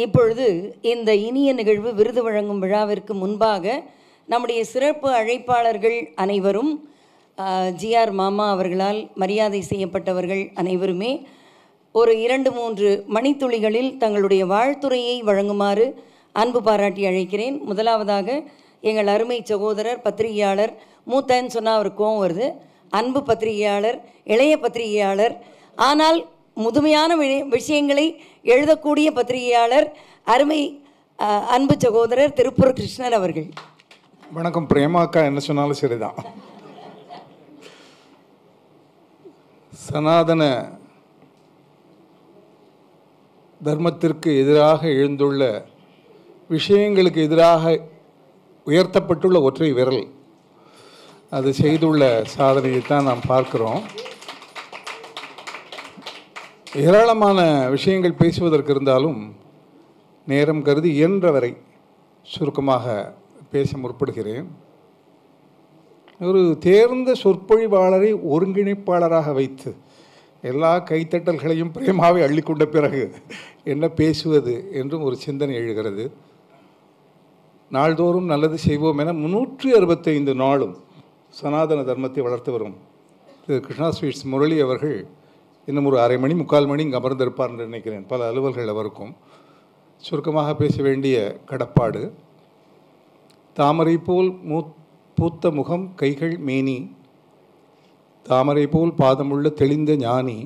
இப்பொழுது இந்த இனிய நிகழ்வு விருது வழங்கும் விழாவிற்கு முன்பாக நம்முடைய சிறப்பு அழைப்பாளர்கள் அனைவரும் ஜிஆர் மாமா அவர்களால் மரியாதை செய்யப்பட்டவர்கள் அனைவருமே ஒரு 2-3 மணித்துளிகளில் தங்களுடைய வாழ்த்துரையை வழங்குமாறு அன்பு பாராட்டி அழைக்கிறேன். முதலாவதாக எங்கள் அருமை சகோதரர் பத்திரிகையாளர், மூத்தன்னு சொன்னால் அவர் கோவம் வருது, அன்பு பத்திரிகையாளர், இளைய பத்திரிகையாளர், ஆனால் முதுமையான விஷயங்களை எழுதக்கூடிய பத்திரிகையாளர், அருமை அன்பு சகோதரர் திருப்பூர் கிருஷ்ணர் அவர்கள். வணக்கம். பிரேமாக்கா என்ன சொன்னாலும் சரிதான். சனாதன தர்மத்திற்கு எதிராக எழுந்துள்ள விஷயங்களுக்கு எதிராக உயர்த்தப்பட்டுள்ள ஒற்றை விரல் அது செய்துள்ள சாதனையை தான் நாம் பார்க்கிறோம். ஏராளமான விஷயங்கள் பேசுவதற்கு இருந்தாலும் நேரம் கருதி இயன்றவரை சுருக்கமாக பேச முற்படுகிறேன். ஒரு தேர்ந்த சொற்பொழிவாளரை ஒருங்கிணைப்பாளராக வைத்து எல்லா கைத்தட்டல்களையும் பிரேமாவை அள்ளிக்கொண்ட பிறகு என்ன பேசுவது என்றும் ஒரு சிந்தனை எழுகிறது. நாள்தோறும் நல்லது செய்வோம் என 365 நாளும் சனாதன தர்மத்தை வளர்த்து வரும் திரு கிருஷ்ணா ஸ்வீட்ஸ் முரளி அவர்கள் இன்னும் ஒரு 1/2 மணி 3/4 மணி இங்கே அமர்ந்திருப்பார் என்று நினைக்கிறேன். பல அலுவல்கள் அவருக்கும். சுருக்கமாக பேச வேண்டிய கடப்பாடு. தாமரை போல் பூத்த முகம், கைகள், மேனி, தாமரை போல் பாதமுள்ள தெளிந்த ஞானி,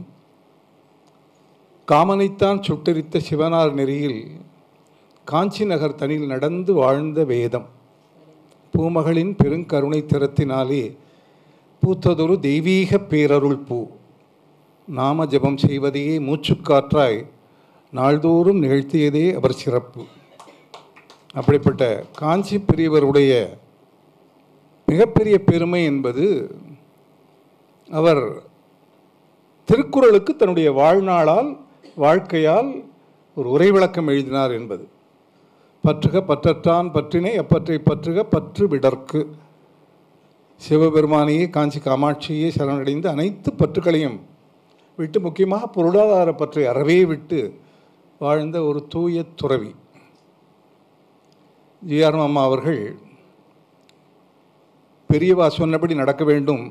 காமனைத்தான் சுட்டரித்த சிவனார் நெறியில் காஞ்சி நகர் தனில் நடந்து வாழ்ந்த வேதம், பூமகளின் பெருங்கருணை திறத்தினாலே பூத்ததொரு தெய்வீக பேரருள் பூ, நாம ஜபம் செய்வதையே மூச்சுக்காற்றாய் நாள்தோறும் நிகழ்த்தியதே அவர் சிறப்பு. அப்படிப்பட்ட காஞ்சி பெரியவருடைய மிகப்பெரிய பெருமை என்பது அவர் திருக்குறளுக்கு தன்னுடைய வாழ்நாளால் வாழ்க்கையால் ஒரு உரை விளக்கம் எழுதினார் என்பது. பற்றுக பற்றற்றான் பற்றினை அப்பற்றை பற்றுக பற்று விடற்கு, சிவபெருமானையே காஞ்சி காமாட்சியே சரணடைந்து அனைத்து பற்றுக்களையும் விட்டு, முக்கியமாக பொருளாதார பற்றை அறவே விட்டு வாழ்ந்த ஒரு தூய துறவி. ஜிஆர் மாமா அவர்கள் பெரியவா சொன்னபடி நடக்க வேண்டும்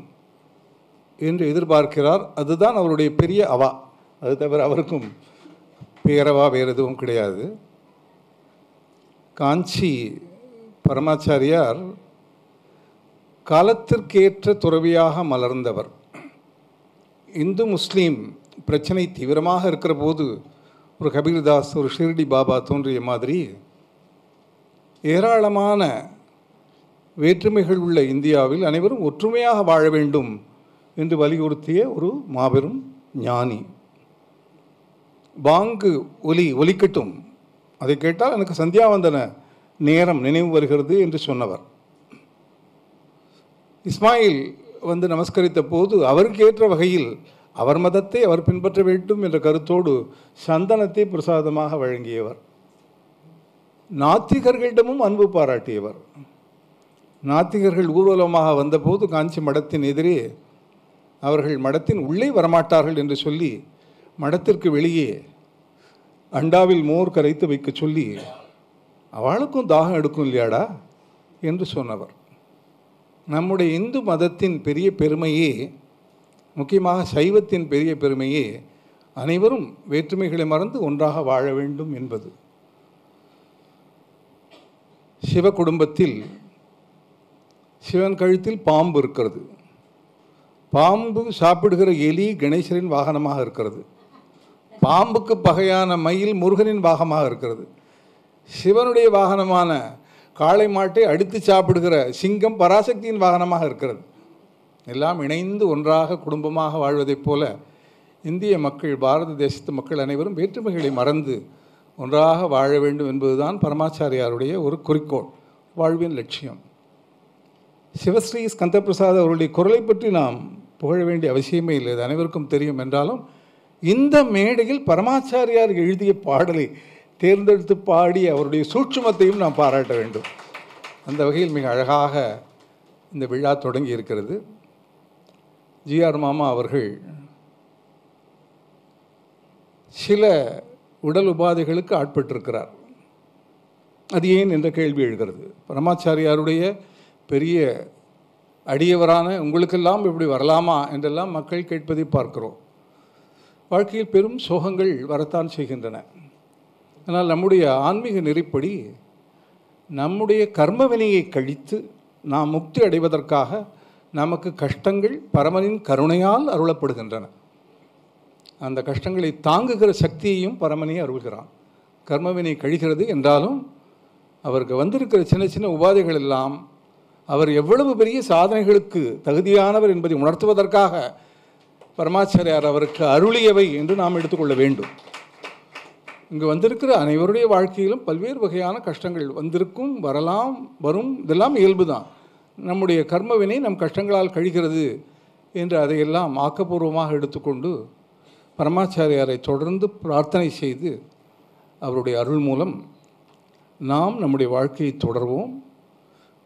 என்று எதிர்பார்க்கிறார். அதுதான் அவருடைய பெரிய அவா. அது தவிர அவருக்கும் பேரவா வேறு எதுவும் கிடையாது. காஞ்சி பரமாச்சாரியார் காலத்திற்கேற்ற துறவியாக மலர்ந்தவர். இந்து முஸ்லீம் பிரச்சனை தீவிரமாக இருக்கிற போது ஒரு கபீர்தாஸ், ஒரு ஷிர்டி பாபா தோன்றிய மாதிரி ஏராளமான வேற்றுமைகள் உள்ள இந்தியாவில் அனைவரும் ஒற்றுமையாக வாழ வேண்டும் என்று வலியுறுத்திய ஒரு மாபெரும் ஞானி. பாங்கு ஒலிக்கட்டும், அதை கேட்டால் எனக்கு சந்தியாவந்தன நேரம் நினைவு வருகிறது என்று சொன்னவர். இஸ்மாயில் வந்து நமஸ்கரித்த போது அவருக்கு ஏற்ற வகையில் அவர் மதத்தை அவர் பின்பற்ற வேண்டும் என்ற கருத்தோடு சந்தனத்தை பிரசாதமாக வழங்கியவர். நாத்திகர்களிடமும் அன்பு பாராட்டியவர். நாத்திகர்கள் ஊர்வலமாக வந்தபோது காஞ்சி மடத்தின் எதிரே அவர்கள் மடத்தின் உள்ளே வரமாட்டார்கள் என்று சொல்லி மடத்திற்கு வெளியே அண்டாவில் மோர் கரைத்து வைக்க சொல்லி, அவளுக்கும் தாகம் எடுக்கும் இல்லையாடா என்று சொன்னவர். நம்முடைய இந்து மதத்தின் பெரிய பெருமையே, முக்கியமாக சைவத்தின் பெரிய பெருமையே அனைவரும் வேற்றுமைகளை மறந்து ஒன்றாக வாழ வேண்டும் என்பது. சிவ குடும்பத்தில் சிவன் கழுத்தில் பாம்பு இருக்கிறது. பாம்பு சாப்பிடுகிற எலி கணேசரின் வாகனமாக இருக்கிறது. பாம்புக்கு பகையான மயில் முருகனின் வாகனமாக இருக்கிறது. சிவனுடைய வாகனமான காளை மாட்டை அடித்து சாப்பிடுகிற சிங்கம் பராசக்தியின் வாகனமாக இருக்கிறது. எல்லாம் இணைந்து ஒன்றாக குடும்பமாக வாழ்வதைப் போல இந்திய மக்கள், பாரத தேசத்து மக்கள் அனைவரும் வேற்றுமைகளை மறந்து ஒன்றாக வாழ வேண்டும் என்பதுதான் பரமாச்சாரியாருடைய ஒரு குறிக்கோள், வாழ்வின் லட்சியம். சிவஸ்ரீ ஸ்கந்த பிரசாத் அவருடைய குரலை பற்றி நாம் புகழ வேண்டிய அவசியமே இல்லை, அது அனைவருக்கும் தெரியும். என்றாலும் இந்த மேடையில் பரமாச்சாரியார் எழுதிய பாடலை தேர்ந்தெடுத்து பாடி அவருடைய சூட்சுமத்தையும் நாம் பாராட்ட வேண்டும். அந்த வகையில் மிக அழகாக இந்த விழா தொடங்கி இருக்கிறது. ஜிஆர் மாமா அவர்கள் சில உடல் உபாதைகளுக்கு ஆட்பட்டிருக்கிறார். அது ஏன் என்ற கேள்வி எழுகிறது. பரமாச்சாரியாருடைய பெரிய அடியவரான உங்களுக்கெல்லாம் இப்படி வரலாமா என்றெல்லாம் மக்கள் கேட்பதை பார்க்கிறோம். வாழ்க்கையில் பெரும் சோகங்கள் வரத்தான் செய்கின்றன. ஆனால் நம்முடைய ஆன்மீக நெறிப்படி நம்முடைய கர்மவினையை கழித்து நாம் முக்தி அடைவதற்காக நமக்கு கஷ்டங்கள் பரமனின் கருணையால் அருளப்படுகின்றன. அந்த கஷ்டங்களை தாங்குகிற சக்தியையும் பரமனே அருள்கிறான். கர்மவினை கழிகிறது என்றாலும் அவருக்கு வந்திருக்கிற சின்ன சின்ன உபாதைகள் எல்லாம் அவர் எவ்வளவு பெரிய சாதனைகளுக்கு தகுதியானவர் என்பதை உணர்த்துவதற்காக பரமாச்சாரியார் அவருக்கு அருளியவை என்று நாம் எடுத்துக்கொள்ள வேண்டும். இங்கு வந்திருக்கிற அனைவருடைய வாழ்க்கையிலும் பல்வேறு வகையான கஷ்டங்கள் வந்திருக்கும், வரலாம், வரும். இதெல்லாம் இயல்பு தான். நம்முடைய கர்மவினை நம் கஷ்டங்களால் கழிகிறது என்று அதையெல்லாம் ஆக்கப்பூர்வமாக எடுத்துக்கொண்டு பரமாச்சாரியாரை தொடர்ந்து பிரார்த்தனை செய்து அவருடைய அருள் மூலம் நாம் நம்முடைய வாழ்க்கையை தொடர்வோம்.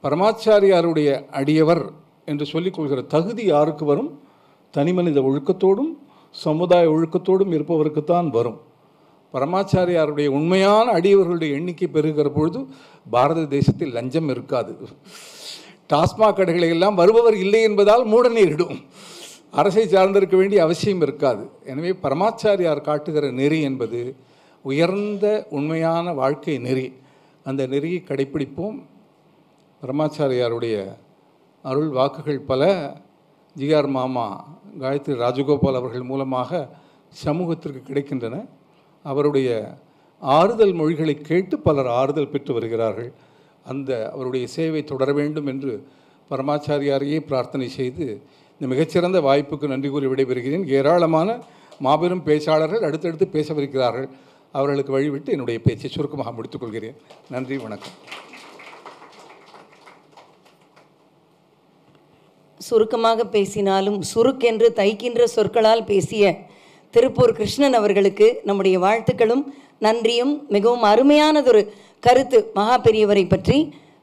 பரமாச்சாரியாருடைய அடியவர் என்று சொல்லிக்கொள்கிற தகுதி யாருக்கு வரும்? தனிமனித ஒழுக்கத்தோடும் சமுதாய ஒழுக்கத்தோடும் இருப்பவருக்குத்தான் வரும். பரமாச்சாரியாருடைய உண்மையான அடியவர்களுடைய எண்ணிக்கை பெருகிற பொழுது பாரத தேசத்தில் லஞ்சம் இருக்காது. டாஸ்மாக் கடைகளை எல்லாம் வருபவர் இல்லை என்பதால் மூட நேரிடும். அரசை சார்ந்திருக்க வேண்டிய அவசியம் இருக்காது. எனவே பரமாச்சாரியார் காட்டுகிற நெறி என்பது உயர்ந்த உண்மையான வாழ்க்கை நெறி. அந்த நெறியை கடைப்பிடிப்போம். பரமாச்சாரியாருடைய அருள் வாக்குகள் பல ஜிஆர் மாமா காயத்ரி ராஜகோபால் அவர்கள் மூலமாக சமூகத்திற்கு கிடைக்கின்றன. அவருடைய ஆறுதல் மொழிகளை கேட்டு பலர் ஆறுதல் பெற்று வருகிறார்கள். அவருடைய சேவை தொடர வேண்டும் என்று பரமாச்சாரியாரையே பிரார்த்தனை செய்து இந்த மிகச்சிறந்த வாய்ப்புக்கு நன்றி கூறி விடைபெறுகிறேன். ஏராளமான மாபெரும் பேச்சாளர்கள் அடுத்தடுத்து பேசவிருக்கிறார்கள். அவர்களுக்கு வழிவிட்டு என்னுடைய பேச்சை சுருக்கமாக முடித்துக்கொள்கிறேன். நன்றி, வணக்கம். சுருக்கமாக பேசினாலும் சுருக்கென்று தைக்கின்ற சொற்களால் பேசிய திருப்பூர் கிருஷ்ணன் அவர்களுக்கு நம்முடைய வாழ்த்துக்களும் நன்றியும். மிகவும் அருமையானதொரு கருத்து மகா பெரியவரை பற்றி.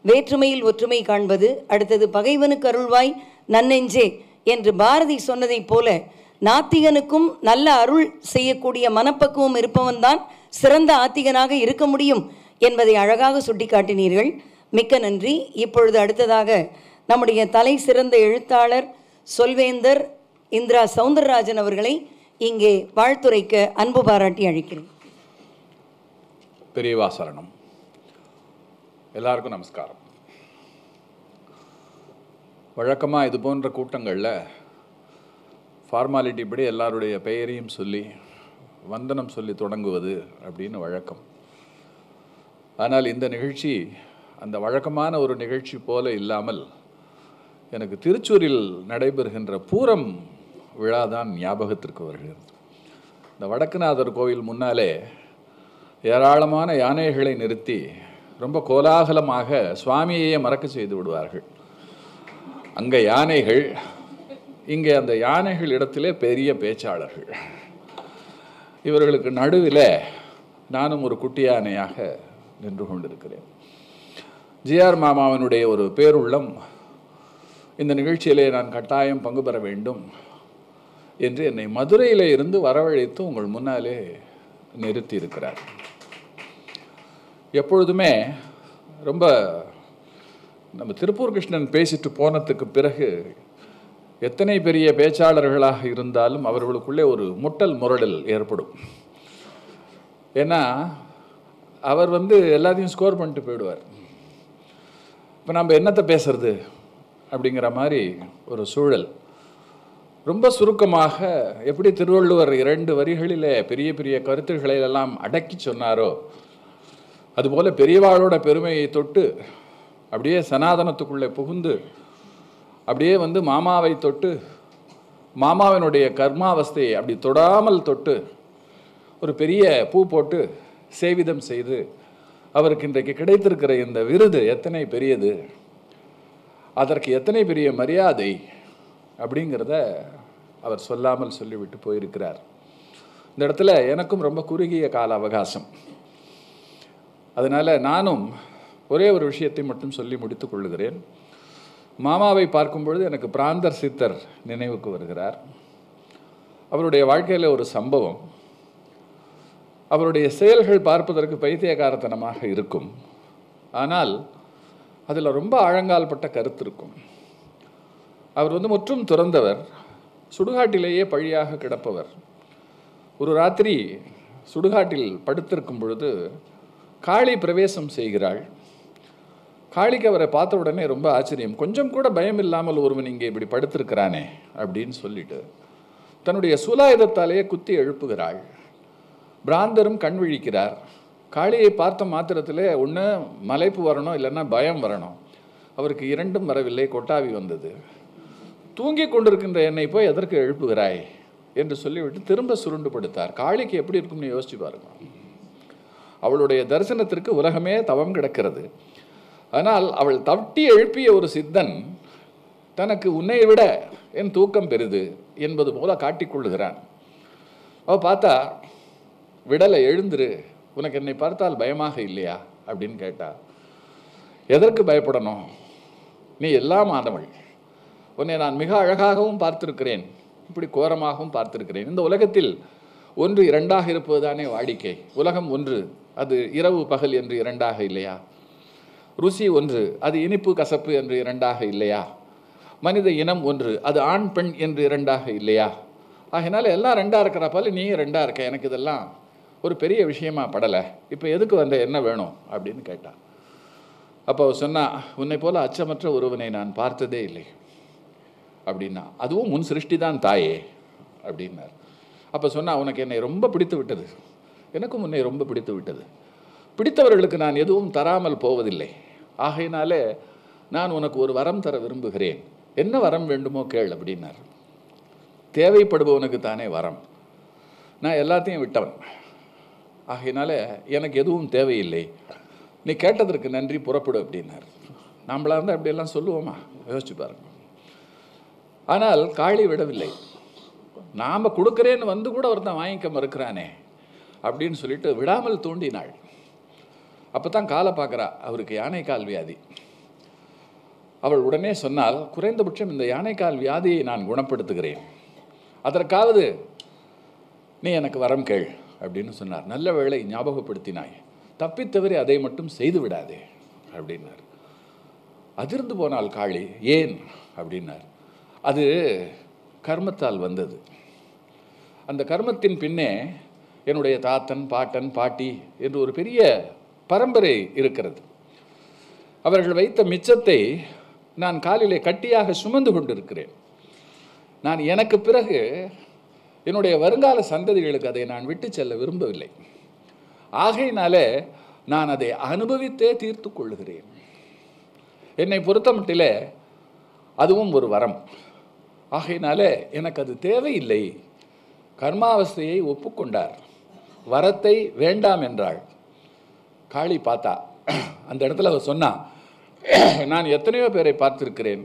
வேற்றுமையில் ஒற்றுமை காண்பது, அடுத்தது பகைவனுக்கு அருள்வாய் நன்னெஞ்சே என்று பாரதி சொன்னதைப் போல நாத்திகனுக்கும் நல்ல அருள் செய்யக்கூடிய மனப்பக்குவம் இருப்பவன்தான் சிறந்த ஆத்திகனாக இருக்க முடியும் என்பதை அழகாக சுட்டிக்காட்டினீர்கள். மிக்க நன்றி. இப்பொழுது அடுத்ததாக நம்முடைய தலை சிறந்த எழுத்தாளர் சொல்வேந்தர் இந்திரா சௌந்தரராஜன் அவர்களை இங்கே வாழ்த்துரைக்க அன்பு பாராட்டி அழைக்கிறேன். பெரியவா சரணம். எல்லாருக்கும் நமஸ்காரம். வழக்கமாக இது போன்ற கூட்டங்களில் ஃபார்மாலிட்டி படி எல்லாருடைய பெயரையும் சொல்லி வந்தனம் சொல்லி தொடங்குவது அப்படின்னு வழக்கம். ஆனால் இந்த நிகழ்ச்சி அந்த வழக்கமான ஒரு நிகழ்ச்சி போல இல்லாமல் எனக்கு திருச்சூரில் நடைபெறுகின்ற பூரம் விழாதான் ஞாபகத்திற்கு வருகிறது. இந்த வடக்குநாதர் கோவில் முன்னாலே ஏராளமான யானைகளை நிறுத்தி ரொம்ப கோலாகலமாக சுவாமியையே மறக்க செய்து விடுவார்கள். அங்கே யானைகள், இங்கே அந்த யானைகள் இடத்திலே பெரிய பேச்சாளர்கள். இவர்களுக்கு நடுவில் நானும் ஒரு குட்டி யானையாக நின்று கொண்டிருக்கிறேன். ஜிஆர் மாமாவினுடைய ஒரு பேருள்ளம் இந்த நிகழ்ச்சியிலே நான் கட்டாயம் பங்கு பெற வேண்டும் என்று என்னை மதுரையில் இருந்து வரவழைத்து உங்கள் முன்னாலே நிறுத்தி இருக்கிறார். எப்பொழுதுமே ரொம்ப நம்ம திருப்பூர் கிருஷ்ணன் பேசிட்டு போனதுக்கு பிறகு எத்தனை பெரிய பேச்சாளர்களாக இருந்தாலும் அவர்களுக்குள்ளே ஒரு முட்டல் முரடல் ஏற்படும். ஏன்னா அவர் எல்லாத்தையும் ஸ்கோர் பண்ணிட்டு போயிடுவார். இப்போ நம்ம என்னத்தை பேசுறது அப்படிங்கிற மாதிரி ஒரு சூழல். ரொம்ப சுருக்கமாக எப்படி திருவள்ளுவர் 2 வரிகளிலே பெரிய பெரிய கருத்துக்களை எல்லாம் அடக்கி சொன்னாரோ, அதுபோல் பெரியவாளோட பெருமையை தொட்டு அப்படியே சனாதனத்துக்குள்ளே புகுந்து அப்படியே மாமாவை தொட்டு மாமாவினுடைய கர்மாவஸ்தையை அப்படி தொடாமல் தொட்டு ஒரு பெரிய பூ போட்டு சேவிதம் செய்து அவருக்கு இன்றைக்கு கிடைத்திருக்கிற இந்த விருது எத்தனை பெரியது, அதற்கு எத்தனை பெரிய மரியாதை அப்படிங்கிறத அவர் சொல்லாமல் சொல்லிவிட்டு போயிருக்கிறார். இந்த இடத்துல எனக்கும் ரொம்ப குறுகிய கால அவகாசம். அதனால் நானும் ஒரே ஒரு விஷயத்தை மட்டும் சொல்லி முடித்து கொள்ளுகிறேன். மாமாவை பார்க்கும் பொழுது எனக்கு பிராந்தர் சித்தர் நினைவுக்கு வருகிறார். அவருடைய வாழ்க்கையில் ஒரு சம்பவம். அவருடைய செயல்கள் பார்ப்பதற்கு பைத்தியக்காரத்தனமாக இருக்கும். ஆனால் அதில் ரொம்ப ஆழங்கால்பட்ட கருத்து இருக்கும். அவர் வந்து முற்றும் துறந்தவர், சுடுகாட்டிலேயே பழியாக கிடப்பவர். ஒரு ராத்திரி சுடுகாட்டில் படுத்திருக்கும் பொழுது காளி பிரவேசம் செய்கிறாள். காளிக்கு அவரை பார்த்த உடனே ரொம்ப ஆச்சரியம். கொஞ்சம் கூட பயம் இல்லாமல் ஒருவன் இங்கே இப்படி படுத்திருக்கிறானே அப்படின்னு சொல்லிட்டு தன்னுடைய சூலாயுதத்தாலேயே குத்தி எழுப்புகிறாள். பிராந்தரும் கண் விழிக்கிறார். காளியை பார்த்த மாத்திரத்தில் ஒன்று மலைப்பு வரணும், இல்லைன்னா பயம் வரணும். அவருக்கு இரண்டும் வரவில்லை, கொட்டாவி வந்தது. தூங்கி கொண்டிருக்கின்ற என்னை போய் எதற்கு எழுப்புகிறாய் என்று சொல்லிவிட்டு திரும்ப சுருண்டு படுத்தார். காளிக்கு எப்படி இருக்கும்னு யோசிச்சு பாருங்க. அவளுடைய தரிசனத்திற்கு உலகமே தவம் கிடக்கிறது. ஆனால் அவள் தட்டி எழுப்பிய ஒரு சித்தன் தனக்கு உன்னை விட என் தூக்கம் பெரிது என்பது போல காட்டிக்கொள்ளுகிறான். அவள் பார்த்தா, விடலை, எழுந்துரு, உனக்கு என்னை பார்த்தால் பயமாக இல்லையா அப்படின்னு கேட்டா. எதற்கு பயப்படணும், நீ எல்லாம் ஆனவள், உன்னை நான் மிக அழகாகவும் பார்த்திருக்கிறேன், இப்படி கோரமாகவும் பார்த்திருக்கிறேன். இந்த உலகத்தில் ஒன்று இரண்டாக இருப்பதுதானே வாடிக்கை. உலகம் ஒன்று, அது இரவு பகல் என்று இரண்டாக இல்லையா? ருசி ஒன்று, அது இனிப்பு கசப்பு என்று இரண்டாக இல்லையா? மனித இனம் ஒன்று, அது ஆண் பெண் என்று இரண்டாக இல்லையா? ஆகினால எல்லாம் ரெண்டாக இருக்கிறப்பால நீ ரெண்டாக இருக்க, எனக்கு இதெல்லாம் ஒரு பெரிய விஷயமா படலை, இப்போ எதுக்கு வந்த, என்ன வேணும் அப்படின்னு கேட்டான். அப்போ சொன்னா, உன்னை போல அச்சமற்ற ஒருவனை நான் பார்த்ததே இல்லை அப்படின்னா. அதுவும் முன் சிருஷ்டி தான் தாயே அப்படின்னார். அப்போ சொன்னா, உனக்கு என்னை ரொம்ப பிடித்து விட்டது, எனக்கும் உன்னை ரொம்ப பிடித்து விட்டது. பிடித்தவர்களுக்கு நான் எதுவும் தராமல் போவதில்லை. ஆகையினாலே நான் உனக்கு ஒரு வரம் தர விரும்புகிறேன், என்ன வரம் வேண்டுமோ கேள் அப்படின்னார். தேவைப்படுபவனுக்கு தானே வரம், நான் எல்லாத்தையும் விட்டவன், ஆகையினால எனக்கு எதுவும் தேவையில்லை, நீ கேட்டதற்கு நன்றி, புறப்படு அப்படின்னார். நம்மளா இருந்தால் அப்படியெல்லாம் சொல்லுவோமா? யோசிச்சு பாருங்க. ஆனால் காளி விடவில்லை. நாம் கொடுக்குறேன்னு வந்து கூட ஒருத்தன் வாங்கிக்க மறுக்கிறானே அப்படின்னு சொல்லிட்டு விடாமல் தூண்டினாள். அப்போ தான் காலை பார்க்குறா, அவருக்கு யானைக்கால் வியாதி. அவள் உடனே சொன்னால், குறைந்தபட்சம் இந்த யானைக்கால் வியாதியை நான் குணப்படுத்துகிறேன், அதற்காவது நீ எனக்கு வரம் கேள் அப்படின்னு சொன்னார். நல்ல வேளை ஞாபகப்படுத்தினாய், தப்பித்தவரை அதை மட்டும் செய்து விடாதே அப்படின்னார். அதிர்ந்து போனால் காளி. ஏன் அப்படின்னார். அது கர்மத்தால் வந்தது. அந்த கர்மத்தின் பின்னே என்னுடைய தாத்தன், பாட்டன், பாட்டி என்று ஒரு பெரிய பரம்பரை இருக்கிறது. அவர்கள் வைத்த மிச்சத்தை நான் காலிலே கட்டியாக சுமந்து கொண்டிருக்கிறேன். நான் எனக்கு பிறகு என்னுடைய வருங்கால சந்ததிகளுக்கு அதை நான் விட்டு செல்ல விரும்பவில்லை. ஆகையினாலே நான் அதை அனுபவித்தே தீர்த்து கொள்ளுகிறேன். என்னை பொறுத்தமட்டிலே அதுவும் ஒரு வரம். ஆகையினாலே எனக்கு அது தேவையில்லை. கர்மாவஸ்தையை ஒப்புக்கொண்டார், வரத்தை வேண்டாம் என்றாள். காளி பார்த்தா, அந்த இடத்துல அவர் சொன்னா, நான் எத்தனையோ பேரை பார்த்திருக்கிறேன்,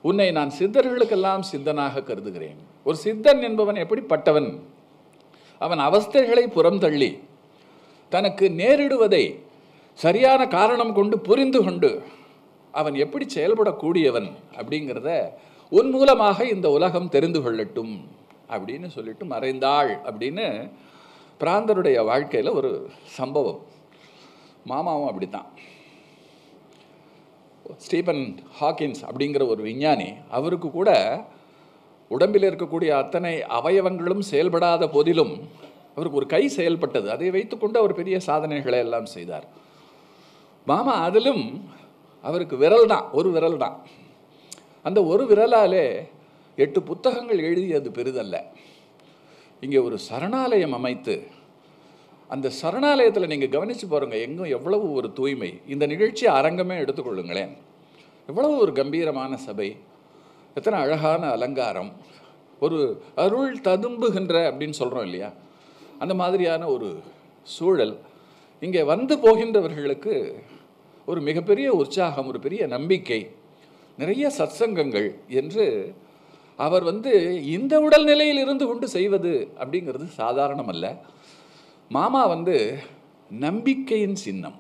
உன்னை நான் சித்தர்களுக்கெல்லாம் சித்தனாக கருதுகிறேன். ஒரு சித்தன் என்பவன் எப்படிப்பட்டவன்? அவன் அவஸ்தைகளை புறம் தள்ளி தனக்கு நேரிடுவதை சரியான காரணம் கொண்டு புரிந்து கொண்டு அவன் எப்படி செயல்படக்கூடியவன் அப்படிங்கிறத உன் மூலமாக இந்த உலகம் தெரிந்து கொள்ளட்டும் அப்படின்னு சொல்லிட்டு மறைந்தாள் அப்படின்னு பிராந்தருடைய வாழ்க்கையில் ஒரு சம்பவம். மாமாவும் அப்படித்தான். ஸ்டீபன் ஹாக்கின்ஸ் அப்படிங்கிற ஒரு விஞ்ஞானி, அவருக்கு கூட உடம்பில் இருக்கக்கூடிய அத்தனை அவயவங்களும் செயல்படாத போதிலும் அவருக்கு ஒரு கை செயல்பட்டது. அதை வைத்துக்கொண்டு அவர் பெரிய சாதனைகளை எல்லாம் செய்தார். மாமா அதிலும் அவருக்கு விரல் தான், ஒரு விரல் தான். அந்த ஒரு விரலாலே 8 புத்தகங்கள் எழுதியது பெரிதல்ல. இங்கே ஒரு சரணாலயம் அமைத்து, அந்த சரணாலயத்தில் நீங்கள் கவனித்து பாருங்க, எங்கும் எவ்வளவு ஒரு தூய்மை. இந்த நிகழ்ச்சி அரங்கமே எடுத்துக்கொள்ளுங்களேன், எவ்வளவு ஒரு கம்பீரமான சபை, எத்தனை அழகான அலங்காரம், ஒரு அருள் ததும்புகின்ற அப்படின்னு சொல்கிறோம் இல்லையா, அந்த மாதிரியான ஒரு சூழல். இங்கே வந்து போகின்றவர்களுக்கு ஒரு மிகப்பெரிய உற்சாகம், ஒரு பெரிய நம்பிக்கை, நிறைய சத்சங்கங்கள் என்று அவர் இந்த உடல்நிலையில் இருந்து கொண்டு செய்வது அப்படிங்கிறது சாதாரணம் அல்ல. மாமா நம்பிக்கையின் சின்னம்.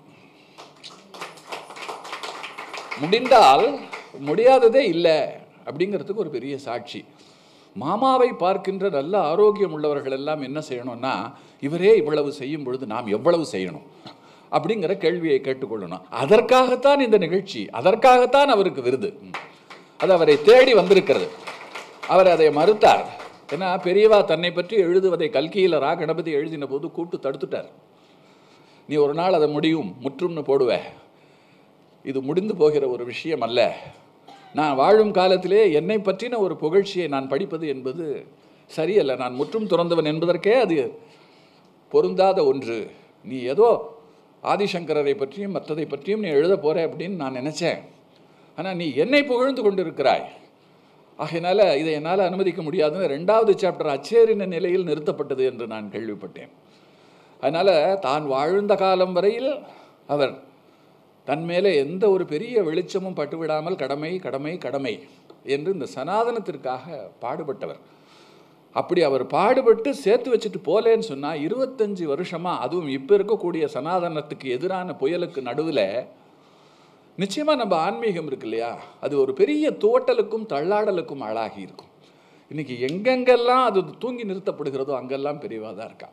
முடிந்தால் முடியாததே இல்லை அப்படிங்கிறதுக்கு ஒரு பெரிய சாட்சி. மாமாவை பார்க்கின்ற நல்ல ஆரோக்கியம் உள்ளவர்கள் எல்லாம் என்ன செய்யணும்னா, இவரே இவ்வளவு செய்யும் பொழுது நாம் எவ்வளவு செய்யணும் அப்படிங்கிற கேள்வியை கேட்டுக்கொள்ளணும். அதற்காகத்தான் இந்த நிகழ்ச்சி, அதற்காகத்தான் அவருக்கு விருது. அது அவரை தேடி வந்திருக்கிறது. அவர் அதை மறுத்தார். ஏன்னா பெரியவா தன்னை பற்றி எழுதுவதை கல்கியில் ரா கணபதி எழுதின போது கூப்பிட்டு தடுத்துட்டார். நீ ஒரு நாள் அதை முற்றும்னு போடுவ, இது முடிந்து போகிற ஒரு விஷயம் அல்ல. நான் வாழும் காலத்திலே என்னை பற்றின ஒரு புகழ்ச்சியை நான் படிப்பது என்பது சரியல்ல. நான் முற்றும் துறந்தவன் என்பதற்கே அது பொருந்தாத ஒன்று. நீ ஏதோ ஆதிசங்கரரை பற்றியும் மற்றதை பற்றியும் நீ எழுத போற அப்படின்னு நான் நினைச்சேன். ஆனால் நீ என்னை புகழ்ந்து கொண்டிருக்கிறாய், ஆகையினால இதை என்னால் அனுமதிக்க முடியாதுன்னு 2வது சாப்டர் அச்சேரின நிலையில் நிறுத்தப்பட்டது என்று நான் கேள்விப்பட்டேன். அதனால் தான் வாழ்ந்த காலம் வரையில் அவர் தன் மேலே எந்த ஒரு பெரிய வெளிச்சமும் பட்டுவிடாமல் கடமை கடமை கடமை என்று இந்த சனாதனத்திற்காக பாடுபட்டவர். அப்படி அவர் பாடுபட்டு சேர்த்து வச்சுட்டு போலேன்னு சொன்னால் 25 வருஷமாக, அதுவும் இப்போ இருக்கக்கூடிய சனாதனத்துக்கு எதிரான புயலுக்கு நடுவில் நிச்சயமாக நம்ம ஆன்மீகம் இருக்கு இல்லையா, அது ஒரு பெரிய துவட்டலுக்கும் தள்ளாடலுக்கும் ஆளாகி இருக்கும். இன்றைக்கி எங்கெங்கெல்லாம் அது தூங்கி நிறுத்தப்படுகிறதோ அங்கெல்லாம் பெரியவா தான் இருக்கா.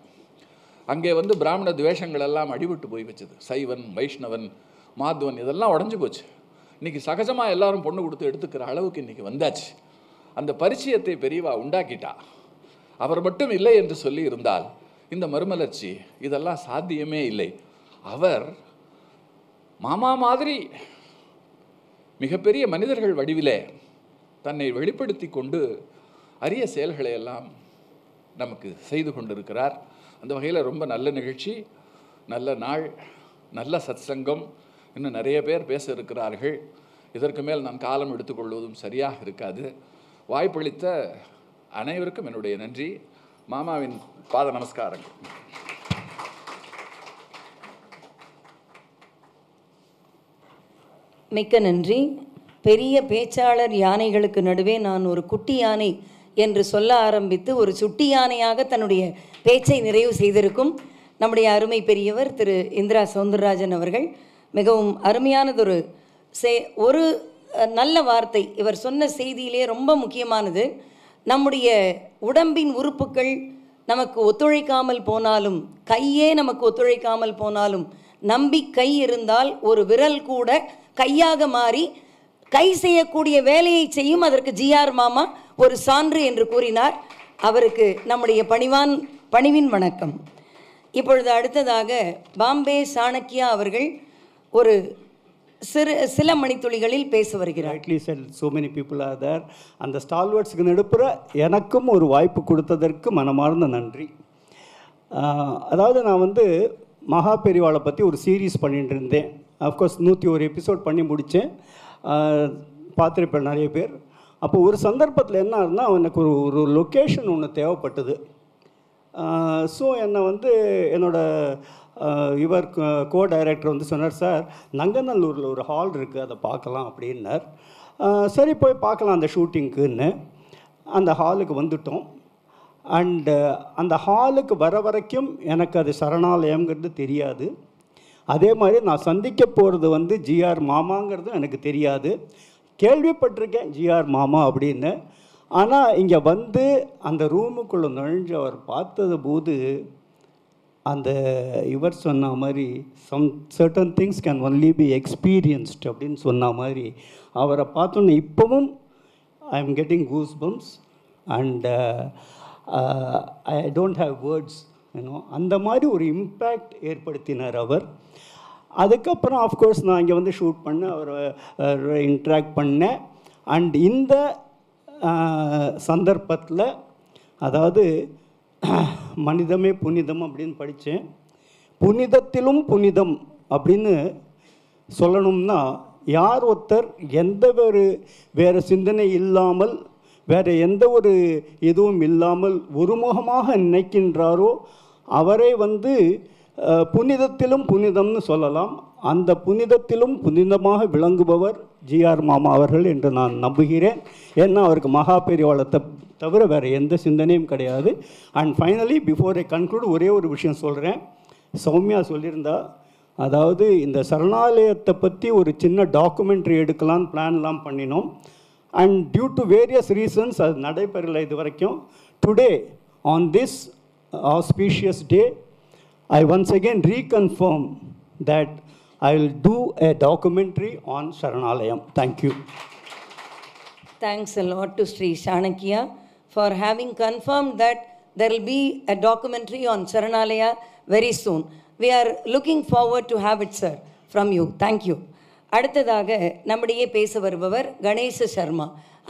அங்கே பிராமண துவேஷங்கள் எல்லாம் அடிபட்டு போய் வச்சது. சைவன், வைஷ்ணவன், மாத்வன் இதெல்லாம் உடஞ்சி போச்சு. இன்றைக்கி சகஜமாக எல்லாரும் பொண்ணு கொடுத்து எடுத்துக்கிற அளவுக்கு இன்றைக்கி வந்தாச்சு. அந்த பரிச்சயத்தை பெரியவா உண்டாக்கிட்டா. அவர் மட்டும் இல்லை என்று சொல்லி இருந்தால் இந்த மறுமலர்ச்சி இதெல்லாம் சாத்தியமே இல்லை. அவர் மாமா மாதிரி மிகப்பெரிய மனிதர்கள் வடிவிலே தன்னை வெளிப்படுத்தி கொண்டு அரிய செயல்களை எல்லாம் நமக்கு செய்து கொண்டிருக்கிறார். அந்த வகையில் ரொம்ப நல்ல நிகழ்ச்சி, நல்ல நாள், நல்ல சத்சங்கம். இன்னும் நிறைய பேர் பேச இருக்கிறார்கள். இதற்கு மேல் நான் காலம் எடுத்துக்கொள்வதும் சரியாக இருக்காது. வாய்ப்பளித்த அனைவருக்கும் என்னுடைய நன்றி. மாமாவின் பாத நமஸ்காரங்கள். மிக்க நன்றி. பெரிய பேச்சாளர் யானைகளுக்கு நடுவே நான் ஒரு குட்டி யானை என்று சொல்ல ஆரம்பித்து ஒரு சுட்டி யானையாக தன்னுடைய பேச்சை நிறைவு செய்திருக்கும் நம்முடைய அருமை பெரியவர் திரு இந்திரா சௌந்தரராஜன் அவர்கள் மிகவும் அருமையானதொரு ஒரு நல்ல வார்த்தை இவர் சொன்ன செய்தியிலே ரொம்ப முக்கியமானது. நம்முடைய உடம்பின் உறுப்புகள் நமக்கு ஒத்துழைக்காமல் போனாலும், கையே நமக்கு ஒத்துழைக்காமல் போனாலும், நம்பிக்கை இருந்தால் ஒரு விரல் கூட கையாக மாறி கை செய்யக்கூடிய வேலையை செய்யும். அதற்கு ஜிஆர் மாமா ஒரு சான்று என்று கூறினார். அவருக்கு நம்முடைய பணிவின் வணக்கம். இப்பொழுது அடுத்ததாக பாம்பே சாணக்கியா அவர்கள் ஒரு சில மணித்துளிகளில் பேச வருகிறார். so many people are there. அந்த ஸ்டால்வர்ட்ஸ்க்கு நடுப்புற எனக்கும் ஒரு வாய்ப்பு கொடுத்ததற்கு மனமார்ந்த நன்றி. அதாவது நான் மகா பெரிவாளை பற்றி ஒரு சீரீஸ் பண்ணிட்டு இருந்தேன். அஃப்கோர்ஸ் 101 எபிசோட் பண்ணி முடித்தேன். பார்த்துருப்பேன் நிறைய பேர். அப்போ ஒரு சந்தர்ப்பத்தில் என்ன ஆகுதுன்னா, எனக்கு ஒரு லொக்கேஷன் ஒன்று தேவைப்பட்டது. ஸோ என்னை என்னோட இவர் டைரக்டர் சொன்னார், சார் நங்கநல்லூரில் ஒரு ஹால் இருக்குது, அதை பார்க்கலாம் அப்படின்னார். சரி போய் பார்க்கலாம் அந்த ஷூட்டிங்க்குன்னு அந்த ஹாலுக்கு வந்துட்டோம். அண்டு அந்த ஹாலுக்கு வர வரைக்கும் எனக்கு அது சரணாலயங்கிறது தெரியாது. அதே மாதிரி நான் சந்திக்க போகிறது ஜிஆர் மாமாங்கிறது எனக்கு தெரியாது. கேள்விப்பட்டிருக்கேன் ஜிஆர் மாமா அப்படின்னு. ஆனால் இங்கே அந்த ரூமுக்குள்ளே நுழைஞ்சு அவர் பார்த்தது போது அந்த இவர் சொன்ன மாதிரி certain things can only be experienced அப்படின்னு சொன்ன மாதிரி அவரை பார்த்தோன்னே இப்போவும் I am getting goose pumps and I don't have words. அந்த மாதிரி ஒரு இம்பேக்ட் ஏற்படுத்தினார் அவர். அதுக்கப்புறம் ஆஃப்கோர்ஸ் நான் இங்கே ஷூட் பண்ணேன், அவரை இன்ட்ராக்ட் பண்ணேன். அண்ட் இந்த சந்தர்ப்பத்தில் அதாவது மனிதமே புனிதம் அப்படின்னு படித்தேன். புனிதத்திலும் புனிதம் அப்படின்னு சொல்லணும்னா யார் ஒருத்தர் எந்த வேறு சிந்தனை இல்லாமல் வேறு எந்த ஒரு எதுவும் இல்லாமல் ஒருமுகமாக நினைக்கின்றாரோ அவரை புனிதத்திலும் புனிதம்னு சொல்லலாம். அந்த புனிதத்திலும் புனிதமாக விளங்குபவர் ஜிஆர் மாமா அவர்கள் என்று நான் நம்புகிறேன். ஏன்னா அவருக்கு மகா பெரிவாளை தவிர வேறு எந்த சிந்தனையும் கிடையாது. And finally before I conclude ஒரே ஒரு விஷயம் சொல்கிறேன். சௌமியா சொல்லியிருந்தா, அதாவது இந்த சரணாலயத்தை பற்றி ஒரு சின்ன டாக்குமெண்ட்ரி எடுக்கலான்னு பிளான்லாம் பண்ணினோம். And due to various reasons அது நடைபெறலை இது வரைக்கும். Today on this auspicious day, I once again reconfirm that I will do a documentary on Sharanalayam. Thank you. Thanks a lot to Sri Chanakya for having confirmed that there will be a documentary on Sharanalaya very soon. We are looking forward to have it, sir, from you. Thank you. அடுத்ததாக நம்முடைய பேச வருபவர் கணேச சர்மா.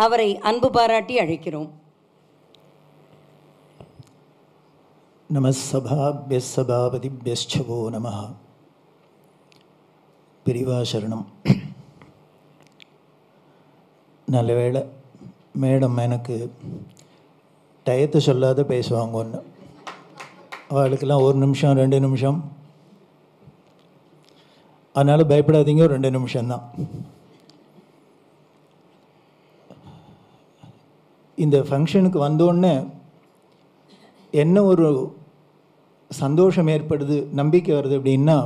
அவரை அன்பு பாராட்டி அழைக்கிறோம். நமஸ்ஸபாப்ய சபாபதிப்யஸ்சவோ நமஹ. பிரிவா சரணம். நல்ல வேளை மேடம் எனக்கு டயத்தை சொல்லாத பேசுவாங்க ஒன்று. அவளுக்கெல்லாம் 1 நிமிஷம் 2 நிமிஷம், அதனால் பயப்படாதீங்க, 2 நிமிஷம்தான். இந்த ஃபங்க்ஷனுக்கு வந்தோடனே என்ன ஒரு சந்தோஷம் ஏற்படுது, நம்பிக்கை வருது அப்படின்னா,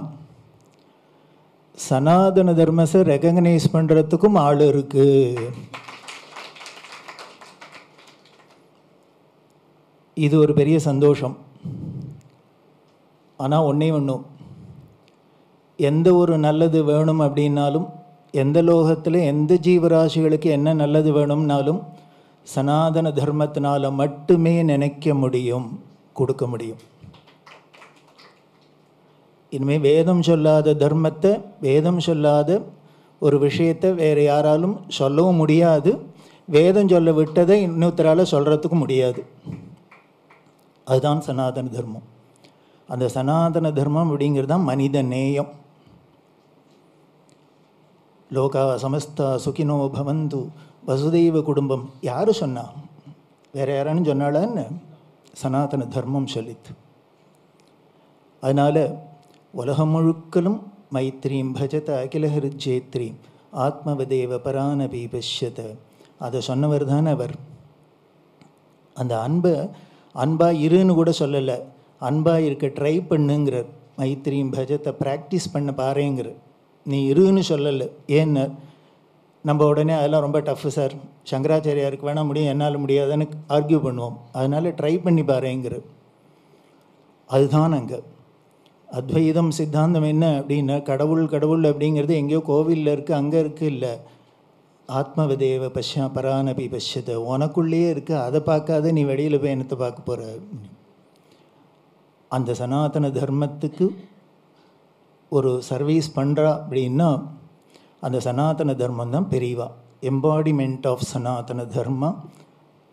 சனாதன தர்மத்தை ரெகக்னைஸ் பண்ணுறதுக்கும் ஆள் இருக்குது. இது ஒரு பெரிய சந்தோஷம். ஆனால் ஒன்றும் எந்த ஒரு நல்லது வேணும் அப்படின்னாலும், எந்த லோகத்தில் எந்த ஜீவராசிகளுக்கு என்ன நல்லது வேணும்னாலும் சனாதன தர்மத்தினால் மட்டுமே நினைக்க முடியும், கொடுக்க முடியும். இனிமேல் வேதம் சொல்லாத தர்மத்தை, வேதம் சொல்லாத ஒரு விஷயத்தை வேறு யாராலும் சொல்லவும் முடியாது. வேதம் சொல்ல விட்டதை இன்னொருத்தரால் சொல்கிறதுக்கும் முடியாது. அதுதான் சனாதன தர்மம். அந்த சனாதன தர்மம் அப்படிங்கிறது தான் மனித நேயம். லோகா சமஸ்தா சுகினோ பவந்து வசுதெய்வ குடும்பம் யார் சொன்னா? வேறு யாரானு சொன்னாலான்னு சனாதன தர்மம் சொல்லித்து. அதனால் உலகம் முழுக்கலும் மைத்ரீம் பஜத அகிலஹிருஜேத்ரீம் ஆத்மவதேவ பரானபி பஷ்யத. அதை சொன்னவர் தான் அவர். அந்த அன்பாக இருன்னு கூட சொல்லலை, அன்பாக இருக்க ட்ரை பண்ணுங்கிறார். மைத்ரீம் பஜத்தை ப்ராக்டிஸ் பண்ண பாருங்கிற. நீ இருன்னு சொல்லலை. ஏன்னு நம்ம உடனே அதெல்லாம் ரொம்ப டஃப்பு சார், சங்கராச்சாரியாருக்கு வேணால் முடியும், என்னால் முடியாதுன்னு ஆர்கியூ பண்ணுவோம். அதனால் ட்ரை பண்ணி பாருங்கிற. அதுதான் அங்கே அத்வைதம் சித்தாந்தம். என்ன அப்படின்னா, கடவுள் அப்படிங்கிறது எங்கேயோ கோவிலில் இருக்குது, அங்கே இருக்குது இல்லை. ஆத்மவதேவ பஷ்யா பரானபி பஷ்யத்தை, உனக்குள்ளேயே இருக்குது. அதை பார்க்காத நீ வெளியில் போய் என்னத்தை பார்க்க போகிற? அந்த சனாதன தர்மத்துக்கு ஒரு சர்வீஸ் பண்ணுறா அப்படின்னா அந்த சனாதன தர்மம் தான் பெரியவா. எம்பாடிமெண்ட் ஆஃப் சனாதன தர்மா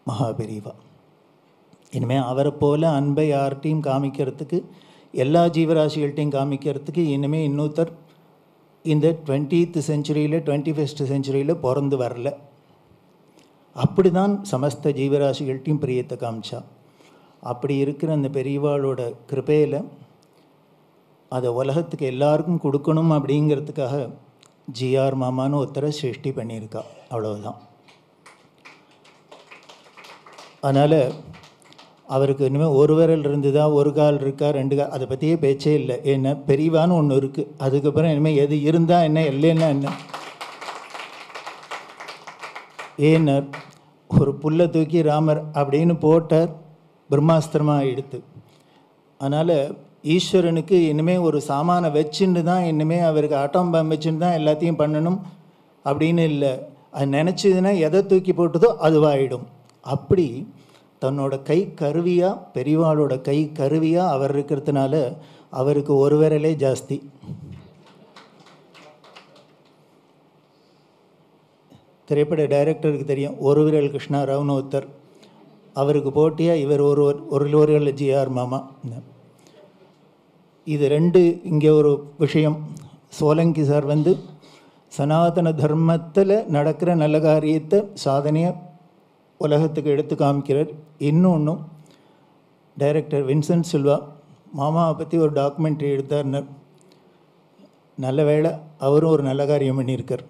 மகாபெரிவா. இனிமேல் அவரை போல் அன்பை யார்கிட்டையும் காமிக்கிறதுக்கு, எல்லா ஜீவராசிகள்கிட்டையும் காமிக்கிறதுக்கு இனிமேல் இன்னொருத்தர் இந்த 20th centuryயில் 21st centuryயில் பிறந்து வரல. அப்படி தான் சமஸ்த ஜீவராசிகள்கிட்டையும் பிரியத்தை காமிச்சா. அப்படி இருக்கிற அந்த பெரியவாளோட கிருபையில் அதை உலகத்துக்கு எல்லாருக்கும் கொடுக்கணும் அப்படிங்கிறதுக்காக ஜிஆர் மாமான்னு ஒருத்தரை சிருஷ்டி பண்ணியிருக்கா. அவ்வளவுதான். அதனால் அவருக்கு இனிமேல் ஒரு விரல் இருந்ததா, ஒரு கால் இருக்கா, 2 கால், அதை பற்றியே பேச்சே இல்லை. ஏன்னா பெரியவான்னு ஒன்று இருக்குது. அதுக்கப்புறம் இனிமேல் எது இருந்தால் என்ன, இல்லைன்னா என்ன. ஏன்னா ஒரு புல்லை தூக்கி ராமர் அப்படின்னு போட்டார், பிரம்மாஸ்திரமாக எடுத்து. அதனால் ஈஸ்வரனுக்கு இனிமேல் ஒரு சாமானை வச்சுன்னு தான், இனிமேல் அவருக்கு ஆட்டம் பாம்பு வச்சுன்னு தான் எல்லாத்தையும் பண்ணணும் அப்படின்னு இல்லை. அது நினச்சதுன்னா எதை தூக்கி போட்டதோ அதுவாகிடும். அப்படி தன்னோட கை கருவியாக, பெரியவாளோட கை கருவியாக அவர் இருக்கிறதுனால அவருக்கு ஒரு விரலே ஜாஸ்தி. திரைப்பட டைரக்டருக்கு தெரியும், ஒரு விரல் கிருஷ்ணாராவ்னு ஒருத்தர். அவருக்கு போட்டியாக இவர் ஒரு விரல் ஜிஆர் மாமா. இது 2 இங்கே ஒரு விஷயம். சோலங்கி சார் சனாதன தர்மத்தில் நடக்கிற நல்ல காரியத்தை, சாதனையை உலகத்துக்கு எடுத்து காமிக்கிறார். இன்னொன்றும் டைரக்டர் வின்சென்ட் சில்வா மாமாவை பற்றி ஒரு டாக்குமெண்ட்ரி எடுத்தார்னர். நல்ல வேளை அவரும் ஒரு நல்ல காரியம் பண்ணியிருக்கார்.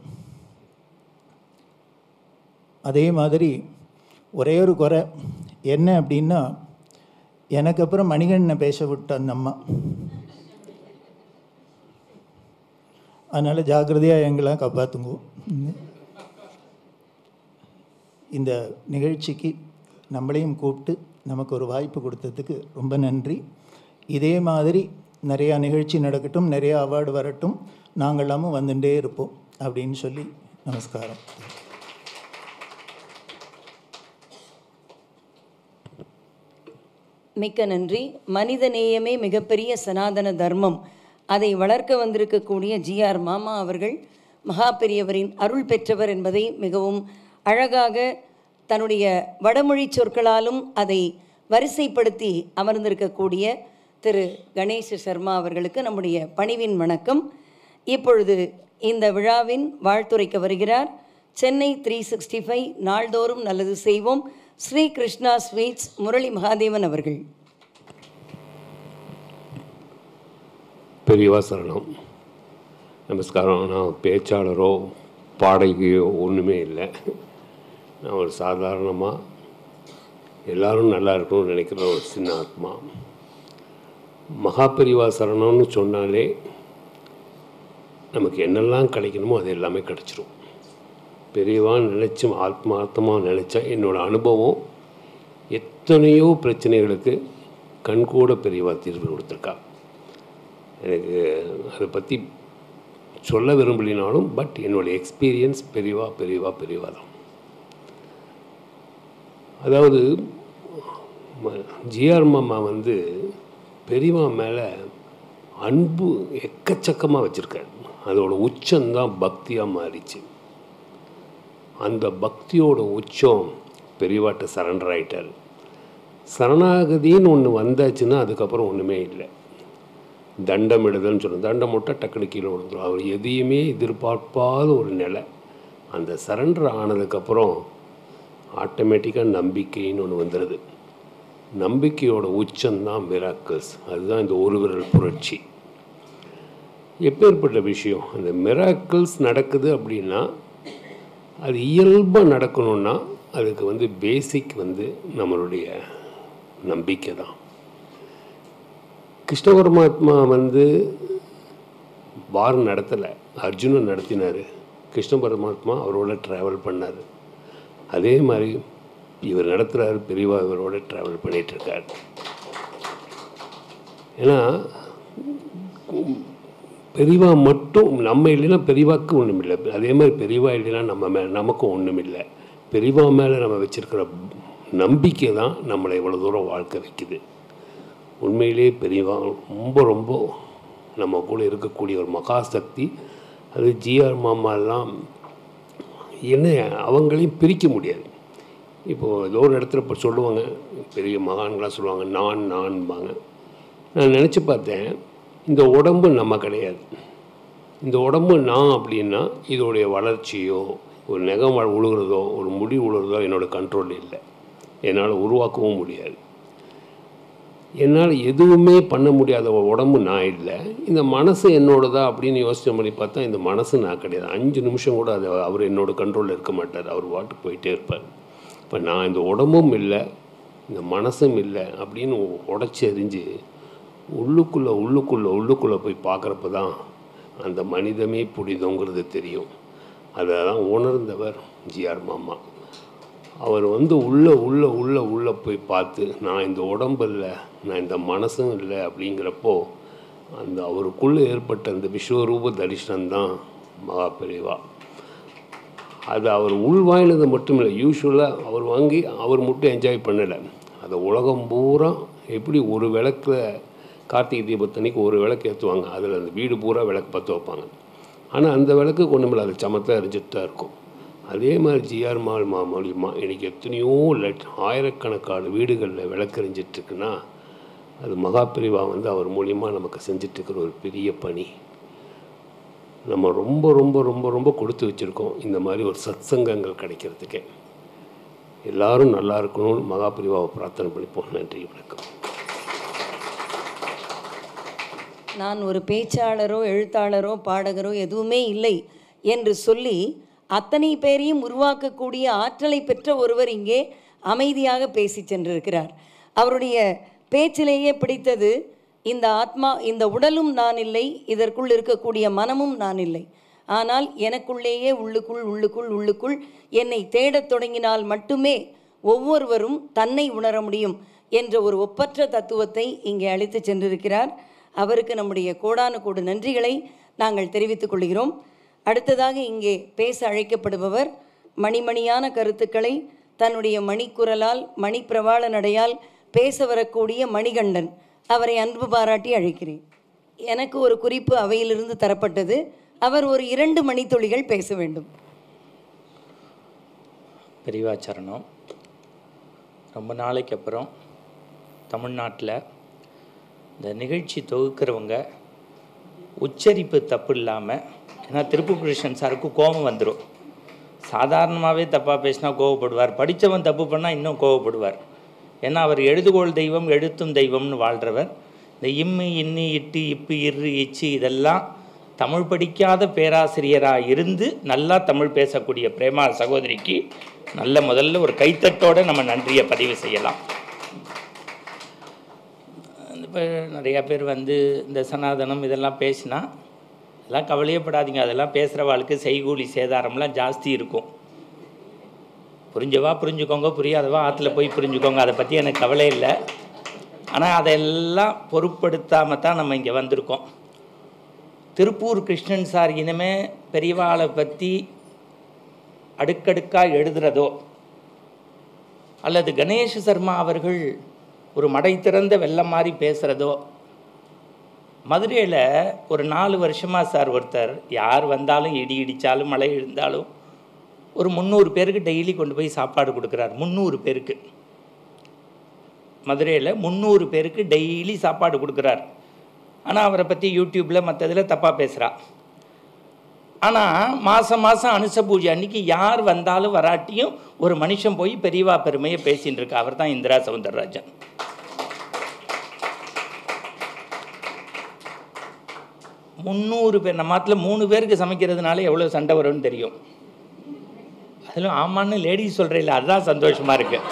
அதே மாதிரி ஒரே ஒரு குறை என்ன அப்படின்னா, எனக்கு அப்புறம் மணிகண்ணனை பேச விட்ட அந்த அம்மா. அதனால் ஜாக்கிரதையாக எங்களாம் காப்பாற்றுங்க. இந்த நிகழ்ச்சிக்கு நம்மளையும் கூப்பிட்டு நமக்கு ஒரு வாய்ப்பு கொடுத்ததுக்கு ரொம்ப நன்றி. இதே மாதிரி நிறையா நிகழ்ச்சி நடக்கட்டும், நிறையா அவார்டு வரட்டும், நாங்களாமும் வந்துட்டே இருப்போம் அப்படின்னு சொல்லி நமஸ்காரம். மிக்க நன்றி. மனித நேயமே மிகப்பெரிய சனாதன தர்மம், அதை வளர்க்க வந்திருக்கக்கூடிய ஜிஆர் மாமா அவர்கள் மகா பெரியவரின் அருள் பெற்றவர் என்பதை மிகவும் அழகாக தன்னுடைய வடமொழி சொற்களாலும் அதை வரிசைப்படுத்தி அமர்ந்திருக்கக்கூடிய திரு கணேஷ் சர்மா அவர்களுக்கு நம்முடைய பணிவின் வணக்கம். இப்பொழுது இந்த விழாவின் வாழ்த்துரைக்க வருகிறார் சென்னை 365 நாள்தோறும் நல்லது செய்வோம் ஸ்ரீ கிருஷ்ணா ஸ்வீட்ஸ் முரளி மகாதேவன் அவர்கள். பெரியவா சரணம். நமஸ்காரம். நான் பேச்சாளரோ பாடகியோ ஒன்றுமே இல்லை. நான் ஒரு சாதாரணமாக எல்லோரும் நல்லா இருக்கணும்னு நினைக்கிற ஒரு சின்ன ஆத்மா. மகா பெரியவா சரணம்னு சொன்னாலே நமக்கு என்னெல்லாம் கிடைக்கணுமோ அது எல்லாமே கிடச்சிரும். பெரியவான்னு நினச்சி ஆத்மார்த்தமாக நினச்சா என்னோடய அனுபவம் எத்தனையோ பிரச்சனைகளுக்கு கண்கூட பெரியவா தீர்வு கொடுத்துருக்கா. எனக்கு அதை பற்றி சொல்ல விரும்பலினாலும் பட் என்னுடைய எக்ஸ்பீரியன்ஸ் பெரியவா பெரியவா பெரியவா தான். அதாவது ஜிஆர் மாமா வந்து பெரியவா மேலே அன்பு எக்கச்சக்கமாக வச்சுருக்காரு. அதோட உச்சம்தான் பக்தியாக மாறிச்சு. அந்த பக்தியோட உச்சம் பெரியவாட்ட சரண்டர் ஆகிட்டார். சரணாகதின்னு ஒன்று வந்தாச்சுன்னா அதுக்கப்புறம் ஒன்றுமே இல்லை. தண்டமிடுதல்னு சொல்லுவோம். தண்டம் மட்டும் டக்குனு கீழே விழுந்துடும். அவர் எதையுமே எதிர்பார்ப்பாத ஒரு நிலை. அந்த சரண்டர் ஆனதுக்கப்புறம் ஆட்டோமேட்டிக்காக நம்பிக்கைன்னு ஒன்று வந்துடுது. நம்பிக்கையோட உச்சம்தான் மிராக்கிள்ஸ். அதுதான் இந்த ஒரு விரல் புரட்சி. எப்பேற்பட்ட விஷயம். அந்த மிராக்கிள்ஸ் நடக்குது அப்படின்னா அது இயல்பாக நடக்கணுன்னா அதுக்கு வந்து பேசிக் வந்து நம்மளுடைய நம்பிக்கை தான். கிருஷ்ண பரமாத்மா வந்து வார் நடத்தலை, அர்ஜுனன் நடத்தினார். கிருஷ்ண பரமாத்மா அவரோட ட்ராவல் பண்ணார். அதே மாதிரி இவர் நடத்துகிறார், பெரியவா இவரோட ட்ராவல் பண்ணிகிட்ருக்கார். ஏன்னா பெரியவா மட்டும் நம்ம இல்லைன்னா பெரியவாக்கு ஒன்றும் இல்லை. அதே மாதிரி பெரியவா இல்லைன்னா நமக்கும் ஒன்றும் இல்லை. பெரியவா மேலே நம்ம வச்சுருக்கிற நம்பிக்கை தான் நம்மளை இவ்வளோ தூரம் வாழ்க்கை வைக்குது. உண்மையிலே பெரியவா ரொம்ப ரொம்ப நம்ம கூட இருக்கக்கூடிய ஒரு மகாசக்தி. அது ஜிஆர் மாமாலாம் என்ன அவங்களையும் பிரிக்க முடியாது. இப்போது ஏதோ ஒரு இடத்துல இப்போ சொல்லுவாங்க, பெரிய மகான்களாக சொல்லுவாங்க நான்பாங்க. நான் நினச்சி பார்த்தேன், இந்த உடம்பு நம்ம கிடையாது. இந்த உடம்பு நான் அப்படின்னா இதோடைய வளர்ச்சியோ ஒரு நகம் உழுகிறதோ ஒரு முடி உழுகிறதோ என்னோடய கண்ட்ரோல் இல்லை. என்னால் உருவாக்கவும் முடியாது. என்னால் எதுவுமே பண்ண முடியாத உடம்பு நான் இல்லை. இந்த மனசு என்னோடதா அப்படின்னு யோசித்த மாதிரி பார்த்தா இந்த மனசு நான் கிடையாது. 5 நிமிஷம் கூட அது அவர் என்னோட கண்ட்ரோலில் இருக்க மாட்டார். அவர் வாட்டுக்கு போயிட்டே இருப்பார். இப்போ நான் இந்த உடம்பும் இல்லை, இந்த மனசும் இல்லை அப்படின்னு உடச்சி எறிஞ்சு உள்ளுக்குள்ளே போய் பார்க்குறப்ப தான் அந்த மனிதமே புனிதங்கிறது தெரியும். அதை தான் உணர்ந்தவர் ஜிஆர் மாமா. அவர் வந்து உள்ளே போய் பார்த்து நான் இந்த உடம்பு இல்லை, நான் இந்த மனசும் இல்லை அப்படிங்கிறப்போ அந்த அவருக்குள்ளே ஏற்பட்ட அந்த விஸ்வரூப தரிசனம்தான் மகா பெரியவா. அது அவர் உள்வாயினது மட்டும் இல்லை, யூஸ்வலாக அவர் வாங்கி அவர் மட்டும் என்ஜாய் பண்ணலை. அதை உலகம் பூரா எப்படி ஒரு விளக்கில் கார்த்திகை தீபத்தன்னைக்கு ஒரு விளக்கு ஏற்றுவாங்க, அதில் அந்த வீடு பூரா விளக்கு பற்ற வைப்பாங்க. ஆனால் அந்த விளக்கு ஒன்றும் இல்லை, அது சமத்தாக எரிஞ்சிட்டு தான் இருக்கும். அதே மாதிரி ஜிஆர் மாமா மூலிமா இன்றைக்கி எத்தனையோ ஆயிரக்கணக்கான வீடுகளில் விளக்கு எரிஞ்சிட்ருக்குன்னா அது மகா பெரியவா வந்து அவர் மூலிமா நமக்கு செஞ்சிட்ருக்கிற ஒரு பெரிய பணி. நம்ம ரொம்ப ரொம்ப ரொம்ப ரொம்ப கொடுத்து வச்சுருக்கோம் இந்த மாதிரி ஒரு சத்சங்கங்கள் கிடைக்கிறதுக்கே. எல்லோரும் நல்லா இருக்கணும்னு மகா பெரியவாவை பிரார்த்தனை பண்ணிப்போம். நன்றி, வணக்கம். நான் ஒரு பேச்சாளரோ எழுத்தாளரோ பாடகரோ எதுவுமே இல்லை என்று சொல்லி அத்தனை பேரையும் உருவாக்கக்கூடிய ஆற்றலை பெற்ற ஒருவர் இங்கே அமைதியாக பேசி சென்றிருக்கிறார். அவருடைய பேச்சிலேயே பிடித்தது, இந்த ஆத்மா, இந்த உடலும் நான் இல்லை, இதற்குள் இருக்கக்கூடிய மனமும் நான் இல்லை, ஆனால் எனக்குள்ளேயே உள்ளுக்குள் என்னை தேடத் தொடங்கினால் மட்டுமே ஒவ்வொருவரும் தன்னை உணர முடியும் என்ற ஒரு ஒப்பற்ற தத்துவத்தை இங்கே அழைத்து சென்றிருக்கிறார். அவருக்கு நம்முடைய கோடான கோடி நன்றிகளை நாங்கள் தெரிவித்துக் கொள்கிறோம். அடுத்ததாக இங்கே பேச அழைக்கப்படுபவர் மணிமணியான கருத்துக்களை தன்னுடைய மணிக்குரலால் மணிப்பிரவாள நடையால் பேச வரக்கூடிய மணிகண்டன். அவரை அன்பு பாராட்டி அழைக்கிறேன். எனக்கு ஒரு குறிப்பு அவையிலிருந்து தரப்பட்டது. அவர் ஒரு 2 மணித்துளிகள் பேச வேண்டும். பெரியவாச்சரணம். ரொம்ப நாளைக்கு அப்புறம் தமிழ்நாட்டில் இந்த நிகழ்ச்சி தொகுக்கிறவங்க உச்சரிப்பு தப்பு இல்லாமல், ஏன்னா திருப்பூர் கிருஷ்ணன் சாருக்கு கோபம் வந்துடும். சாதாரணமாகவே தப்பாக பேசினா கோவப்படுவார், படித்தவன் தப்பு பண்ணால் இன்னும் கோவப்படுவார். ஏன்னா அவர் எழுதுகோள் தெய்வம் எழுத்தும் தெய்வம்னு வாழ்கிறவர். இந்த இம்மு இன்னி இட்டு இப்பு இரு இச்சு இதெல்லாம் தமிழ் படிக்காத பேராசிரியராக இருந்து நல்லா தமிழ் பேசக்கூடிய பிரேமா சகோதரிக்கு முதல்ல ஒரு கைத்தட்டோடு நம்ம நன்றியை பதிவு செய்யலாம். இப்போ நிறையா பேர் வந்து இந்த சனாதனம் இதெல்லாம் பேசினா அதெல்லாம் கவலையப்படாதீங்க. அதெல்லாம் பேசுகிறவாளுக்கு செய்கூலி சேதாரம்லாம் ஜாஸ்தி இருக்கும். புரிஞ்சவா புரிஞ்சுக்கோங்க, புரியாதவா ஆற்றுல போய் புரிஞ்சுக்கோங்க. அதை பற்றி எனக்கு கவலை இல்லை. ஆனால் அதையெல்லாம் பொருட்படுத்தாமல் தான் நம்ம இங்கே வந்திருக்கோம். திருப்பூர் கிருஷ்ணன் சார் இனிமே பெரியவாளை பற்றி அடுக்கடுக்காக எழுதுறதோ அல்லது கணேஷ் சர்மா அவர்கள் ஒரு மடை திறந்த வெள்ளம் மாதிரி பேசுகிறதோ, மதுரையில் ஒரு 4 வருஷமாக சார் ஒருத்தர் யார் வந்தாலும் இடி இடித்தாலும் மழை இருந்தாலும் ஒரு 300 பேருக்கு டெய்லி கொண்டு போய் சாப்பாடு கொடுக்குறார். 300 பேருக்கு மதுரையில் 300 பேருக்கு டெய்லி சாப்பாடு கொடுக்குறார். ஆனால் அவரை பற்றி யூடியூப்பில் மற்றதில் தப்பாக பேசுகிறா. ஆனால் மாதம் அனுச பூஜை அன்றைக்கி யார் வந்தாலும் வராட்டியும் ஒரு மனுஷன் போய் பெரியவா பெருமையை பேசின்னு இருக்கா. அவர் தான் இந்திரா சவுந்தரராஜன். முந்நூறு பேர் நம்ம நாட்டில் 3 பேருக்கு சமைக்கிறதுனால எவ்வளோ சண்டை வரும்னு தெரியும். அதிலும் ஆமான்னு லேடிஸ் சொல்கிறேன், அதுதான் சந்தோஷமாக இருக்குது.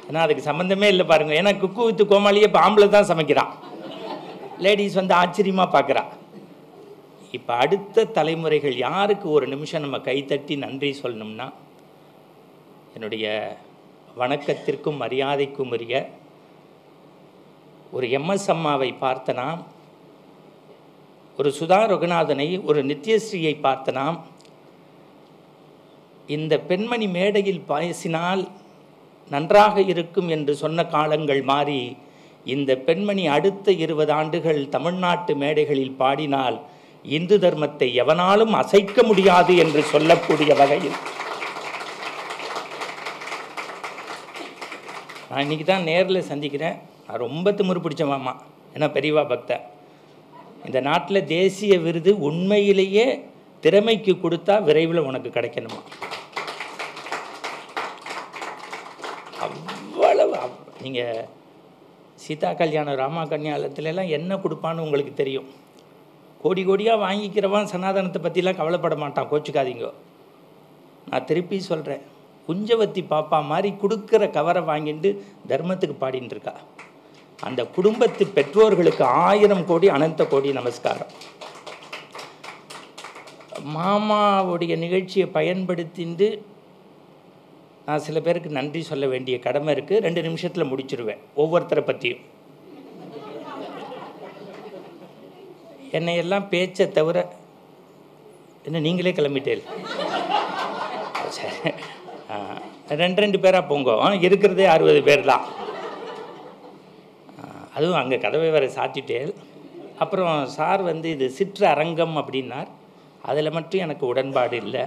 ஏன்னா அதுக்கு சம்மந்தமே இல்லை பாருங்கள். ஏன்னா குக்கு வித்து கோமாளியே இப்போ ஆம்பளை தான் சமைக்கிறான். லேடிஸ் வந்து ஆச்சரியமாக பார்க்குறா. இப்போ அடுத்த தலைமுறைகள் யாருக்கு ஒரு நிமிஷம் நம்ம கைத்தட்டி நன்றி சொல்லணும்னா, என்னுடைய வணக்கத்திற்கும் மரியாதைக்கும் உரிய ஒரு எம்எஸ் அம்மாவை பார்த்தனா, ஒரு சுதா ரகுநாதனை, ஒரு நித்யஸ்ரீயை பார்த்தனா, இந்த பெண்மணி மேடையில் பேசினால் நன்றாக இருக்கும் என்று சொன்ன காலங்கள் மாறி இந்த பெண்மணி அடுத்த 20 ஆண்டுகள் தமிழ்நாட்டு மேடைகளில் பாடினால் இந்து தர்மத்தை எவனாலும் அசைக்க முடியாது என்று சொல்லக்கூடிய வகையில் நான் இன்றைக்கி தான் நேரில் சந்திக்கிறேன். நான் ரொம்ப திமிரு பிடிச்ச மாமா, ஏன்னா பெரியவா பக்தன். இந்த நாட்டில் தேசிய விருது உண்மையிலேயே திறமைக்கு கொடுத்தா விரைவில் உனக்கு கிடைக்கணுமா. அவ்வளவு நீங்கள் சீதா கல்யாணம் ராமா கல்யாணத்துலலாம் என்ன கொடுப்பான்னு உங்களுக்கு தெரியும். கோடி கோடியாக வாங்கிக்கிறவன் சனாதனத்தை பற்றிலாம் கவலைப்பட மாட்டான், கோச்சுக்காதீங்க. நான் திருப்பி சொல்கிறேன், குஞ்சவத்தி பாப்பா மாதிரி கொடுக்குற கவரை வாங்கிட்டு தர்மத்துக்கு பாடின்னு இருக்கா. அந்த குடும்பத்து பெற்றோர்களுக்கு 1000 கோடி அனந்த கோடி நமஸ்காரம். மாமாவுடைய நிகழ்ச்சியை பயன்படுத்திட்டு நான் சில பேருக்கு நன்றி சொல்ல வேண்டிய கடமை இருக்குது. 2 நிமிஷத்தில் முடிச்சிருவேன் ஒவ்வொருத்தரை பற்றியும். என்னையெல்லாம் பேச்சை தவிர என்ன நீங்களே கிளம்பிட்டேன். சரி, 2 பேராக போங்க. இருக்கிறதே 60 பேர் தான். அதுவும் அங்கே கதவை வேறு சாத்திட்டேன். அப்புறம் சார் வந்து இது சிற்று அரங்கம் அப்படின்னார். அதில் மட்டும் எனக்கு உடன்பாடு இல்லை.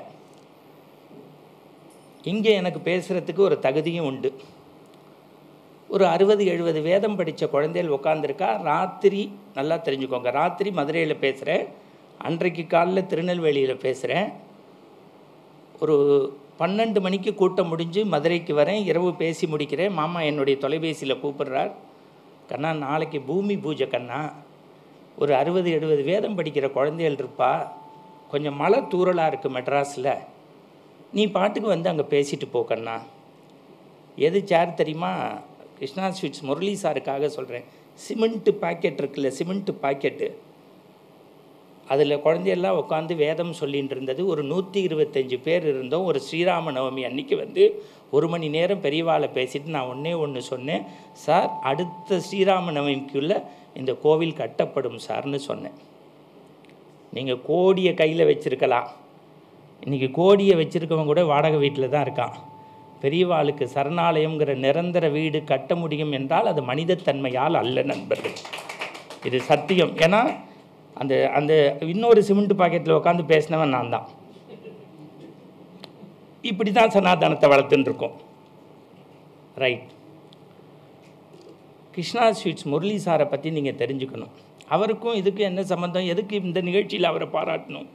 இங்கே எனக்கு பேசுகிறதுக்கு ஒரு தகுதியும் உண்டு. ஒரு 60-70 வேதம் படித்த குழந்தைகள் உட்காந்துருக்கா. ராத்திரி நல்லா தெரிஞ்சுக்கோங்க, ராத்திரி மதுரையில் பேசுகிறேன், அன்றைக்கு காலையில் திருநெல்வேலியில் பேசுகிறேன். ஒரு 12 மணிக்கு கூட்டம் முடிஞ்சு மதுரைக்கு வரேன். இரவு பேசி முடிக்கிறேன். மாமா என்னுடைய தொலைபேசியில் கூப்பிடுறார். கண்ணா நாளைக்கு பூமி பூஜை கண்ணா, ஒரு 60-70 வேதம் படிக்கிற குழந்தைகள் இருப்பா, கொஞ்சம் மழை தூறலாக இருக்குது மெட்ராஸில், நீ பாட்டுக்கு வந்து அங்கே பேசிட்டு போ கண்ணா. எது சேர் தெரியுமா? கிருஷ்ணா ஸ்வீட்ஸ் முரளி சாருக்காக சொல்கிறேன். சிமெண்ட்டு பாக்கெட் இருக்குல்ல, சிமெண்ட்டு பாக்கெட்டு, அதில் குழந்தையெல்லாம் உட்காந்து வேதம் சொல்லிகிட்டு இருந்தது. ஒரு 125 பேர் இருந்தோம். ஒரு ஸ்ரீராம நவமி அன்னைக்கு வந்து 1 மணி நேரம் பெரியவாளை பேசிட்டு நான் ஒன்று சொன்னேன், சார் அடுத்த ஸ்ரீராம நவமிக்குள்ளே இந்த கோவில் கட்டப்படும் சார்னு சொன்னேன். நீங்கள் கோடியை கையில் வச்சுருக்கலாம், இன்றைக்கி கோடியை வச்சுருக்கவங்க கூட வாடகை வீட்டில் தான் இருக்கான். பெரியவாளுக்கு சரணாலயங்கிற நிரந்தர வீடு கட்ட முடியும் என்றால் அது மனிதத்தன்மையால் அல்ல நண்பர்கள், இது சத்தியம். ஏன்னா அந்த அந்த இன்னொரு சிமெண்ட் பாக்கெட்டில் உட்காந்து பேசினவன் நான் தான். இப்படி தான் சனாதனத்தை வளர்த்துட்டுருக்கோம். ரைட். கிருஷ்ணா ஸ்வீட்ஸ் முரளி சாரை பற்றி நீங்கள் தெரிஞ்சுக்கணும். அவருக்கும் இதுக்கு என்ன சம்மந்தம், எதுக்கு இந்த நிகழ்ச்சியில் அவரை பாராட்டணும்?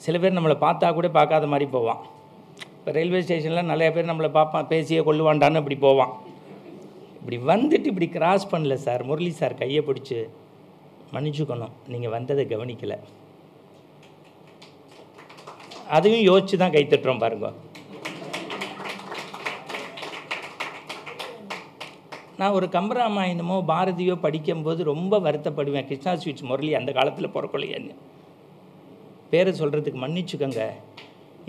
சில பேர் நம்மளை பார்த்தா கூட பார்க்காத மாதிரி போவான். இப்போ ரயில்வே ஸ்டேஷனில் நிறைய பேர் நம்மளை பார்ப்பான், பேசியே கொள்ளுவாண்டான்னு இப்படி போவான். இப்படி வந்துட்டு இப்படி கிராஸ் பண்ணல சார், முரளி சார் கையை பிடிச்சி மன்னிச்சுக்கணும், நீங்கள் வந்ததை கவனிக்கலை, அதையும் யோசிச்சு தான் கைத்தட்டுறோம் பாருங்க. நான் ஒரு கம்பராமாயணமோ பாரதியோ படிக்கும்போது ரொம்ப வருத்தப்படுவேன், கிருஷ்ணா ஸ்வீட்ஸ் முரளி அந்த காலத்தில் பிறக்கலையேன்னு. பேரை சொல்கிறதுக்கு மன்னிச்சுக்கோங்க.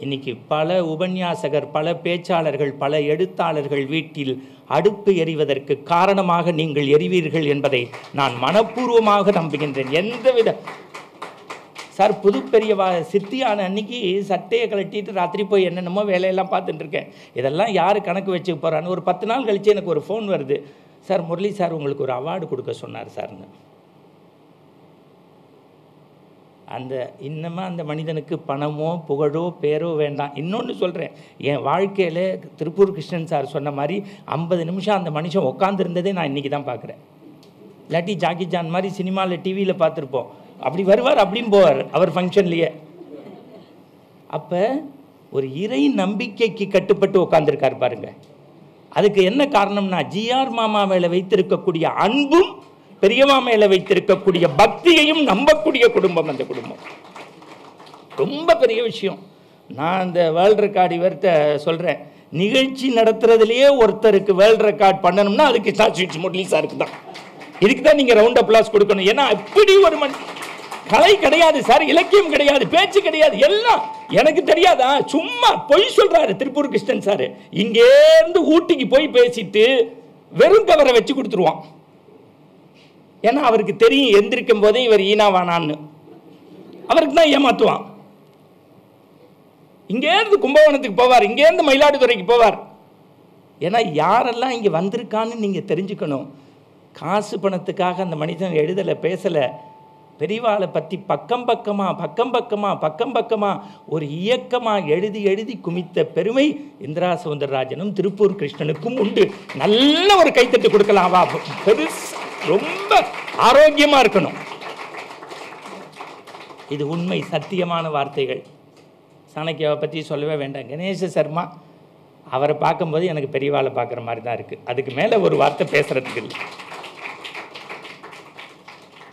இன்றைக்கி பல உபன்யாசகர், பல பேச்சாளர்கள், பல எழுத்தாளர்கள் வீட்டில் அடுப்பு எரிவதற்கு காரணமாக நீங்கள் எரிவீர்கள் என்பதை நான் மனப்பூர்வமாக நம்புகின்றேன். எந்தவித சார் புது பெரியவா சித்தியான அன்னைக்கு சட்டையை கழட்டிட்டு ராத்திரி போய் என்னென்னமோ வேலையெல்லாம் பார்த்துட்டு இருக்கேன். இதெல்லாம் யார் கணக்கு வச்சுக்க போகிறான்னு ஒரு 10 நாள் கழித்து எனக்கு ஒரு ஃபோன் வருது, சார் முரளி சார் உங்களுக்கு ஒரு அவார்டு கொடுக்க சொன்னார் சார்னு. அந்த இன்னமும் அந்த மனிதனுக்கு பணமோ புகழோ பேரோ வேண்டாம். இன்னொன்று சொல்கிறேன், என் வாழ்க்கையில் திருப்பூர் கிருஷ்ணன் சார் சொன்ன மாதிரி 50 நிமிஷம் அந்த மனுஷன் உட்காந்துருந்ததே நான் இன்றைக்கி தான் பார்க்குறேன். இல்லாட்டி ஜாக்கி ஜான் மாதிரி சினிமாவில் டிவியில் பார்த்துருப்போம், அப்படி வருவார் அப்படியும் போவார் அவர் ஃபங்க்ஷன்லேயே. அப்போ ஒரு இறை நம்பிக்கைக்கு கட்டுப்பட்டு உட்காந்துருக்கார் பாருங்க. அதுக்கு என்ன காரணம்னா ஜிஆர் மாமா மேலே வைத்திருக்கக்கூடிய அன்பும் பெரியம்மா மேலே வைத்திருக்கக்கூடிய பக்தியையும் நம்பக்கூடிய குடும்பம் அந்த குடும்பம். ரொம்ப பெரிய விஷயம். நான் இந்த வேர்ல்டு ரெக்கார்டு இவர்கிட்ட சொல்கிறேன், நிகழ்ச்சி நடத்துறதுலேயே ஒருத்தருக்கு வேர்ல்டு ரெக்கார்ட் பண்ணணும்னா அதுக்கு கிருஷ்ணா ஸ்வீட்ஸ் முரளி சாருக்கு தான். இதுக்கு தான் நீங்கள் ரவுண்ட் அப்ளாஸ் கொடுக்கணும். ஏன்னா அப்படி ஒரு கலை கிடையாது சார், இலக்கியம் கிடையாது, பேச்சு கிடையாது, எல்லாம் எனக்கு தெரியாதா, சும்மா பொய் சொல்கிறாரு திருப்பூர் கிருஷ்ணன் சார். இங்கேருந்து ஊட்டிக்கு போய் பேசிட்டு வெறும் கவரை வச்சு கொடுத்துருவான். ஏன்னா அவருக்கு தெரியும் எந்திரிக்கும் போதே இவர் ஈனாவானான்னு, அவருக்கு தான் ஏமாத்துவான். இங்கேருந்து கும்பகோணத்துக்கு போவார், இங்கேருந்து மயிலாடுதுறைக்கு போவார். ஏன்னா யாரெல்லாம் இங்கே வந்திருக்கான்னு நீங்கள் தெரிஞ்சுக்கணும். காசு பணத்துக்காக அந்த மனிதன் எழுதலை, பேசலை. பெரியவாளை பற்றி பக்கம் பக்கமாக ஒரு இயக்கமாக எழுதி எழுதி குமித்த பெருமை இந்திரா சௌந்தரராஜனும் திருப்பூர் கிருஷ்ணனுக்கும் உண்டு. நல்ல ஒரு கைத்தட்டு கொடுக்கலாம். பெருசு, ரொம்ப ஆரோக்கியமாக இருக்கணும். இது உண்மை, சத்தியமான வார்த்தைகள். சாணக்கியாவை பற்றி சொல்லவே வேண்டாம். கணேச சர்மா, அவரை பார்க்கும்போது எனக்கு பெரியவாளை பார்க்குற மாதிரி தான் இருக்குது. அதுக்கு மேலே ஒரு வார்த்தை பேசுகிறதுக்கு இல்லை.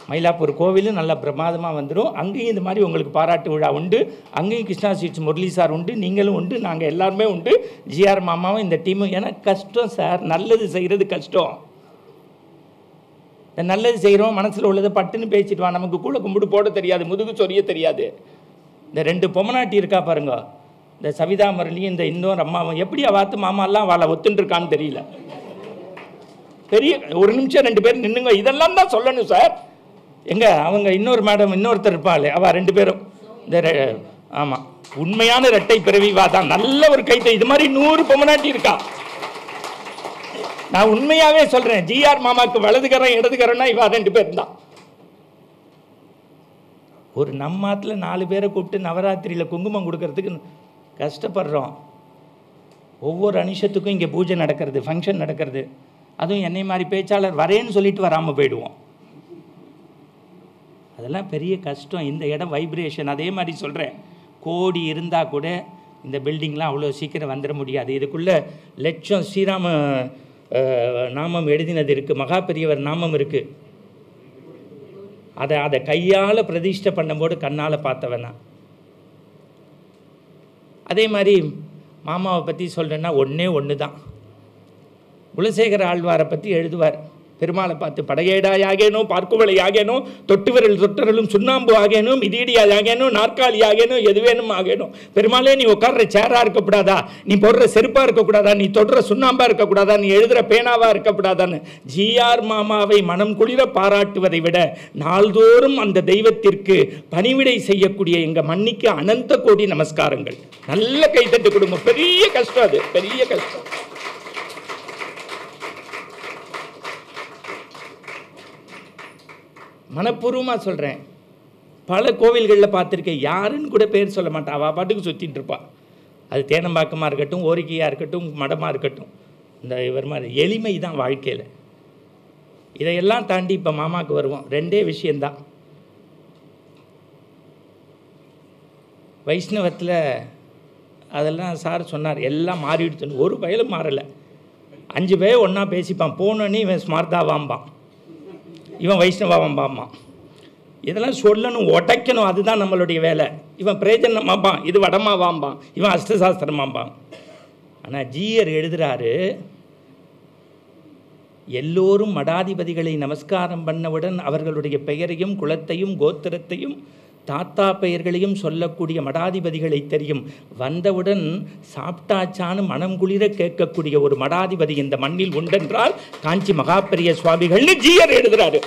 மயிலாப்பூர் கோவிலும் நல்லா பிரமாதமாக வந்துடும். அங்கேயும் இந்த மாதிரி உங்களுக்கு பாராட்டு விழா உண்டு. அங்கேயும் கிருஷ்ணா ஸ்வீட்ஸ் முரளி சார் உண்டு, நீங்களும் உண்டு, நாங்கள் எல்லாருமே உண்டு, ஜிஆர் மாமாவும் இந்த டீமும். ஏன்னா கஷ்டம் சார், நல்லது செய்கிறது கஷ்டம். இந்த நல்லது செய்கிறோம், மனசில் உள்ளதை பட்டுன்னு பேசிட்டு வா. நமக்கு கூட கும்பிடு போட தெரியாது, முதுகு சொரிய தெரியாது. இந்த 2 பொம்மநாட்டி இருக்கா பாருங்க, இந்த சவிதா முரளியும் இந்த இன்னொரு அம்மாவும், எப்படி அவாத்து மாமாலாம் வாழ ஒத்துன்ட்ருக்கான்னு தெரியல. பெரிய ஒரு நிமிஷம் 2 பேர் நின்றுங்க, இதெல்லாம் தான் சொல்லணும் சார். எங்க அவங்க இன்னொரு மேடம் இன்னொருத்தர் இருப்பாள், அவள் 2 பேரும் இந்த ஆமாம் உண்மையான இரட்டை பிறவி வாதான். நல்ல ஒரு கைத்தை. இது மாதிரி 100 பொம்மநாட்டி இருக்கா. நான் உண்மையாகவே சொல்கிறேன், ஜிஆர் மாமாவுக்கு வலதுகரம் இடதுகரம்னா இவா 2 பேர் தான். ஒரு நம்மாத்தில் 4 பேரை கூப்பிட்டு நவராத்திரியில் குங்குமம் கொடுக்கறதுக்கு கஷ்டப்படுறோம். ஒவ்வொரு அனிஷத்துக்கும் இங்கே பூஜை நடக்கிறது, ஃபங்க்ஷன் நடக்கிறது. அதுவும் என்னை மாதிரி பேச்சாளர் வரேன்னு சொல்லிட்டு வராமல் போயிடுவோம். அதெல்லாம் பெரிய கஷ்டம். இந்த இடம் வைப்ரேஷன். அதே மாதிரி சொல்கிறேன், கோடி இருந்தால் கூட இந்த பில்டிங்லாம் அவ்வளோ சீக்கிரம் வந்துட முடியாது. இதுக்குள்ளே லட்சம் ஸ்ரீராம நாமம் எழுதினது இருக்குது, மகா பெரியவர் நாமம் இருக்குது. அதை கையால் பிரதிஷ்டை பண்ணும்போது கண்ணால் பார்த்தவனா. அதே மாதிரி மாமாவை பற்றி சொல்கிறேன்னா ஒன்று தான். குலசேகர ஆழ்வாரை பற்றி எழுதுவார். பெருமாளை பார்த்து படையேடாய் ஆகேனோ, பார்க்குவளை ஆகேனோ, தொட்டுவிரல் தொட்டரலும் சுண்ணாம்பு ஆகேனோ, மிதியடியாய் ஆகேனோ, நாற்காலி ஆகேனோ, எது வேணும் ஆகேனோ. பெருமாளே நீ உட்கார்ற சேராக இருக்கக்கூடாதா, நீ போடுற செருப்பாக இருக்கக்கூடாதா, நீ தொடுற சுண்ணாம்பாக இருக்கக்கூடாதா, நீ எழுதுகிற பேனாவாக இருக்கக்கூடாதான்னு ஜிஆர் மாமாவை மனம் குளிர பாராட்டுவதை விட நாள்தோறும் அந்த தெய்வத்திற்கு பணிவிடை செய்யக்கூடிய எங்கள் மன்னிக்கு அனந்த கோடி நமஸ்காரங்கள். நல்ல கைத்தட்டு குடும்பம். பெரிய கஷ்டம், அது பெரிய கஷ்டம். மனப்பூர்வமாக சொல்கிறேன். பல கோவில்களில் பார்த்துருக்கேன், யாருன்னு கூட பேர் சொல்ல மாட்டான், அவள் பாட்டுக்கு சுற்றிட்டு இருப்பாள். அது தேனம்பாக்கமாக இருக்கட்டும், ஓரிக்கையாக இருக்கட்டும், மடமாக இருக்கட்டும். இந்த இவர் மாதிரி எளிமை தான் வாழ்க்கையில். இதையெல்லாம் தாண்டி இப்போ மாமாவுக்கு வருவோம். 2 விஷயந்தான். வைஷ்ணவத்தில் அதெல்லாம் சார் சொன்னார், எல்லாம் மாறிடுச்சுன்னு. ஒரு பயலும் மாறலை. 5 பேர் ஒன்றா பேசிப்பான். போனோன்னே இவன் ஸ்மார்த்தாவாம்பான், இவன் வைஷ்ணவாம்பாம்மா. இதெல்லாம் சொல்லணும், உடைக்கணும். அதுதான் நம்மளுடைய வேலை. இவன் பிரயோஜனமாம்பான், இது வடமாவாம்பான், இவன் அஷ்டசாஸ்திரமாம்பான். ஆனால் ஜீயர் எழுதுகிறாரு, எல்லோரும் மடாதிபதிகளை நமஸ்காரம் பண்ணவுடன் அவர்களுடைய பெயரையும் குலத்தையும் கோத்திரத்தையும் தாத்தா பெயர்களையும் சொல்லக்கூடிய மடாதிபதிகளை தெரியும். வந்தவுடன் சாப்பிட்டாச்சான்னு மனம் குளிர கேட்கக்கூடிய ஒரு மடாதிபதி இந்த மண்ணில் உண்டென்றால் காஞ்சி மகாபெரிய சுவாமிகள்னு ஜீயர் எழுதுறாரு.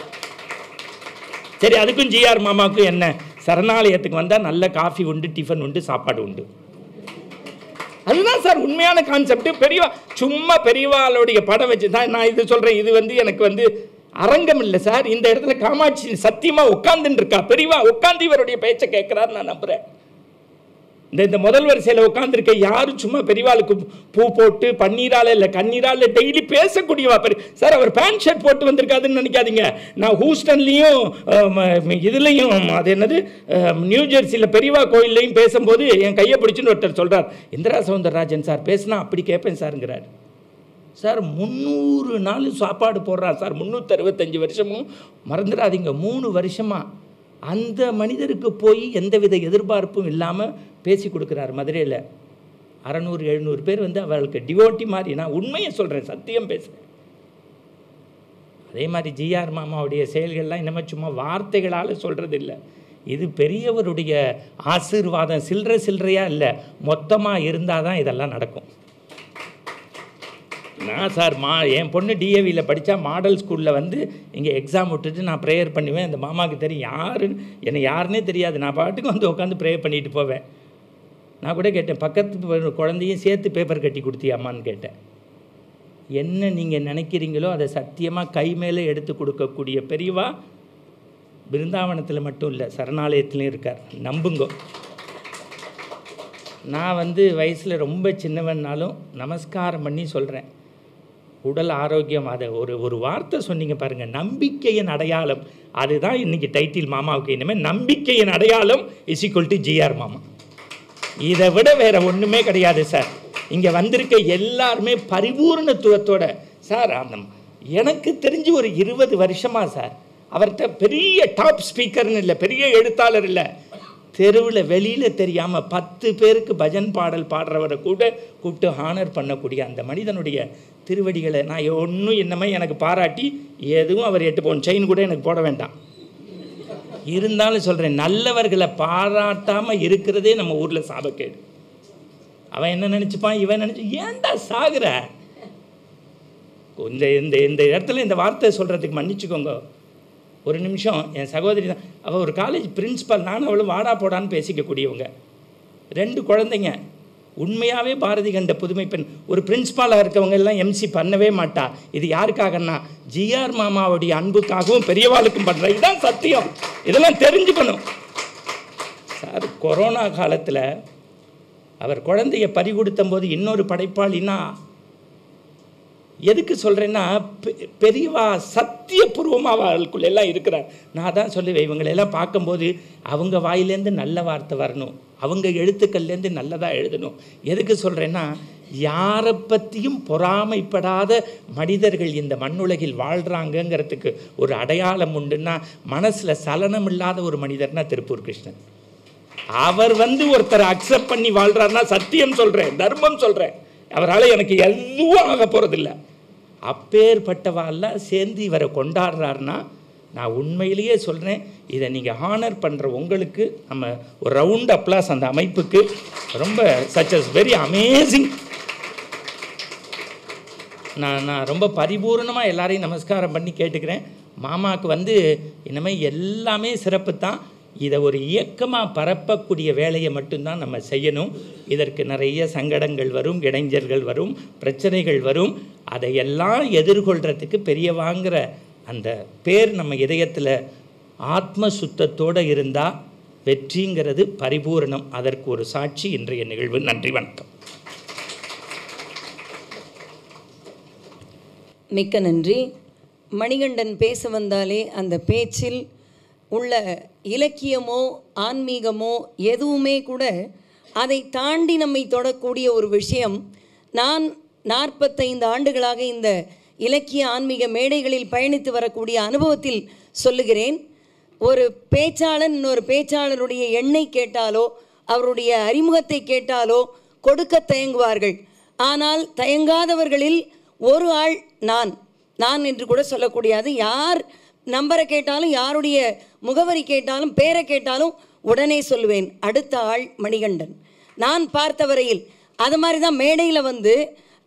சரி, அதுக்கும் ஜிஆர் மாமாவுக்கும் என்ன? சரணாலயத்துக்கு வந்தால் நல்ல காஃபி உண்டு, டிஃபன் உண்டு, சாப்பாடு உண்டு. அதுதான் சார் உண்மையான கான்செப்ட். பெரியவா சும்மா பெரியவாளுடைய படம் வச்சு தான் நான் இது சொல்கிறேன். இது எனக்கு அரங்கம் இல்லை சார். இந்த இடத்துல காமாட்சி சத்தியமாக உட்காந்துன்னு இருக்கா. பெரியவா உட்காந்து இவருடைய பேச்சை கேட்குறாரு நான் நம்புகிறேன். இந்த முதல் வரிசையில் உட்காந்துருக்க யாரும் சும்மா பெரியவாளுக்கு பூ போட்டு பன்னீரால் இல்லை கண்ணீரால் டெய்லி பேசக்கூடியவா சார். அவர் பேண்ட் ஷர்ட் போட்டு வந்திருக்காதுன்னு நினைக்காதீங்க. நான் ஹூஸ்டன்லேயும் இதுலேயும் அது என்னது நியூ ஜெர்சியில் பெரியவா கோயில்லையும் பேசும்போது என் கையை பிடிச்சின்னு ஒருத்தர் சொல்கிறார், இந்திரா சௌந்தரராஜன் சார் பேசினா அப்படி கேட்பேன் சாருங்கிறார். சார் 300 நாள் சாப்பாடு போடுறார் சார். 365 வருஷமும் மறந்துடாதீங்க. 3 வருஷமாக அந்த மனிதருக்கு போய் எந்தவித எதிர்பார்ப்பும் இல்லாமல் பேசி கொடுக்குறார். மதுரையில் 600-700 பேர் அவர்களுக்கு டிவோட்டி மாதிரி. நான் உண்மையை சொல்கிறேன், சத்தியம் பேசுகிறேன். அதே மாதிரி ஜிஆர் மாமாவுடைய செயல்கள்லாம் இனிமேல் சும்மா வார்த்தைகளால் சொல்கிறது இல்லை. இது பெரியவருடைய ஆசீர்வாதம். சில்லறையாக இல்லை, மொத்தமாக இருந்தால் தான் இதெல்லாம் நடக்கும். நான் சார் என் பொண்ணு டிஏவியில் படித்தா மாடல் ஸ்கூலில் இங்கே எக்ஸாம் விட்டுட்டு நான் ப்ரேயர் பண்ணுவேன். அந்த மாமாவுக்கு தெரியும் என்னை யாருன்னே தெரியாது. நான் பாட்டுக்கு உட்காந்து ப்ரேயர் பண்ணிட்டு போவேன். நான் கூட கேட்டேன், பக்கத்து குழந்தையும் சேர்த்து பேப்பர் கட்டி கொடுத்தியா அம்மான்னு கேட்டேன். என்ன நீங்கள் நினைக்கிறீங்களோ அதை சத்தியமாக கை மேலே எடுத்து கொடுக்கக்கூடிய பெரியவா பிருந்தாவனத்தில் மட்டும் இல்லை, சரணாலயத்துலேயும் இருக்கார். நம்புங்கோ. நான் வயசில் ரொம்ப சின்னவன்னாலும் நமஸ்காரம் பண்ணி சொல்கிறேன், உடல் ஆரோக்கியம். அதை ஒரு வார்த்தை சொன்னீங்க பாருங்கள், நம்பிக்கையின் அடையாளம். அதுதான் இன்றைக்கி டைட்டில் மாமாவுக்கு. இனிமேல் நம்பிக்கையின் அடையாளம் = ஜிஆர் மாமா. இதை விட வேறு ஒன்றுமே கிடையாது சார். இங்கே வந்திருக்க எல்லாருமே பரிபூர்ணத்துவத்தோட சார். எனக்கு தெரிஞ்சு ஒரு 20 வருஷமாக சார் அவர்கிட்ட பெரிய டாப் ஸ்பீக்கர்னு இல்லை, பெரிய எழுத்தாளர் இல்லை, தெருவில் வெளியில் தெரியாமல் 10 பேருக்கு பஜன் பாடல் பாடுறவரை கூட கூப்பிட்டு ஹானர் பண்ணக்கூடிய அந்த மனிதனுடைய திருவடிகளை நான் ஒன்றும் என்னமே எனக்கு பாராட்டி எதுவும் அவர் 8 பவுன் செயின் கூட எனக்கு போட வேண்டாம். இருந்தாலும் சொல்கிறேன், நல்லவர்களை பாராட்டாமல் இருக்கிறதே நம்ம ஊரில் சாபக்கேடு. அவன் என்ன நினச்சிப்பான், இவன் நினச்சி ஏன்டா சாகுற. இந்த இந்த இடத்துல இந்த வார்த்தை சொல்கிறதுக்கு மன்னிச்சுக்கோங்க ஒரு நிமிஷம். என் சகோதரி தான், அவள் ஒரு காலேஜ் பிரின்ஸிபால். நானும் அவளும் வாடா போடான்னு பேசிக்கக்கூடியவங்க. 2 குழந்தைங்க. உண்மையாகவே பாரதி கண்ட புதுமை பெண். ஒரு பிரின்ஸிபாலாக இருக்கவங்க எல்லாம் எம்சி பண்ணவே மாட்டா. இது யாருக்காகன்னா ஜிஆர் மாமாவுடைய அன்புக்காகவும் பெரியவாளுக்கும் பண்ணுற. இதுதான் சத்தியம். இதெல்லாம் தெரிஞ்சுக்கணும் சார். கொரோனா காலத்தில் அவர் குழந்தைய பறி கொடுத்தம்போது இன்னொரு படைப்பாளின்னா எதுக்கு சொல்கிறேன்னா, பெரியவா சத்தியபூர்வமாக அவர்களுக்குள்ள எல்லாம் இருக்கிறார். நான் தான் சொல்லுவேன், இவங்களெல்லாம் பார்க்கும்போது அவங்க வாயிலேருந்து நல்ல வார்த்தை வரணும், அவங்க எழுத்துக்கள்லேருந்து நல்லதாக எழுதணும். எதுக்கு சொல்கிறேன்னா, யாரை பற்றியும் பொறாமைப்படாத மனிதர்கள் இந்த மண்ணுலகில் வாழ்கிறாங்கங்கிறதுக்கு ஒரு அடையாளம் உண்டுன்னா, மனசில் சலனம் இல்லாத ஒரு மனிதர்னா திருப்பூர் கிருஷ்ணன். அவர் ஒருத்தரை அக்செப்ட் பண்ணி வாழ்கிறாருன்னா, சத்தியம் சொல்கிறேன், தர்மம் சொல்கிறேன், அவரால் எனக்கு எதுவும் ஆக போகிறதில்லை. அப்பேற்பட்டவாலாம் சேர்ந்து இவரை கொண்டாடுறாருன்னா நான் உண்மையிலேயே சொல்கிறேன், இதை நீங்கள் ஹானர் பண்ணுற உங்களுக்கு நம்ம ஒரு ரவுண்ட் அப்ளாஸ் அந்த அமைப்புக்கு. ரொம்ப சச் அஸ் வெரி அமேசிங். நான் ரொம்ப பரிபூர்ணமாக எல்லாரையும் நமஸ்காரம் பண்ணி கேட்டுக்கிறேன். மாமாவுக்கு இனிமேல் எல்லாமே சிறப்பு தான். இதை ஒரு இயக்கமாக பரப்பக்கூடிய வேலையை மட்டும்தான் நம்ம செய்யணும். இதற்கு நிறைய சங்கடங்கள் வரும், இடைஞ்சல்கள் வரும், பிரச்சனைகள் வரும். அதையெல்லாம் எதிர்கொள்கிறதுக்கு பெரியவாங்கிற அந்த பேர் நம்ம இதயத்தில் ஆத்ம சுத்தத்தோடு இருந்தால் வெற்றிங்கிறது பரிபூரணம். அதற்கு ஒரு சாட்சி இன்றைய நிகழ்வு. நன்றி, வணக்கம். மிக்க நன்றி. மணிகண்டன் பேச வந்தாலே அந்த பேச்சில் உள்ள இலக்கியமோ ஆன்மீகமோ எதுவுமே கூட அதை தாண்டி நம்மை தொடக்கூடிய ஒரு விஷயம். நான் 45 ஆண்டுகளாக இந்த இலக்கிய ஆன்மீக மேடைகளில் பயணித்து வரக்கூடிய அனுபவத்தில் சொல்லுகிறேன். ஒரு பேச்சாளன் இன்னொரு பேச்சாளருடைய எண்ணை கேட்டாலோ அவருடைய அறிமுகத்தை கேட்டாலோ கொடுக்க தயங்குவார்கள். ஆனால் தயங்காதவர்களில் ஒரு ஆள் நான் என்று கூட சொல்லக்கூடியது. யார் நம்பரை கேட்டாலும், யாருடைய முகவரி கேட்டாலும், பேரை கேட்டாலும் உடனே சொல்லுவேன், அடுத்த ஆள் மணிகண்டன். நான் பார்த்த வரையில் அது மாதிரி தான். மேடையில்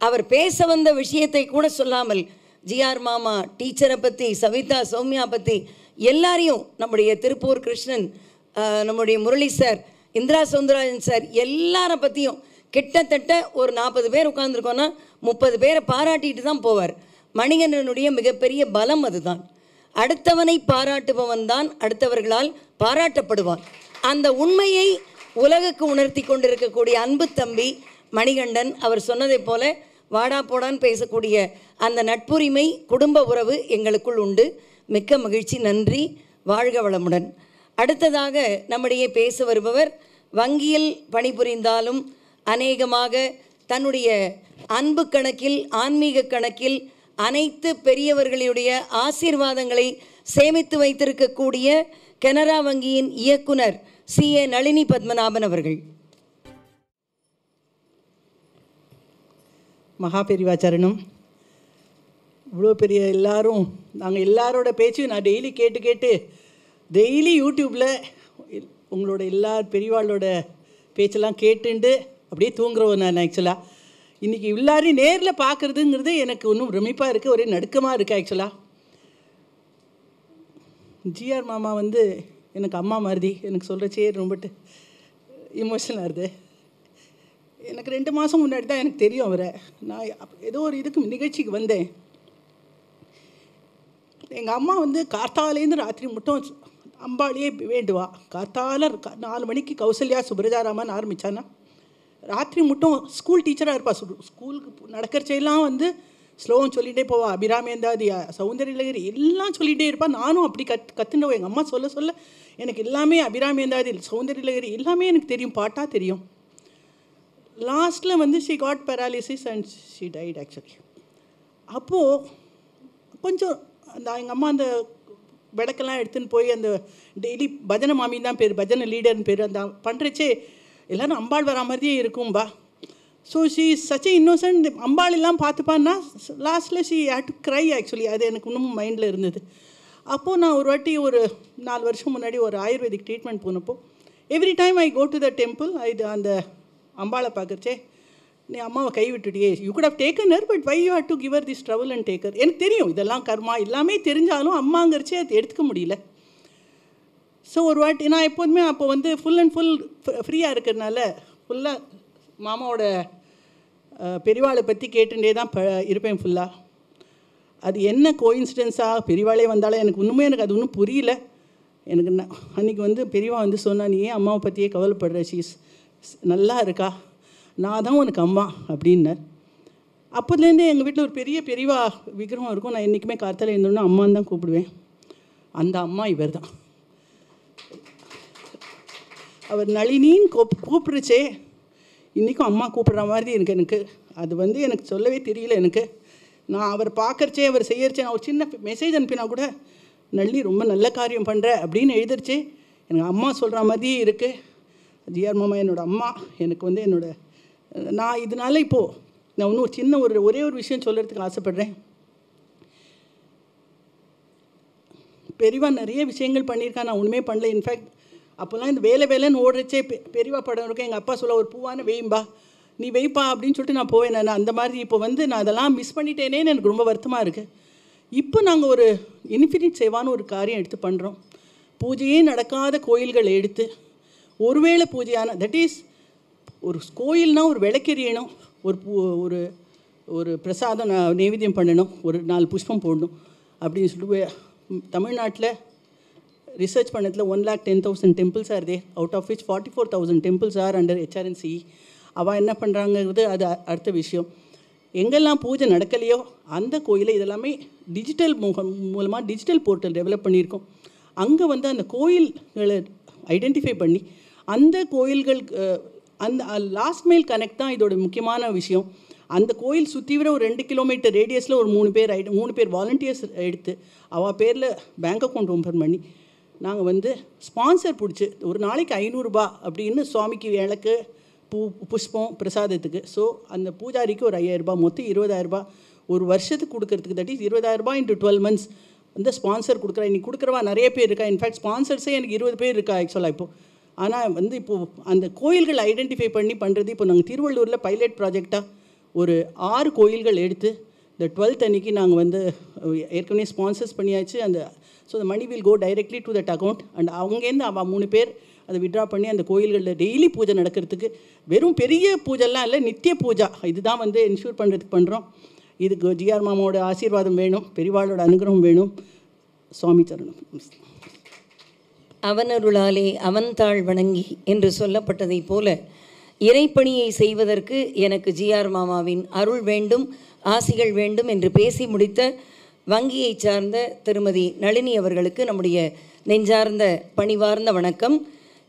அவர் பேச வந்த விஷயத்தை கூட சொல்லாமல் ஜிஆர் மாமா, டீச்சரை பற்றி, சவிதா சௌமியா பற்றி எல்லாரையும், நம்முடைய திருப்பூர் கிருஷ்ணன், நம்முடைய முரளி சார், இந்திரா சௌந்தரராஜன் சார், எல்லாரை பற்றியும் கிட்டத்தட்ட ஒரு 40 பேர் உட்கார்ந்துருக்கோன்னா 30 பேரை பாராட்டிட்டு தான் போவார். மணிகண்டனுடைய மிகப்பெரிய பலம் அதுதான். அடுத்தவனை பாராட்டுபவன் தான் அடுத்தவர்களால் பாராட்டப்படுவான். அந்த உண்மையை உலகுக்கு உணர்த்தி கொண்டிருக்கக்கூடிய அன்பு தம்பி மணிகண்டன். அவர் சொன்னதைப் போல வாடா போடான்னு பேசக்கூடிய அந்த நட்புரிமை, குடும்ப உறவு எங்களுக்குள் உண்டு. மிக்க மகிழ்ச்சி. நன்றி. வாழ்க வளமுடன். அடுத்ததாக நம்முடைய பேச வருபவர் வங்கியில் பணிபுரிந்தாலும் அநேகமாக தன்னுடைய அன்பு கணக்கில், ஆன்மீக கணக்கில் அனைத்து பெரியவர்களுடைய ஆசீர்வாதங்களை சேமித்து வைத்திருக்கக்கூடிய கனரா வங்கியின் இயக்குனர் CA நளினி பத்மநாபன் அவர்கள். மகா பெரிவாச்சரணம். இவ்வளோ பெரிய எல்லாரும், நாங்கள் எல்லாரோட பேச்சையும் நான் டெய்லி கேட்டு டெய்லி யூடியூப்பில் உங்களோட எல்லா பெரியவாளோட பேச்செல்லாம் கேட்டுண்டு அப்படியே தூங்குறோம். நான் ஆக்சுவலாக இன்றைக்கி எல்லாரையும் நேரில் பார்க்குறதுங்கிறது எனக்கு இன்னும் பிரமிப்பாக இருக்குது, ஒரே நடுக்கமாக இருக்குது. ஆக்சுவலாக ஜிஆர் மாமா எனக்கு அம்மா மாதிரி. எனக்கு சொல்கிறச்சே ரொம்ப இமோஷனலாக இருது. எனக்கு 2 மாதம் முன்னாடி தான் எனக்கு தெரியும் அவரை. நான் ஏதோ ஒரு நிகழ்ச்சிக்கு வந்தேன். எங்கள் அம்மா கார்த்தாலேருந்து ராத்திரி மட்டும் அம்பாளியே வேண்டுவா. கார்த்தால 4 மணிக்கு கௌசல்யா சுப்ரஜாராமன் ஆரம்பித்தான்னா ராத்திரி மட்டும் ஸ்கூல் டீச்சராக இருப்பாள். ஸ்கூலுக்கு நடக்கிறச்செல்லாம் ஸ்லோகம் சொல்லிகிட்டே போவா. அபிராமேந்தாதி, சௌந்தரியலகரி எல்லாம் சொல்லிகிட்டே இருப்பாள். நானும் அப்படி கற்றுண்டோம். எங்கள் அம்மா சொல்ல எனக்கு எல்லாமே அபிராமேந்தாதி, சௌந்தரியலகரி எல்லாமே எனக்கு தெரியும், பாட்டாக தெரியும். லாஸ்ட்டில் she got paralysis and she died actually. அப்போது கொஞ்சம் எங்கள் அம்மா அந்த விளக்கெல்லாம் எடுத்துன்னு போய் அந்த டெய்லி பஜனை மாமின்னு தான் பேர், பஜனை லீடர்னு பேர். அந்த பண்ணுறச்சே எல்லோரும் அம்பாள் வரா மாதிரியே இருக்கும்பா. So she such innocent. Ambal எல்லாம் பார்த்துப்பான்னா லாஸ்ட்டில் she had to cry actually. அது எனக்கு இன்னமும் மைண்டில் இருந்தது. அப்போது நான் ஒரு வாட்டி ஒரு 4 வருஷம் முன்னாடி ஒரு ஆயுர்வேதிக் ட்ரீட்மெண்ட் போனப்போ every time I go to the temple, அந்த அம்பாளை பார்க்குறச்சே, நீ அம்மாவை கை விட்டுட்டியே, you could have taken her, but why you have to give her this trouble and take her. எனக்கு தெரியும் இதெல்லாம் கர்மா எல்லாமே தெரிஞ்சாலும் அம்மாங்கிறச்சே அது எடுத்துக்க முடியல. ஸோ ஒரு வாட்டி நான் எப்போதுமே அப்போ ஃபுல் அண்ட் ஃபுல் ஃப்ரீயாக இருக்கிறதுனால ஃபுல்லாக மாமாவோட பெரியவாளை பற்றி கேட்டுட்டே தான் இருப்பேன் ஃபுல்லாக. அது என்ன கோயின்சிடென்ஸாக பெரியவாளே வந்தாலும் எனக்கு இன்னுமே எனக்கு அது ஒன்றும் புரியல. எனக்கு அன்றைக்கி பெரியவா சொன்னா, நீ ஏன் அம்மாவை பற்றியே கவலைப்படுற, ஷீஸ் நல்லா இருக்கா, நான் தான் உனக்கு அம்மா அப்படின்னார். அப்போதுலேருந்தே எங்கள் வீட்டில் ஒரு பெரியவா விக்கிரகம் இருக்கும். நான் என்றைக்குமே கார்த்தால இருந்தோன்னா அம்மான்னு தான் கூப்பிடுவேன். அந்த அம்மா இவர் தான். அவர் நளினின்னு கூப்பிடுச்சே, இன்றைக்கும் அம்மா கூப்பிட்ற மாதிரி எனக்கு அது எனக்கு சொல்லவே தெரியல. எனக்கு நான் அவர் பார்க்குறச்சே, அவர் செய்யறச்சே, நான் ஒரு சின்ன மெசேஜ் அனுப்பினா கூட, நளினி ரொம்ப நல்ல காரியம் பண்ணுற அப்படின்னு எழுதிருச்சே, எனக்கு அம்மா சொல்கிற மாதிரியே இருக்குது. ஜிஆர் மாமா என்னோடய அம்மா. எனக்கு நான் இதனால் இப்போது நான் இன்னும் சின்ன ஒரே ஒரு விஷயம் சொல்கிறதுக்கு ஆசைப்பட்றேன். பெரியவா நிறைய விஷயங்கள் பண்ணியிருக்கா, நான் ஒன்றுமே பண்ணல. இன்ஃபேக்ட் அப்போல்லாம் இந்த வேலைன்னு ஓடுறச்சே பெரியவா படம் இருக்கும், எங்கள் அப்பா சொல்ல ஒரு பூவான வெயும்பா, நீ வெய்ப்பா அப்படின்னு சொல்லிட்டு நான் போவேன். நான் அந்த மாதிரி இப்போ நான் அதெல்லாம் மிஸ் பண்ணிட்டேனேன்னு எனக்கு ரொம்ப வருத்தமாக இருக்குது. இப்போ நாங்கள் ஒரு இன்ஃபினிட் சேவான்னு ஒரு காரியம் எடுத்து பண்ணுறோம். பூஜையே நடக்காத கோயில்கள் எடுத்து ஒருவேளை பூஜையான, தட் இஸ் ஒரு கோயில்னால் ஒரு விளக்கெரியணும், ஒரு ஒரு பிரசாதம் நைவேத்தியம் பண்ணணும், ஒரு 4 புஷ்பம் போடணும் அப்படின்னு சொல்லிட்டு தமிழ்நாட்டில் ரிசர்ச் பண்ணதில் 1,10,000 temples are there, out of which 44,000 temples are under HRNC. அவள் என்ன பண்ணுறாங்கிறது அது அடுத்த விஷயம். எங்கெல்லாம் பூஜை நடக்கலையோ அந்த கோயிலை இதெல்லாமே டிஜிட்டல் மூலமாக டிஜிட்டல் போர்ட்டல் டெவலப் பண்ணியிருக்கோம். அங்கே அந்த கோயில்களை ஐடென்டிஃபை பண்ணி அந்த கோயில்கள் அந்த லாஸ்ட் மைல் கனெக்ட் தான் இதோட முக்கியமான விஷயம். அந்த கோயில் சுற்றி வர ஒரு 2 கிலோமீட்டர் ரேடியஸில் ஒரு 3 பேர் வாலண்டியர்ஸ் எடுத்து அவள் பேரில் பேங்க் அக்கௌண்ட் ஓப்பன் பண்ணி நாங்கள் ஸ்பான்சர் பிடிச்சி ஒரு நாளைக்கு 500 ரூபாய் அப்படின்னு சுவாமிக்கு விளக்கு புஷ்பம் பிரசாதத்துக்கு. ஸோ அந்த பூஜாரிக்கு ஒரு 5,000 ரூபாய், மொத்தம் 20,000 ரூபாய் ஒரு வருஷத்துக்கு கொடுக்கறதுக்கு. தட் இஸ் 20,000 ரூபாய் இன்ட்டு 12 months ஸ்பான்சர் கொடுக்குறா. இன்றைக்கி கொடுக்குறவா நிறைய பேர் இருக்கா. இன்ஃபேக்ட் ஸ்பான்சர்ஸே எனக்கு 20 பேர் இருக்கா ஆக்சுவலாக இப்போது. ஆனால் இப்போது அந்த கோயில்கள் ஐடென்டிஃபை பண்ணி பண்ணுறது. இப்போ நாங்கள் திருவள்ளூரில் பைலட் ப்ராஜெக்டாக ஒரு 6 கோயில்கள் எடுத்து இந்த 12th அன்றைக்கி நாங்கள் ஏற்கனவே ஸ்பான்சர்ஸ் பண்ணியாச்சு. So the money will go directly to that account. And அவங்கேருந்து அவள் 3 பேர் அதை விட்ரா பண்ணி அந்த கோயில்களில் டெய்லி பூஜை நடக்கிறதுக்கு, வெறும் பெரிய பூஜைலாம் இல்லை, நித்திய பூஜா இதுதான் என்ஷூர் பண்ணுறதுக்கு பண்ணுறோம். இதுக்கு ஜிஆர் மாமாவோட ஆசீர்வாதம் வேணும், பெரியவாளோட அனுகிரகம் வேணும். சுவாமி சரணம். அவனருளாலே அவன்தாள் வணங்கி என்று சொல்லப்பட்டதைப் போல இறைப்பணியை செய்வதற்கு எனக்கு ஜிஆர் மாமாவின் அருள் வேண்டும், ஆசிகள் வேண்டும் என்று பேசி முடித்த வங்கியை சார்ந்த திருமதி நளினி அவர்களுக்கு நம்முடைய நெஞ்சார்ந்த பணிவார்ந்த வணக்கம்.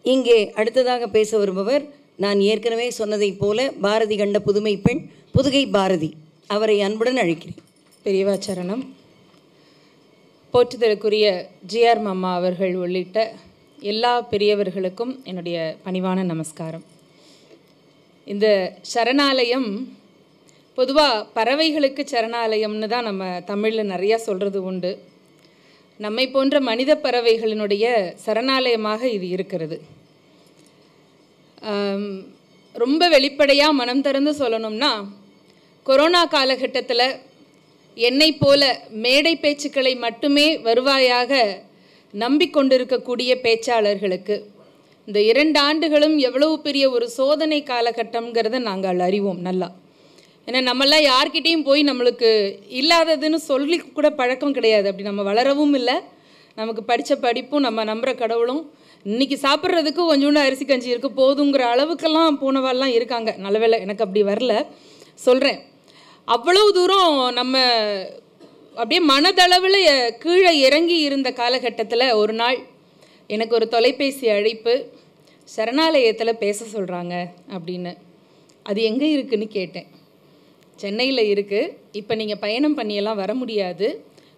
இங்கே அடுத்ததாக பேச வருபவர் நான் ஏற்கனவே சொன்னதைப் போல பாரதி கண்ட புதுமை பெண், புதுகை பாரதி. அவரை அன்புடன் அழைக்கிறேன். பெரியவாச்சரணம். போற்றுதலுக்குரிய ஜிஆர் மாமா அவர்கள் உள்ளிட்ட எல்லா பெரியவர்களுக்கும் என்னுடைய பணிவான நமஸ்காரம். இந்த சரணாலயம் பொதுவாக பறவைகளுக்கு சரணாலயம்னு தான் நம்ம தமிழில் நிறையா சொல்கிறது உண்டு. நம்மை போன்ற மனித பறவைகளினுடைய சரணாலயமாக இது இருக்கிறது. ரொம்ப வெளிப்படையாக மனம் திறந்து சொல்லணும்னா, கொரோனா காலகட்டத்தில் என்னை போல மேடை பேச்சுக்களை மட்டுமே வருவாயாக நம்பிக்கொண்டிருக்கக்கூடிய பேச்சாளர்களுக்கு இந்த 2 ஆண்டுகளும் எவ்வளவு பெரிய ஒரு சோதனை காலகட்டம்ங்கிறத நாங்கள் அறிவோம் நல்லா. ஏன்னா நம்மளாம் யார்கிட்டையும் போய் நம்மளுக்கு இல்லாததுன்னு சொல்லி கூட பழக்கம் கிடையாது. அப்படி நம்ம வளரவும் இல்லை. நமக்கு படித்த படிப்பும் நம்ம நம்புகிற கடவுளும் இன்றைக்கி சாப்பிட்றதுக்கு கொஞ்சோண்டு அரிசி கஞ்சி இருக்குது போதுங்கிற அளவுக்கெல்லாம் போனவாள்லாம் இருக்காங்க. நல்ல வேளை எனக்கு அப்படி வரல. சொல்கிறேன், அவ்வளவு தூரம் நம்ம அப்படியே மனதளவில் கீழே இறங்கி இருந்த காலகட்டத்தில் ஒரு நாள் எனக்கு ஒரு தொலைபேசி அழைப்பு, சரணாலயத்தில் பேச சொல்கிறாங்க அப்படின்னு. அது எங்கே இருக்குதுன்னு கேட்டேன். சென்னையில் இருக்குது. இப்போ நீங்கள் பயணம் பண்ணியெல்லாம் வர முடியாது,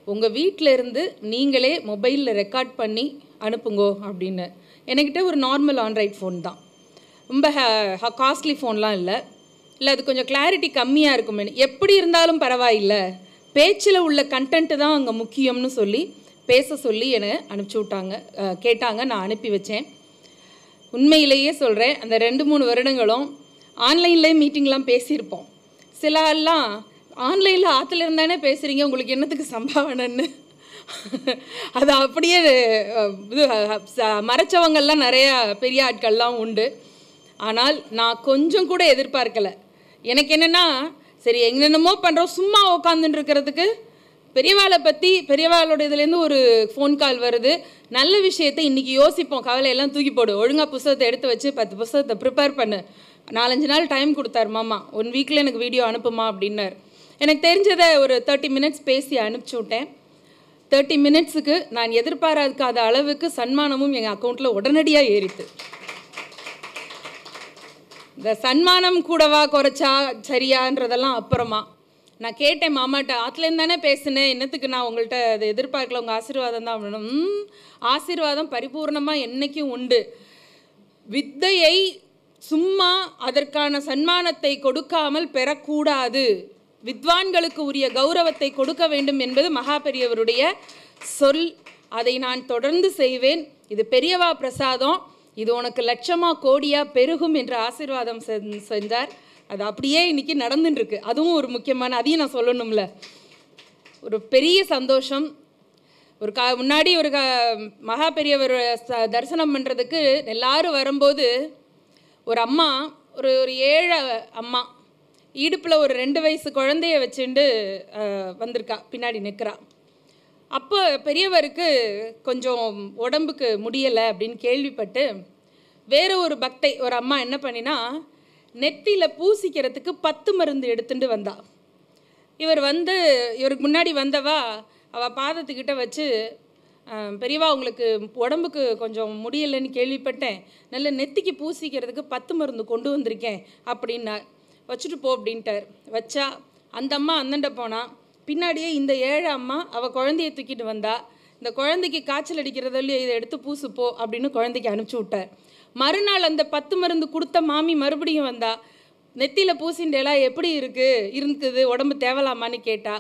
உங்கள் வீட்டில் இருந்து நீங்களே மொபைலில் ரெக்கார்ட் பண்ணி அனுப்புங்கோ அப்படின்னு. என்கிட்ட ஒரு நார்மல் ஆண்ட்ராய்ட் ஃபோன் தான், ரொம்ப காஸ்ட்லி ஃபோன்லாம் இல்லை. அது கொஞ்சம் கிளாரிட்டி கம்மியாக இருக்குமே, எப்படி இருந்தாலும் பரவாயில்லை, பேச்சில் உள்ள கண்டென்ட்டு தான் அங்கே முக்கியம்னு சொல்லி பேச சொல்லி என்னை அனுப்பிச்சி விட்டாங்க. கேட்டாங்க, நான் அனுப்பி வச்சேன். உண்மையிலேயே சொல்கிறேன், அந்த 2-3 வருடங்களும் ஆன்லைன்லேயே மீட்டிங்லாம் பேசியிருப்போம். சில ஆள்லாம் ஆன்லைனில் ஆற்றுல இருந்தானே பேசுகிறீங்க, உங்களுக்கு என்னத்துக்கு சம்பாவனைன்னு அது அப்படியே இது மறைச்சவங்கள்லாம் நிறையா பெரிய ஆட்கள்லாம் உண்டு. ஆனால் நான் கொஞ்சம் கூட எதிர்பார்க்கலை. எனக்கு என்னென்னா, சரி என்னென்னமோ பண்ணுறோம், சும்மா உட்காந்துட்டு இருக்கிறதுக்கு பெரியவாளை பற்றி பெரியவாளோட இதுலேருந்து ஒரு ஃபோன் கால் வருது, நல்ல விஷயத்தை இன்றைக்கி யோசிப்போம், கவலையெல்லாம் தூக்கி போடு, ஒழுங்காக புத்தகத்தை எடுத்து வச்சு 10 புத்தகத்தை ப்ரிப்பேர் பண்ணு. 4-5 நாள் டைம் கொடுத்தாரு மாமா, 1 வீக்கில் எனக்கு வீடியோ அனுப்புமா அப்படின்னார். எனக்கு தெரிஞ்சதை ஒரு 30 minutes பேசி அனுப்பிச்சி விட்டேன். 30 minutesக்கு நான் எதிர்பாராத அளவுக்கு சன்மானமும் எங்கள் அக்கௌண்ட்டில் உடனடியாக ஏறித்து. இந்த சன்மானம் கூடவா குறைச்சா சரியான்றதெல்லாம் அப்புறமா நான் கேட்டேன் மாமாட்ட, ஆற்றுலேருந்து தானே பேசினேன், என்னத்துக்கு நான் உங்கள்கிட்ட அதை எதிர்பார்க்கல, உங்கள் ஆசீர்வாதம் தான் அப்படின்னு. ஆசீர்வாதம் பரிபூர்ணமாக என்றைக்கும் உண்டு. வித்தையை சும்மா அதற்கான சன்மானத்தை கொடுக்காமல் பெறக்கூடாது, வித்வான்களுக்கு உரிய கௌரவத்தை கொடுக்க வேண்டும் என்பது மகா பெரியவருடைய சொல். அதை நான் தொடர்ந்து செய்வேன். இது பெரியவா பிரசாதம், இது உனக்கு லட்சமா கோடியா பெருகும் என்று ஆசீர்வாதம் செஞ்சார். அது அப்படியே இன்னைக்கு நடந்துட்டு இருக்கு. அதுவும் ஒரு முக்கியமான, அதையும் நான் சொல்லணும்ல, ஒரு பெரிய சந்தோஷம். முன்னாடி ஒரு மகா பெரியவர் தரிசனம் பண்ணுறதுக்கு எல்லாரும் வரும்போது ஒரு அம்மா, ஒரு ஏழை அம்மா, இடுப்பில் ஒரு 2 வயசு குழந்தைய வச்சுட்டு வந்திருக்கா, பின்னாடி நிற்கிறா. அப்போ பெரியவருக்கு கொஞ்சம் உடம்புக்கு முடியலை அப்படின்னு கேள்விப்பட்டு வேறு ஒரு பக்தை ஒரு அம்மா என்ன பண்ணினா, நெத்தியில் பூசிக்கிறதுக்கு 10 மருந்து எடுத்துட்டு வந்தா. இவருக்கு முன்னாடி வந்தவா அவள் பாதத்துக்கிட்ட வச்சு, பெரியவா உங்களுக்கு உடம்புக்கு கொஞ்சம் முடியலைன்னு கேள்விப்பட்டேன், நல்ல நெத்திக்கு பூசிக்கிறதுக்கு 10 மருந்து கொண்டு வந்திருக்கேன் அப்படின்னா, வச்சுட்டு போ அப்படின்ட்டார். வச்சா அந்த அம்மா அந்தண்ட போனால், பின்னாடியே இந்த ஏழை அம்மா அவள் குழந்தைய தூக்கிட்டு வந்தா. இந்த குழந்தைக்கு காய்ச்சல் அடிக்கிறதில்லையே, இதை எடுத்து பூசு போ அப்படின்னு குழந்தைக்கு அனுப்பிச்சி விட்டார். மறுநாள் அந்த 10 மருந்து கொடுத்த மாமி மறுபடியும் வந்தா. நெத்தியில் பூசிண்டெல்லாம் எப்படி இருக்குது, உடம்பு தேவலாமான்னு கேட்டா.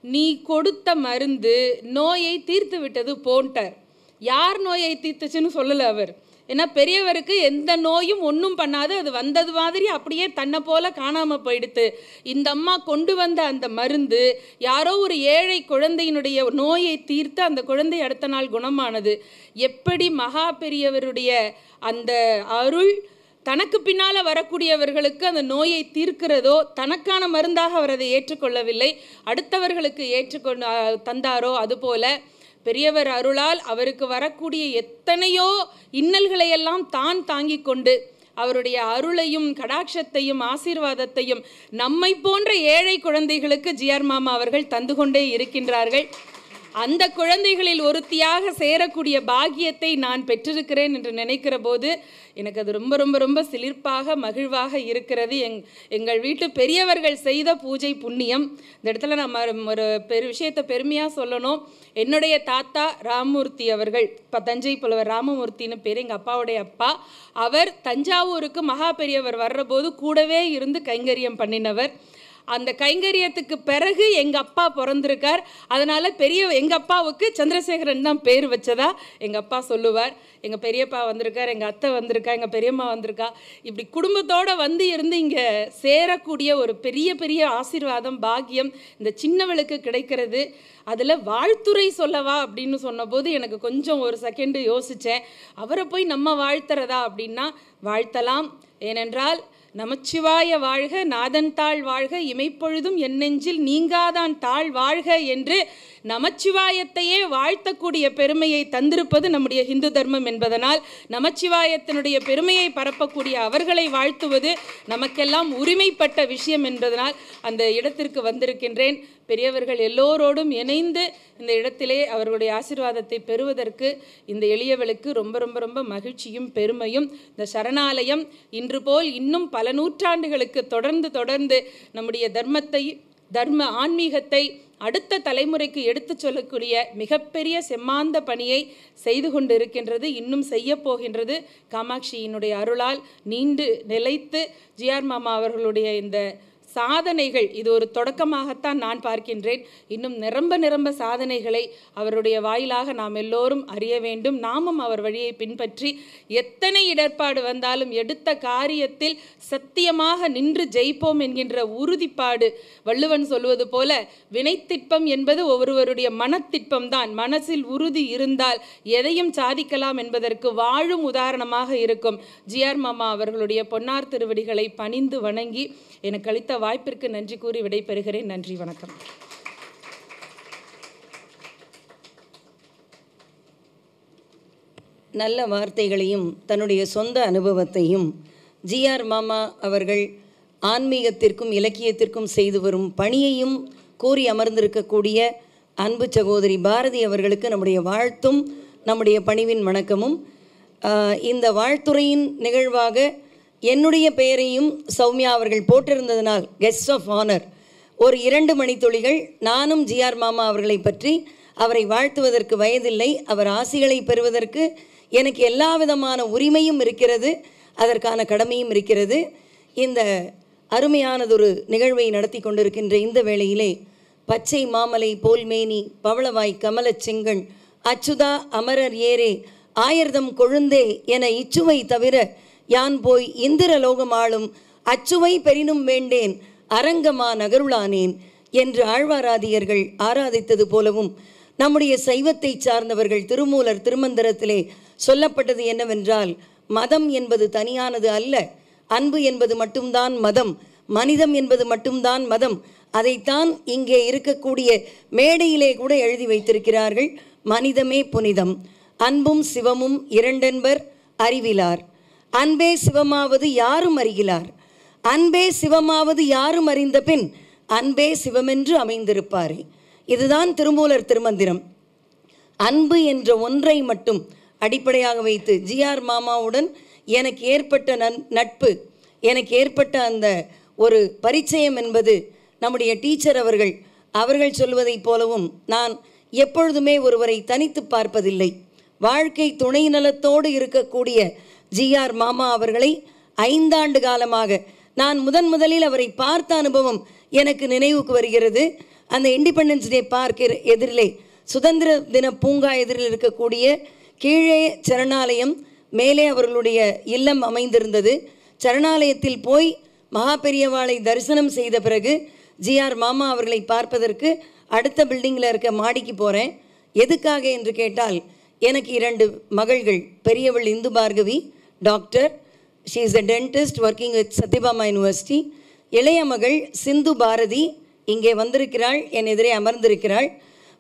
நீ கொடுத்த மருந்து நோயை தீர்த்து விட்டது போன்ட்டார். யார் நோயை தீர்த்துச்சுன்னு சொல்லலை அவர். ஏன்னா பெரியவருக்கு எந்த நோயும் ஒன்றும் பண்ணாது, அது வந்தது மாதிரி அப்படியே தன்னை போல காணாமல் போயிடுத்து. இந்த அம்மா கொண்டு வந்த அந்த மருந்து யாரோ ஒரு ஏழை குழந்தையினுடைய நோயை தீர்த்து அந்த குழந்தை அடுத்த நாள் குணமானது. எப்படி மகா பெரியவருடைய அந்த அருள் தனக்கு பின்னால் வரக்கூடியவர்களுக்கு அந்த நோயை தீர்க்கிறதோ, தனக்கான மருந்தாக அவர் அதை ஏற்றுக்கொள்ளவில்லை, அடுத்தவர்களுக்கு தந்தாரோ, அதுபோல பெரியவர் அருளால் அவருக்கு வரக்கூடிய எத்தனையோ இன்னல்களையெல்லாம் தான் தாங்கி கொண்டு அவருடைய அருளையும் கடாட்சத்தையும் ஆசீர்வாதத்தையும் நம்மை போன்ற ஏழை குழந்தைகளுக்கு ஜிஆர் மாமா அவர்கள் தந்து கொண்டே இருக்கின்றார்கள். அந்த குழந்தைகளில் ஒருத்தியாக சேரக்கூடிய பாக்கியத்தை நான் பெற்றிருக்கிறேன் என்று நினைக்கிற போது எனக்கு அது ரொம்ப ரொம்ப ரொம்ப சிலிர்ப்பாக மகிழ்வாக இருக்கிறது. எங்கள் வீட்டு பெரியவர்கள் செய்த பூஜை புண்ணியம். இந்த இடத்துல நான் ஒரு விஷயத்தை பெருமையாக சொல்லணும். என்னுடைய தாத்தா ராமமூர்த்தி அவர்கள், இப்போ தஞ்சை புலவர் ராமமூர்த்தின்னு பேர், எங்கள் அப்பாவுடைய அப்பா. அவர் தஞ்சாவூருக்கு மகா பெரியவர் வர்ற போது கூடவே இருந்து கைங்கரியம் பண்ணினவர். அந்த கைங்கரியத்துக்கு பிறகு எங்கள் அப்பா பிறந்திருக்கார். அதனால் எங்கள் அப்பாவுக்கு சந்திரசேகரன் தான் பேர் வச்சதா எங்கள் அப்பா சொல்லுவார். எங்கள் பெரியப்பா வந்திருக்கார், எங்கள் அத்தை வந்திருக்கா, எங்கள் பெரியம்மா வந்திருக்கா. இப்படி குடும்பத்தோடு இருந்து இங்கே சேரக்கூடிய ஒரு பெரிய பெரிய ஆசீர்வாதம் பாக்கியம் இந்த சின்னவளுக்கு கிடைக்கிறது. அதில் வாழ்த்துறை சொல்லவா அப்படின்னு சொன்னபோது எனக்கு கொஞ்சம் ஒரு செகண்டு யோசித்தேன். அவரை போய் நம்ம வாழ்த்துறதா அப்படின்னா வாழ்த்தலாம். ஏனென்றால் நமச்சிவாய வாழ்க, நாதன் தாழ் வாழ்க, இமைப்பொழுதும் என் நெஞ்சில் நீங்காதான் தாழ் வாழ்க என்று நமச்சிவாயத்தையே வாழ்த்தக்கூடிய பெருமையை தந்திருப்பது நம்முடைய இந்து தர்மம் என்பதனால் நமச்சிவாயத்தினுடைய பெருமையை பரப்பக்கூடிய அவர்களை வாழ்த்துவது நமக்கெல்லாம் உரிமைப்பட்ட விஷயம் என்பதனால் அந்த இடத்திற்கு வந்திருக்கின்றேன். பெரியவர்கள் எல்லோரோடும் இணைந்து இந்த இடத்திலே அவர்களுடைய ஆசீர்வாதத்தை பெறுவதற்கு இந்த எளியவளுக்கு ரொம்ப ரொம்ப ரொம்ப மகிழ்ச்சியும் பெருமையும். இந்த சரணாலயம் இன்று போல் இன்னும் பல நூற்றாண்டுகளுக்கு தொடர்ந்து நம்முடைய தர்ம ஆன்மீகத்தை அடுத்த தலைமுறைக்கு எடுத்து சொல்லக்கூடிய மிகப்பெரிய செம்மாந்த பணியை செய்து கொண்டு இருக்கின்றது, இன்னும் செய்ய போகின்றது. காமாட்சியினுடைய அருளால் நீண்டு நிலைத்து ஜிஆர் மாமா அவர்களுடைய இந்த சாதனைகள் இது ஒரு தொடக்கமாகத்தான் நான் பார்க்கின்றேன். இன்னும் நிரம்ப சாதனைகளை அவருடைய வாயிலாக நாம் எல்லோரும் அறிய வேண்டும். நாமும் அவர் வழியை பின்பற்றி எத்தனை இடர்பாடு வந்தாலும் எடுத்த காரியத்தில் சத்தியமாக நின்று ஜெயிப்போம் என்கின்ற உறுதிப்பாடு. வள்ளுவன் சொல்வது போல வினைத்திட்பம் என்பது ஒவ்வொருவருடைய மனத்திட்பம் தான். மனசில் உறுதி இருந்தால் எதையும் சாதிக்கலாம் என்பதற்கு வாழும் உதாரணமாக இருக்கும் ஜிஆர் மாமா அவர்களுடைய பொன்னார் திருவடிகளை பணிந்து வணங்கி எனக்கு அளித்த வாய்ப்பிற்கு நன்றி கூறி விடைபெறுகிறேன். நன்றி, வணக்கம். நல்ல வார்த்தைகளையும் தன்னுடைய சொந்த அனுபவத்தையும் ஜிஆர் மாமா அவர்கள் ஆன்மீகத்திற்கும் இலக்கியத்திற்கும் செய்து வரும் பணியையும் கூறி அமர்ந்திருக்கக்கூடிய அன்பு சகோதரி பாரதி அவர்களுக்கு நம்முடைய வாழ்த்தும் நம்முடைய பணிவின் வணக்கமும். இந்த வாழ்த்துறையின் நிகழ்வாக என்னுடைய பெயரையும் சௌமியா அவர்கள் போட்டிருந்ததனால் கெஸ்ட் ஆஃப் ஆனர் ஒரு 2 மணித்துளிகள் நானும் ஜிஆர் மாமா அவர்களை பற்றி, அவரை வாழ்த்துவதற்கு வயதில்லை, அவர் ஆசிகளை பெறுவதற்கு எனக்கு எல்லா விதமான உரிமையும் இருக்கிறது, அதற்கான கடமையும் இருக்கிறது. இந்த அருமையானதொரு நிகழ்வை நடத்தி கொண்டிருக்கின்ற இந்த வேளையிலே பச்சை மாமலை போல்மேனி பவளவாய் கமலச் செங்கண் அச்சுதா அமரர் ஏரே ஆயர்தம் கொழுந்தே என இச்சுவை தவிர யான் போய் இந்திரலோகம் ஆளும் அச்சுவை பெரினும் வேண்டேன் அரங்கமா நகருளானேன் என்று ஆழ்வாராதியர்கள் ஆராதித்தது போலவும் நம்முடைய சைவத்தை சார்ந்தவர்கள் திருமூலர் திருமந்திரத்திலே சொல்லப்பட்டது என்னவென்றால், மதம் என்பது தனியானது அல்ல, அன்பு என்பது மட்டும்தான் மதம், மனிதம் என்பது மட்டும்தான் மதம். அதைத்தான் இங்கே இருக்கக்கூடிய மேடையிலே கூட எழுதி வைத்திருக்கிறார்கள். மனிதமே புனிதம், அன்பும் சிவமும் இரண்டென்பர் அறிவிலார், அன்பே சிவமாவது யாரும் அறிகிலார், அன்பே சிவமாவது யாரும் அறிந்த பின் அன்பே சிவமென்று அமைந்திருப்பாரே. இதுதான் திருமூலர் திருமந்திரம். அன்பு என்ற ஒன்றை மட்டும் அடிப்படையாக வைத்து ஜிஆர் மாமாவுடன் எனக்கு ஏற்பட்ட நட்பு, எனக்கு ஏற்பட்ட அந்த ஒரு பரிச்சயம் என்பது நம்முடைய டீச்சர் அவர்கள் சொல்வதைப் போலவும் நான் எப்பொழுதுமே ஒருவரை தனித்து பார்ப்பதில்லை. வாழ்க்கை துணை நலத்தோடு இருக்கக்கூடிய ஜிஆர் மாமா அவர்களை 5 ஆண்டு காலமாக நான் முதலில் அவரை பார்த்த அனுபவம் எனக்கு நினைவுக்கு வருகிறது. அந்த இண்டிபெண்டன்ஸ் டே பார்க் எதிரிலே, சுதந்திர தின பூங்கா எதிரில் இருக்கக்கூடிய கீழே சரணாலயம், மேலே அவர்களுடைய இல்லம் அமைந்திருந்தது. சரணாலயத்தில் போய் மகா பெரியவாளை தரிசனம் செய்த பிறகு ஜிஆர் மாமா அவர்களை பார்ப்பதற்கு அடுத்த பில்டிங்கில் இருக்க மாடிக்கு போகிறேன். எதுக்காக என்று கேட்டால், எனக்கு 2 மகள்கள். பெரியவள் Indhu Bhargavi, doctor, she is a dentist working with Sathyabama University. இளைய மகள் சிந்து பாரதி இங்கே வந்திருக்கிறாள், என் எதிரே அமர்ந்திருக்கிறாள்.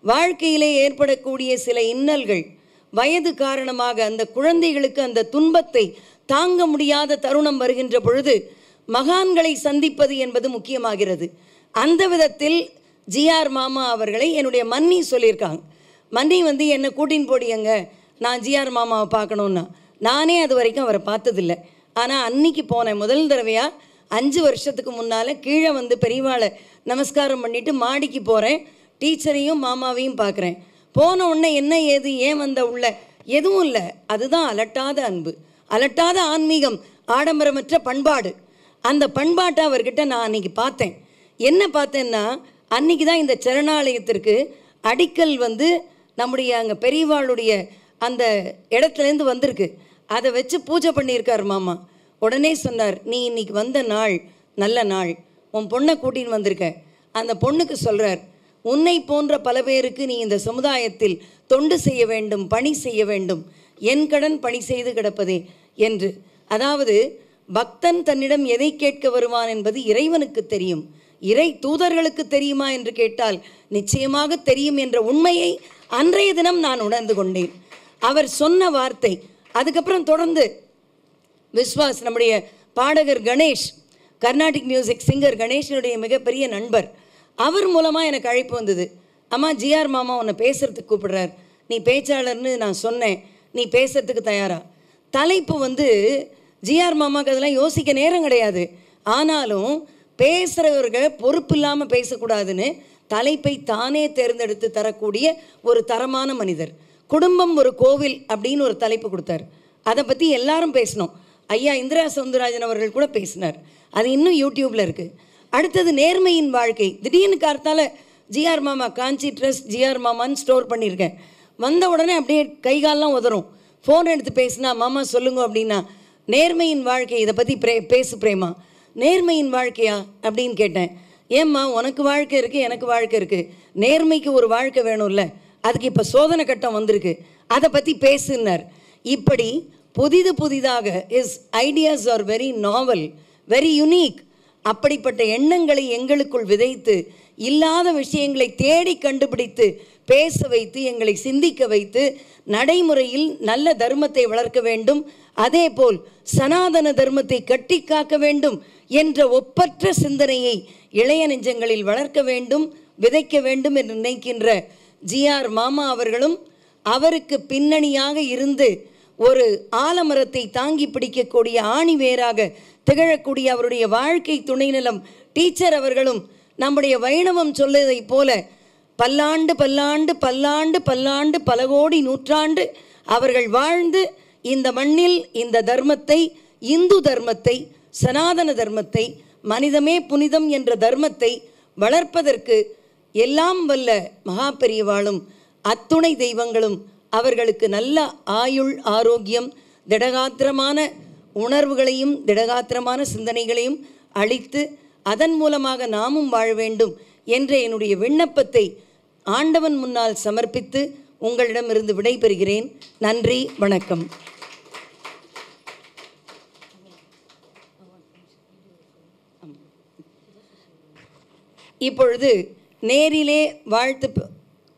வாழ்க்கையிலே ஏற்படக்கூடிய சில இன்னல்கள், வயது காரணமாக அந்த குழந்தைகளுக்கு அந்த துன்பத்தை தாங்க முடியாத தருணம் வருகின்ற பொழுது மகான்களை சந்திப்பது என்பது முக்கியமாகிறது. அந்த விதத்தில் ஜிஆர் மாமா அவர்களை என்னுடைய மன்னி சொல்லியிருக்காங்க. மன்னி என்னை கூட்டின்னு போடியங்க, நான் ஜிஆர் மாமாவை பார்க்கணுன்னா. நானே அது வரைக்கும் அவரை பார்த்ததில்லை. ஆனால் அன்னைக்கு போனேன் முதல் தடவையாக. 5 வருஷத்துக்கு முன்னால் கீழே பெரியவாளை நமஸ்காரம் பண்ணிவிட்டு மாடிக்கு போகிறேன். டீச்சரையும் மாமாவையும் பார்க்குறேன். போன உடனே என்ன ஏது ஏன் வந்த உள்ள எதுவும் இல்லை. அதுதான் அலட்டாத அன்பு, அலட்டாத ஆன்மீகம், ஆடம்பரமற்ற பண்பாடு. அந்த பண்பாட்டை அவர்கிட்ட நான் அன்றைக்கி பார்த்தேன். என்ன பார்த்தேன்னா, அன்றைக்கி தான் இந்த சரணாலயத்திற்கு அடிக்கல் நம்முடைய அங்கே பெரியவாளுடைய அந்த இடத்துலேருந்து வந்திருக்கு. அதை வச்சு பூஜை பண்ணியிருக்கார் மாமா. உடனே சொன்னார், நீ இன்னைக்கு வந்த நாள் நல்ல நாள், உன் பொண்ணை கூட்டின்னு வந்திருக்க. அந்த பொண்ணுக்கு சொல்கிறார், உன்னை போன்ற பல பேருக்கு நீ இந்த சமுதாயத்தில் தொண்டு செய்ய வேண்டும், பணி செய்ய வேண்டும், என் கடன் பணி செய்து கிடப்பதே என்று. அதாவது பக்தன் தன்னிடம் எதை கேட்க வருவான் என்பது இறைவனுக்கு தெரியும், இறை தூதர்களுக்கு தெரியுமா என்று கேட்டால் நிச்சயமாக தெரியும் என்ற உண்மையை அன்றைய தினம் நான் உணர்ந்து கொண்டேன். அவர் சொன்ன வார்த்தை. அதுக்கப்புறம் தொடர்ந்து விஸ்வாஸ், நம்முடைய பாடகர் கணேஷ், கர்நாடிக் மியூசிக் சிங்கர் கணேஷனுடைய மிகப்பெரிய நண்பர், அவர் மூலமாக எனக்கு அழைப்பு வந்தது. அம்மா, ஜிஆர் மாமா உன்னை பேசுகிறதுக்கு கூப்பிடுறார், நீ பேச்சாளர்னு நான் சொன்னேன், நீ பேசுகிறதுக்கு தயாரா? தலைப்பு ஜிஆர் மாமாவுக்கு அதெல்லாம் யோசிக்க நேரம் கிடையாது. ஆனாலும் பேசுகிறவர்கள் பொறுப்பு இல்லாமல் பேசக்கூடாதுன்னு தலைப்பை தானே தேர்ந்தெடுத்து தரக்கூடிய ஒரு தரமான மனிதர். குடும்பம் ஒரு கோவில் அப்படின்னு ஒரு தலைப்பு கொடுத்தார். அதை பற்றி எல்லாரும் பேசணும். ஐயா இந்திரா சவுந்தரராஜன் அவர்கள் கூட பேசினார். அது இன்னும் யூடியூப்பில் இருக்குது. அடுத்தது நேர்மையின் வாழ்க்கை. திடீர்னு கார்த்தால ஜிஆர் மாமா காஞ்சி ட்ரஸ்ட் ஜிஆர் மாமான்னு ஸ்டோர் பண்ணியிருக்கேன். வந்த உடனே அப்படியே கைகாலெலாம் உதறும். ஃபோன் எடுத்து பேசினா, மாமா சொல்லுங்க அப்படின்னா, நேர்மையின் வாழ்க்கை இதை பற்றி பேசு பிரேமா. நேர்மையின் வாழ்க்கையா அப்படின்னு கேட்டேன். ஏம்மா, உனக்கு வாழ்க்கை இருக்குது, எனக்கு வாழ்க்கை இருக்குது, நேர்மைக்கு ஒரு வாழ்க்கை வேணும்ல, அதுக்கு இப்போ சோதனை கட்டம் வந்திருக்கு, அதை பற்றி பேசுனார். இப்படி புதிதாக is ideas are very novel, very unique. அப்படிப்பட்ட எண்ணங்களை எங்களுக்குள் விதைத்து, இல்லாத விஷயங்களை தேடி கண்டுபிடித்து பேச வைத்து, எங்களை சிந்திக்க வைத்து, நடைமுறையில் நல்ல தர்மத்தை வளர்க்க வேண்டும், அதே போல் சனாதன தர்மத்தை கட்டி காக்க வேண்டும் என்ற ஒப்பற்ற சிந்தனையை இளைய நெஞ்சங்களில் வளர்க்க வேண்டும், விதைக்க வேண்டும் என்று நினைக்கின்ற ஜிஆர் மாமா அவர்களும், அவருக்கு பின்னணியாக இருந்து ஒரு ஆலமரத்தை தாங்கி பிடிக்கக்கூடிய ஆணிவேராக திகழக்கூடிய அவருடைய வாழ்க்கை துணை நிலம் டீச்சர் அவர்களும், நம்முடைய வைணவம் சொல்வதைப் போல பல்லாண்டு பல்லாண்டு பல்லாண்டு பல்லாண்டு பல கோடி நூற்றாண்டு அவர்கள் வாழ்ந்து இந்த மண்ணில் இந்த தர்மத்தை, இந்து தர்மத்தை, சனாதன தர்மத்தை, மனிதமே புனிதம் என்ற தர்மத்தை வளர்ப்பதற்கு எல்லாம் வல்ல மகா பெரியவாளும் அத்துணை தெய்வங்களும் அவர்களுக்கு நல்ல ஆயுள், ஆரோக்கியம், திடகாத்திரமான உணர்வுகளையும் திடகாத்திரமான சிந்தனைகளையும் அளித்து அதன் மூலமாக நாமும் வாழ வேண்டும் என்ற என்னுடைய விண்ணப்பத்தை ஆண்டவன் முன்னால் சமர்ப்பித்து உங்களிடமிருந்து விடைபெறுகிறேன். நன்றி, வணக்கம். இப்பொழுது நேரிலே வாழ்த்து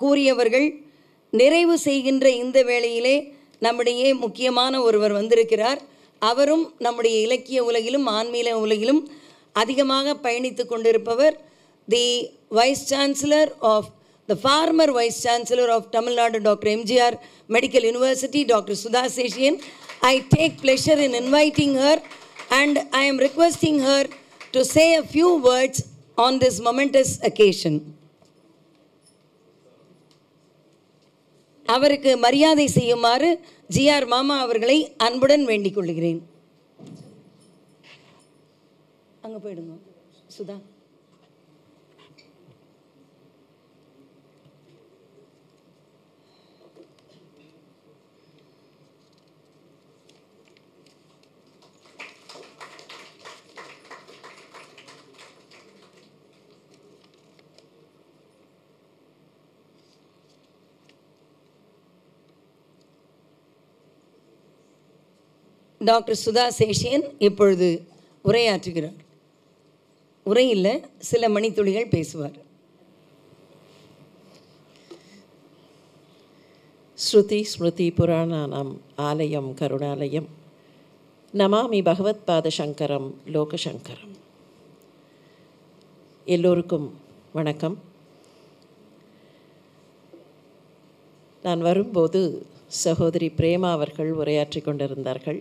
கூறியவர்கள் நிறைவு செய்கின்ற இந்த வேளையிலே நம்முடைய முக்கியமான ஒருவர் வந்திருக்கிறார். அவரும் நம்முடைய இலக்கிய உலகிலும் ஆன்மீக உலகிலும் அதிகமாக பயணித்து கொண்டிருப்பவர். The vice chancellor of the former vice chancellor of Tamil Nadu, Dr. MGR Medical University, Dr. Sudha Seshian. I take pleasure in inviting her and I am requesting her to say a few words on this momentous occasion. அவருக்கு மரியாதை செய்யுமாறு GR மாமா அவர்களை அன்புடன் வேண்டிக் கொள்கிறேன். அங்க போயிடுங்க சுதா. டாக்டர் சுதா சேஷியன் இப்பொழுது உரையாற்றுகிறார். உரையில் சில மணித்துளிகள் பேசுவார். ஸ்ருதி ஸ்மிருதி புராணானாம் ஆலயம் கருணாலயம் நமாமி பகவத்பாத சங்கரம் லோகசங்கரம். எல்லோருக்கும் வணக்கம். நான் வரும்போது சகோதரி பிரேமா அவர்கள் உரையாற்றி கொண்டிருந்தார்கள்.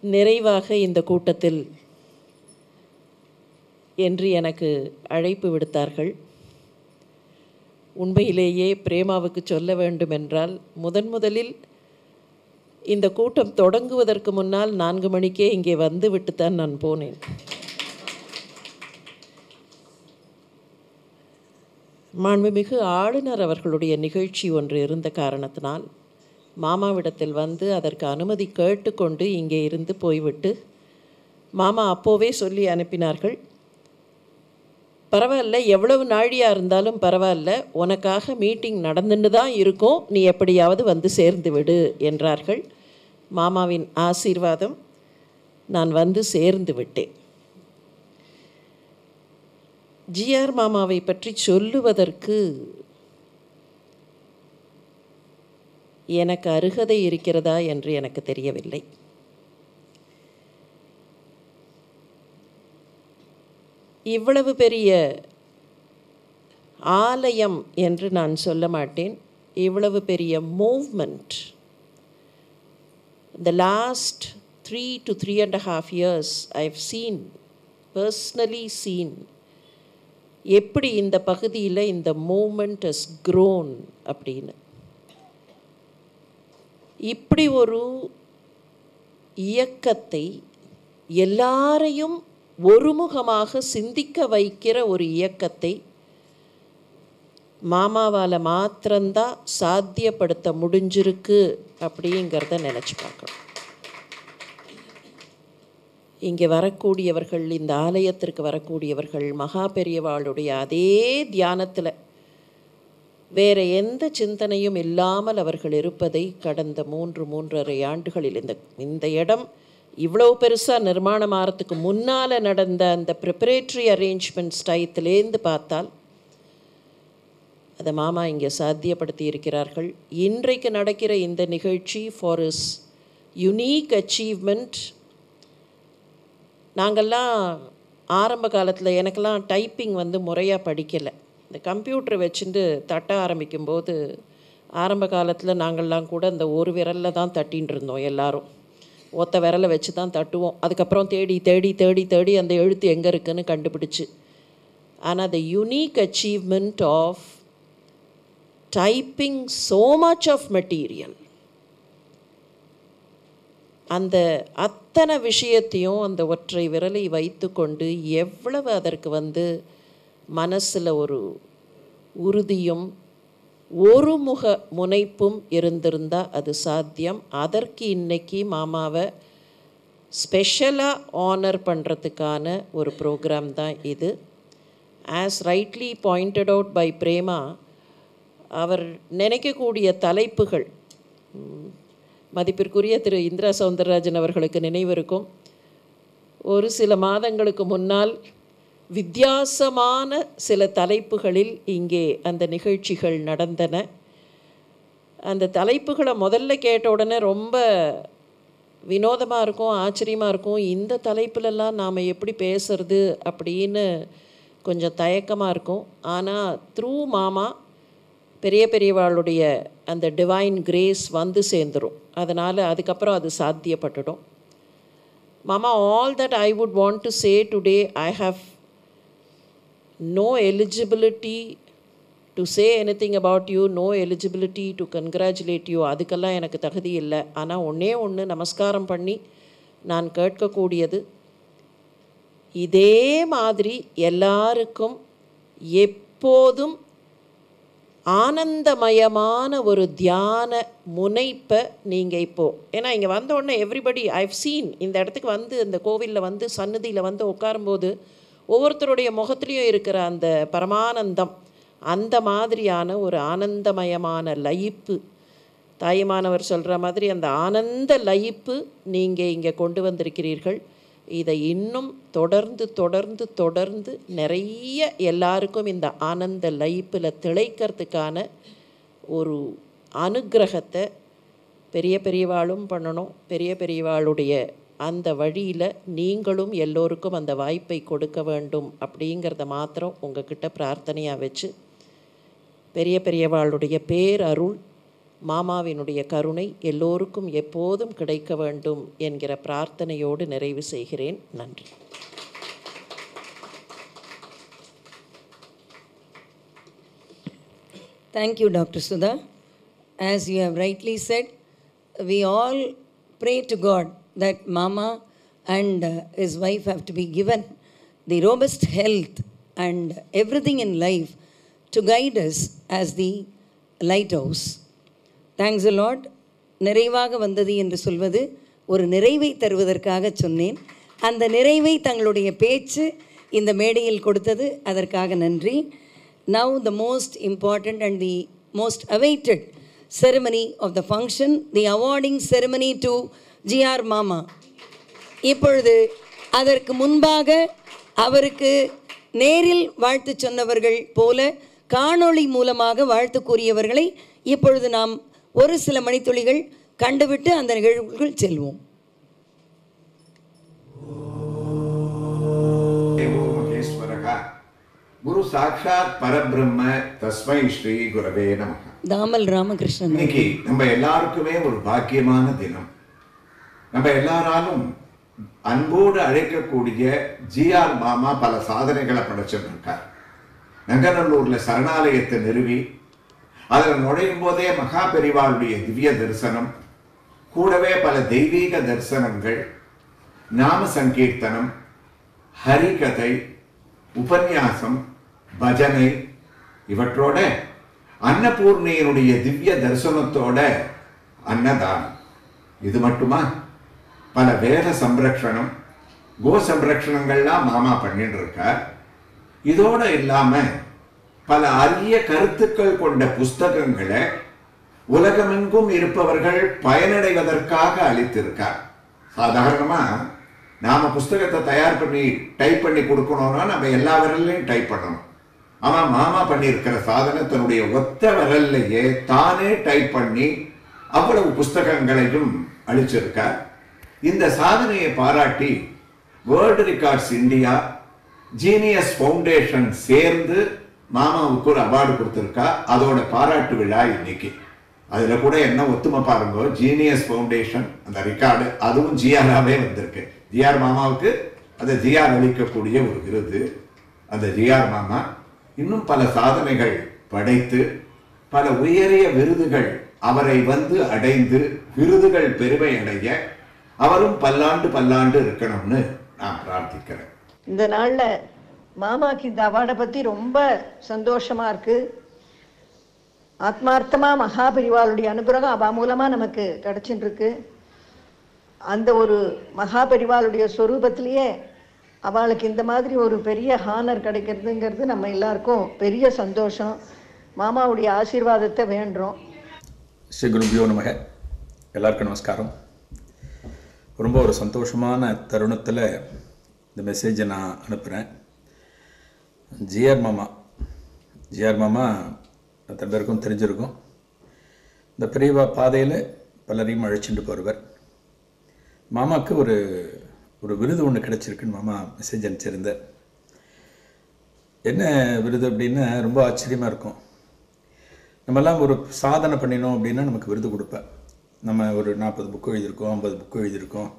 நிறைவாக இந்த கூட்டத்தில் என்று எனக்கு அழைப்பு விடுத்தார்கள். உண்மையிலேயே பிரேமாவுக்கு சொல்ல வேண்டும் என்றால் முதலில் இந்த கூட்டம் தொடங்குவதற்கு முன்னால் 4 மணிக்கே இங்கே வந்து விட்டுத்தான் நான் போனேன். மாண்புமிகு ஆளுநர் அவர்களுடைய நிகழ்ச்சி ஒன்று இருந்த காரணத்தினால் மாமாவிடத்தில் வந்து அதற்கு அனுமதி கேட்டுக்கொண்டு இங்கே இருந்து போய்விட்டு மாமா அப்போவே சொல்லி அனுப்பினார்கள், பரவாயில்ல, எவ்வளவு நாழியாக இருந்தாலும் பரவாயில்ல, உனக்காக மீட்டிங் நடந்துட்டு தான் இருக்கும், நீ எப்படியாவது வந்து சேர்ந்து விடு என்றார்கள். மாமாவின் ஆசீர்வாதம், நான் வந்து சேர்ந்து விட்டேன். ஜிஆர் மாமாவை பற்றி சொல்லுவதற்கு எனக்கு அருகதை இருக்கிறதா என்று எனக்கு தெரியவில்லை. இவ்வளவு பெரிய ஆலயம் என்று நான் சொல்ல மாட்டேன், இவ்வளவு பெரிய movement the last 3 to 3.5 years I've personally seen எப்படி இந்த பகுதியில் இந்த மூமெண்ட் has grown அப்படின்னு. இப்படி ஒரு இயக்கத்தை எல்லாரையும் ஒருமுகமாக சிந்திக்க வைக்கிற ஒரு இயக்கத்தை மாமாவால் மாத்திரம்தான் சாத்தியப்படுத்த முடிஞ்சிருக்கு அப்படிங்கிறத நினச்சி பார்க்கணும். இங்கே வரக்கூடியவர்கள், இந்த ஆலயத்திற்கு வரக்கூடியவர்கள் மகா பெரியவாளுடைய அதே தியானத்தில் வேறு எந்த சிந்தனையும் இல்லாமல் அவர்கள் இருப்பதை கடந்த 3.5 ஆண்டுகளில் இந்த இடம் இவ்வளோ பெருசாக நிர்மாணம் ஆகிறதுக்கு முன்னால் நடந்த அந்த ப்ரிப்பரேட்டரி அரேஞ்ச்மெண்ட்ஸ் டயத்துலேருந்து பார்த்தால் அதை மாமா இங்கே சாத்தியப்படுத்தி இருக்கிறார்கள். இன்றைக்கு நடக்கிற இந்த நிகழ்ச்சி ஃபார் இஸ் யுனீக் அச்சீவ்மெண்ட். நாங்கள்லாம் ஆரம்ப காலத்தில் எனக்கெல்லாம் டைப்பிங் முறையாக படிக்கலை. இந்த கம்ப்யூட்டரை வச்சுட்டு தட்ட ஆரம்பிக்கும்போது ஆரம்ப காலத்தில் நாங்கள்லாம் கூட இந்த ஒரு விரலில் தான் தட்டின்னு இருந்தோம். எல்லோரும் ஒத்த விரலை வச்சு தான் தட்டுவோம். அதுக்கப்புறம் தேடி தேடி தேடி தேடி அந்த எழுத்து எங்கே இருக்குதுன்னு கண்டுபிடிச்சு. ஆனால் the unique achievement of typing so much of material, அந்த அத்தனை விஷயத்தையும் அந்த ஒற்றை விரலை வைத்து கொண்டு எவ்வளவு அதற்கு மனசில் ஒரு உறுதியும் ஒருமுக முனைப்பும் இருந்திருந்தால் அது சாத்தியம். அதற்கு இன்னைக்கு மாமாவை ஸ்பெஷலாக ஆனர் பண்ணுறதுக்கான ஒரு ப்ரோக்ராம் தான் இது. As rightly pointed out by Prema, அவர் நினைக்கக்கூடிய தலைப்புகள், மதிப்பிற்குரிய திரு இந்திரா சௌந்தரராஜன் அவர்களுக்கு நினைவிருக்கும், ஒரு சில மாதங்களுக்கு முன்னால் வித்தியாசமான சில தலைப்புகளில் இங்கே அந்த நிகழ்ச்சிகள் நடந்தன. அந்த தலைப்புகளை முதல்ல கேட்ட உடனே ரொம்ப வினோதமாக இருக்கும், ஆச்சரியமாக இருக்கும். இந்த தலைப்புலெல்லாம் நாம் எப்படி பேசுறது அப்படின்னு கொஞ்சம் தயக்கமாக இருக்கும். ஆனால் த்ரூ மாமா பெரியவாளுடைய அந்த டிவைன் கிரேஸ் வந்து சேர்ந்துடும். அதனால் அதுக்கப்புறம் அது சாத்தியப்பட்டுடும். மாமா, all that I would want to say today, I have no eligibility to say anything about you, no eligibility to congratulate you. அதுக்கெல்லாம் எனக்கு தகுதி இல்லை. ஆனால் ஒன்று நமஸ்காரம் பண்ணி நான் கேட்கக்கூடியது, இதே மாதிரி எல்லாருக்கும் எப்போதும் ஆனந்தமயமான ஒரு தியான முனைப்பை நீங்கள் இப்போது, ஏன்னா இங்கே வந்த உடனே எவ்ரிபடி ஐவ் சீன், இந்த இடத்துக்கு வந்து இந்த கோவிலில் வந்து சன்னதியில் வந்து உட்காரும்போது ஒவ்வொருத்தருடைய முகத்துலேயும் இருக்கிற அந்த பரமானந்தம், அந்த மாதிரியான ஒரு ஆனந்தமயமான லயிப்பு, தாயுமானவர் சொல்கிற மாதிரி அந்த ஆனந்த லயிப்பு நீங்கள் இங்கே கொண்டு வந்திருக்கிறீர்கள். இதை இன்னும் தொடர்ந்து நிறைய எல்லாருக்கும் இந்த ஆனந்த லயிப்பில் திளைக்கிறதுக்கான ஒரு அனுக்கிரகத்தை பெரியவாளும் பண்ணணும். பெரியவாளுடைய அந்த வழியில் நீங்களும் எல்லோருக்கும் அந்த வாய்ப்பை கொடுக்க வேண்டும் அப்படிங்கிறத மாத்திரம் உங்ககிட்ட பிரார்த்தனையாக வச்சு, பெரியவாளுடைய பேரருள், மாமாவினுடைய கருணை எல்லோருக்கும் எப்போதும் கிடைக்க வேண்டும் என்கிற பிரார்த்தனையோடு நிறைவு செய்கிறேன். நன்றி. Thank you, Dr. Sudha. As you have rightly said, we all pray to God that Mama and his wife have to be given the robust health and everything in life to guide us as the lighthouse. Thanks a lot. நிறைவாக வந்தது என்று சொல்வது ஒரு நிறைவை தருவதற்காக சொன்னேன். அந்த நிறைவை தங்களுடைய பேச்சு இந்த மேடையில் கொடுத்தது, அதற்காக நன்றி. Now the most important and the most awaited ceremony of the function, the awarding ceremony to GR Mama. இப்பொழுது அதற்கு முன்பாக அவருக்கு நேரில் வாழ்த்து சொன்னவர்கள் போல காணொளி மூலமாக வாழ்த்து கூறியவர்களை இப்பொழுது நாம் ஒரு சில மணித்துளிகள் கண்டுவிட்டு அந்த நிகழ்வுகள் செல்வோம். குரு சாட்சாத் பரபிரம்ம தஸ்மை ஸ்ரீ குரவே நமஹ. தாமல் ராமகிருஷ்ணன். இன்னைக்கு நம்ம எல்லாருக்குமே ஒரு பாக்கியமான தினம். நம்ம எல்லாராலும் அன்போடு அழைக்கக்கூடிய GR மாமா பல சாதனைகளை படைச்சிருக்கார். நங்கநல்லூர்ல சரணாலயத்தை நிறுவி அதில் நுழையும் போதே மகா பெரிவாளுடைய திவ்ய தரிசனம், கூடவே பல தெய்வீக தரிசனங்கள், நாம சங்கீர்த்தனம், ஹரிகதை, உபன்யாசம், பஜனை, இவற்றோட அன்னபூர்ணியினுடைய திவ்ய தரிசனத்தோட அன்னதானம். இது மட்டுமா, பல வேத சம்ரக்ஷணம், கோ சம்ரக்ஷணங்கள்லாம் மாமா பண்ணிட்டு இருக்கார். இதோட இல்லாம பல அரிய கருத்துக்கள் கொண்ட புஸ்தகங்களை உலகமெங்கும் இருப்பவர்கள் பயனடைவதற்காக அளித்திருக்கார். சாதாரணமா நாம புஸ்தகத்தை தயார் பண்ணி டைப் பண்ணி கொடுக்கணும்னா நம்ம எல்லா விரல்லையும் டைப் பண்ணணும். ஆனா மாமா பண்ணியிருக்கிற சாதனை தன்னுடைய ஒத்த விரல்லையே தானே டைப் பண்ணி அவ்வளவு புஸ்தகங்களையும் அளிச்சிருக்கார். இந்த சாதனையை பாராட்டி world records India, genius foundation சேர்ந்து மாமாவுக்கு ஒரு அவார்டு கொடுத்துருக்கா. அதோட பாராட்டு விழா இன்னைக்கு. அதுல கூட என்ன ஒத்துமை பாருங்க, ஜீனியஸ் ஃபவுண்டேஷன் அந்த ரெக்கார்டு அதுவும் ஜிஆராவே வந்திருக்கு. ஜிஆர் மாமாவுக்கு அந்த ஜிஆர் அளிக்கக்கூடிய ஒரு விருது. அந்த ஜிஆர் மாமா இன்னும் பல சாதனைகள் படைத்து பல உயரிய விருதுகள் அவரை வந்து அடைந்து விருதுகள் பெருமை அடைய அவரும் பல்லாண்டு இருக்கணும்னு நான் பிரார்த்திக்கிறேன். இந்த நாளில் மாமாக்கு இந்த அவார்டை பற்றி ரொம்ப சந்தோஷமாக இருக்குது. ஆத்மார்த்தமாக மகாபெரிவாளுடைய அனுகிரகம் அவள் மூலமாக நமக்கு கிடச்சிட்டுருக்கு. அந்த ஒரு மகாபெரிவாளுடைய ஸ்வரூபத்திலேயே அவளுக்கு இந்த மாதிரி ஒரு பெரிய ஹானர் கிடைக்கிறதுங்கிறது நம்ம எல்லாருக்கும் பெரிய சந்தோஷம். மாமாவுடைய ஆசீர்வாதத்தை வேண்டுறோம். ஸ்ரீ குருபியோ நமக. எல்லாருக்கும் நமஸ்காரம். ரொம்ப ஒரு சந்தோஷமான தருணத்தில் இந்த மெசேஜை நான் அனுப்புகிறேன். ஜிஆர் மாமா அத்தனை பேருக்கும் தெரிஞ்சிருக்கும். இந்த பெரியவா பாதையில் பலரையும் அழைச்சிட்டு போகிறவர். மாமாவுக்கு ஒரு விருது ஒன்று கிடச்சிருக்குன்னு மாமா மெசேஜ் அனுப்பிச்சிருந்தார். என்ன விருது அப்படின்னா ரொம்ப ஆச்சரியமாக இருக்கும். நம்மெல்லாம் ஒரு சாதனை பண்ணினோம் அப்படின்னா நமக்கு விருது கொடுப்பேன். நம்ம ஒரு 40 புக்கு எழுதியிருக்கோம், 50 புக்கு எழுதியிருக்கோம்,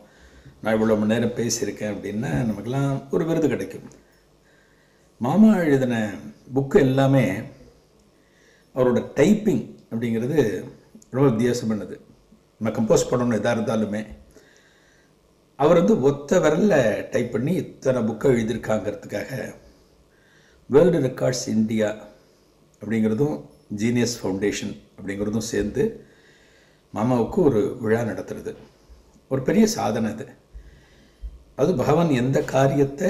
நான் இவ்வளோ மணி நேரம் பேசியிருக்கேன் அப்படின்னா நமக்கெல்லாம் ஒரு விருது கிடைக்கும். மாமா எழுதின புக்கு எல்லாமே அவரோட டைப்பிங் அப்படிங்கிறது ரொம்ப வித்தியாசம் பண்ணது. நம்ம கம்போஸ் பண்ணணும் எதாக இருந்தாலுமே அவர் ஒத்த விரலில் டைப் பண்ணி இத்தனை புக்கை எழுதியிருக்காங்கிறதுக்காக வேர்ல்டு ரெக்கார்ட்ஸ் இந்தியா அப்படிங்கிறதும் ஜீனியஸ் ஃபவுண்டேஷன் அப்படிங்கிறதும் சேர்ந்து மாமாவுக்கு ஒரு விழா நடத்துறது ஒரு பெரிய சாதனை. அது பகவான் எந்த காரியத்தை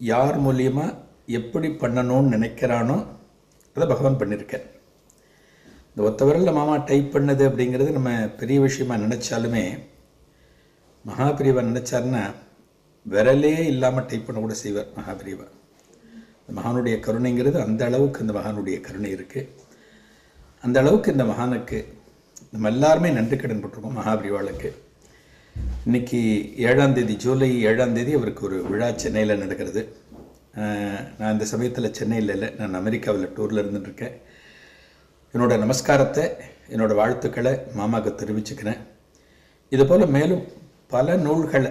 யார் மூலியமாக எப்படி பண்ணணும்னு நினைக்கிறானோ அதை பகவான் பண்ணியிருக்கார். இந்த ஒத்த விரலில் மாமா டைப் பண்ணது அப்படிங்கிறது நம்ம பெரிய விஷயமா நினச்சாலுமே மகாபிரிவா நினச்சாருன்னா விரலே இல்லாமல் டைப் பண்ண கூட செய்வார் மகாபிரிவா. இந்த மகானுடைய கருணைங்கிறது அந்த அளவுக்கு இந்த மகானுடைய கருணை இருக்குது. அந்த அளவுக்கு இந்த மகானுக்கு நம்ம எல்லாருமே நன்றி கடன் பட்டிருக்கோம் மகாபிரிவாளுக்கு. இன்றைக்கி 7ஆம் தேதி, ஜூலை 7ஆம் தேதி அவருக்கு ஒரு விழா சென்னையில் நடக்கிறது. நான் இந்த சமயத்தில் சென்னையில் இல்லை, நான் அமெரிக்காவில் டூரில் இருந்துட்டுருக்கேன். என்னோடய நமஸ்காரத்தை, என்னோடய வாழ்த்துக்களை மாமாவுக்கு தெரிவிச்சுக்கிறேன். இதுபோல் மேலும் பல நூல்களை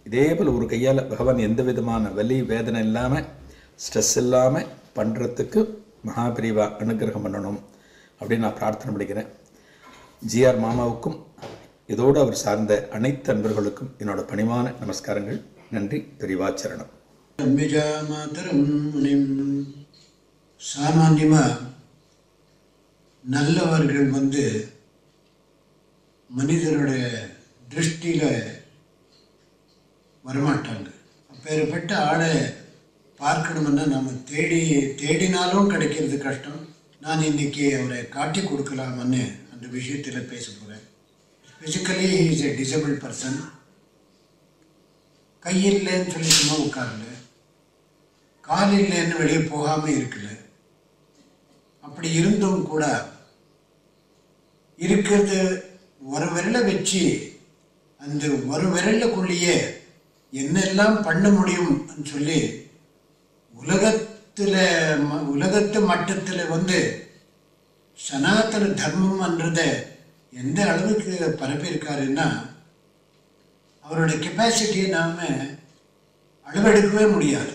இதே போல் ஒரு கையால் பகவான் எந்த விதமான வலி வேதனை இல்லாமல் ஸ்ட்ரெஸ் இல்லாமல் பண்ணுறதுக்கு மகாபிரிவா அனுகிரகம் பண்ணணும் அப்படின்னு நான் பிரார்த்தனை பண்ணிக்கிறேன். ஜிஆர் மாமாவுக்கும் இதோடு அவர் சார்ந்த அனைத்து அன்பர்களுக்கும் என்னோட பணிவான நமஸ்காரங்கள். நன்றி. பெரிவாச்சரணம். சாமான்யமாக நல்லவர்கள் மனிதனுடைய திருஷ்டியில் வரமாட்டாங்க. அப்பேற்பட்ட ஆளை பார்க்கணும்னா நம்ம தேடினாலும் கிடைக்கிறது கஷ்டம். நான் இன்றைக்கி அவரை காட்டி கொடுக்கலாமன்னு அந்த விஷயத்தில் பேச போகிறேன். Physically is a disable person. கையில்லைன்னு சொல்லி சும்மா உட்காரல, காலில்லைன்னு வெளியே போகாமல் இருக்கல. அப்படி இருந்தும் கூட இருக்கிறது ஒரு விரலை வச்சு அந்த ஒரு விரலுக்குள்ளேயே என்னெல்லாம் பண்ண முடியும்னு சொல்லி உலகத்து மட்டத்தில் சனாதன தர்மம்ன்றதை எந்த அளவுக்கு பரப்பியிருக்காருன்னா அவருடைய கெப்பாசிட்டியை நாம் அளவெடுக்கவே முடியாது.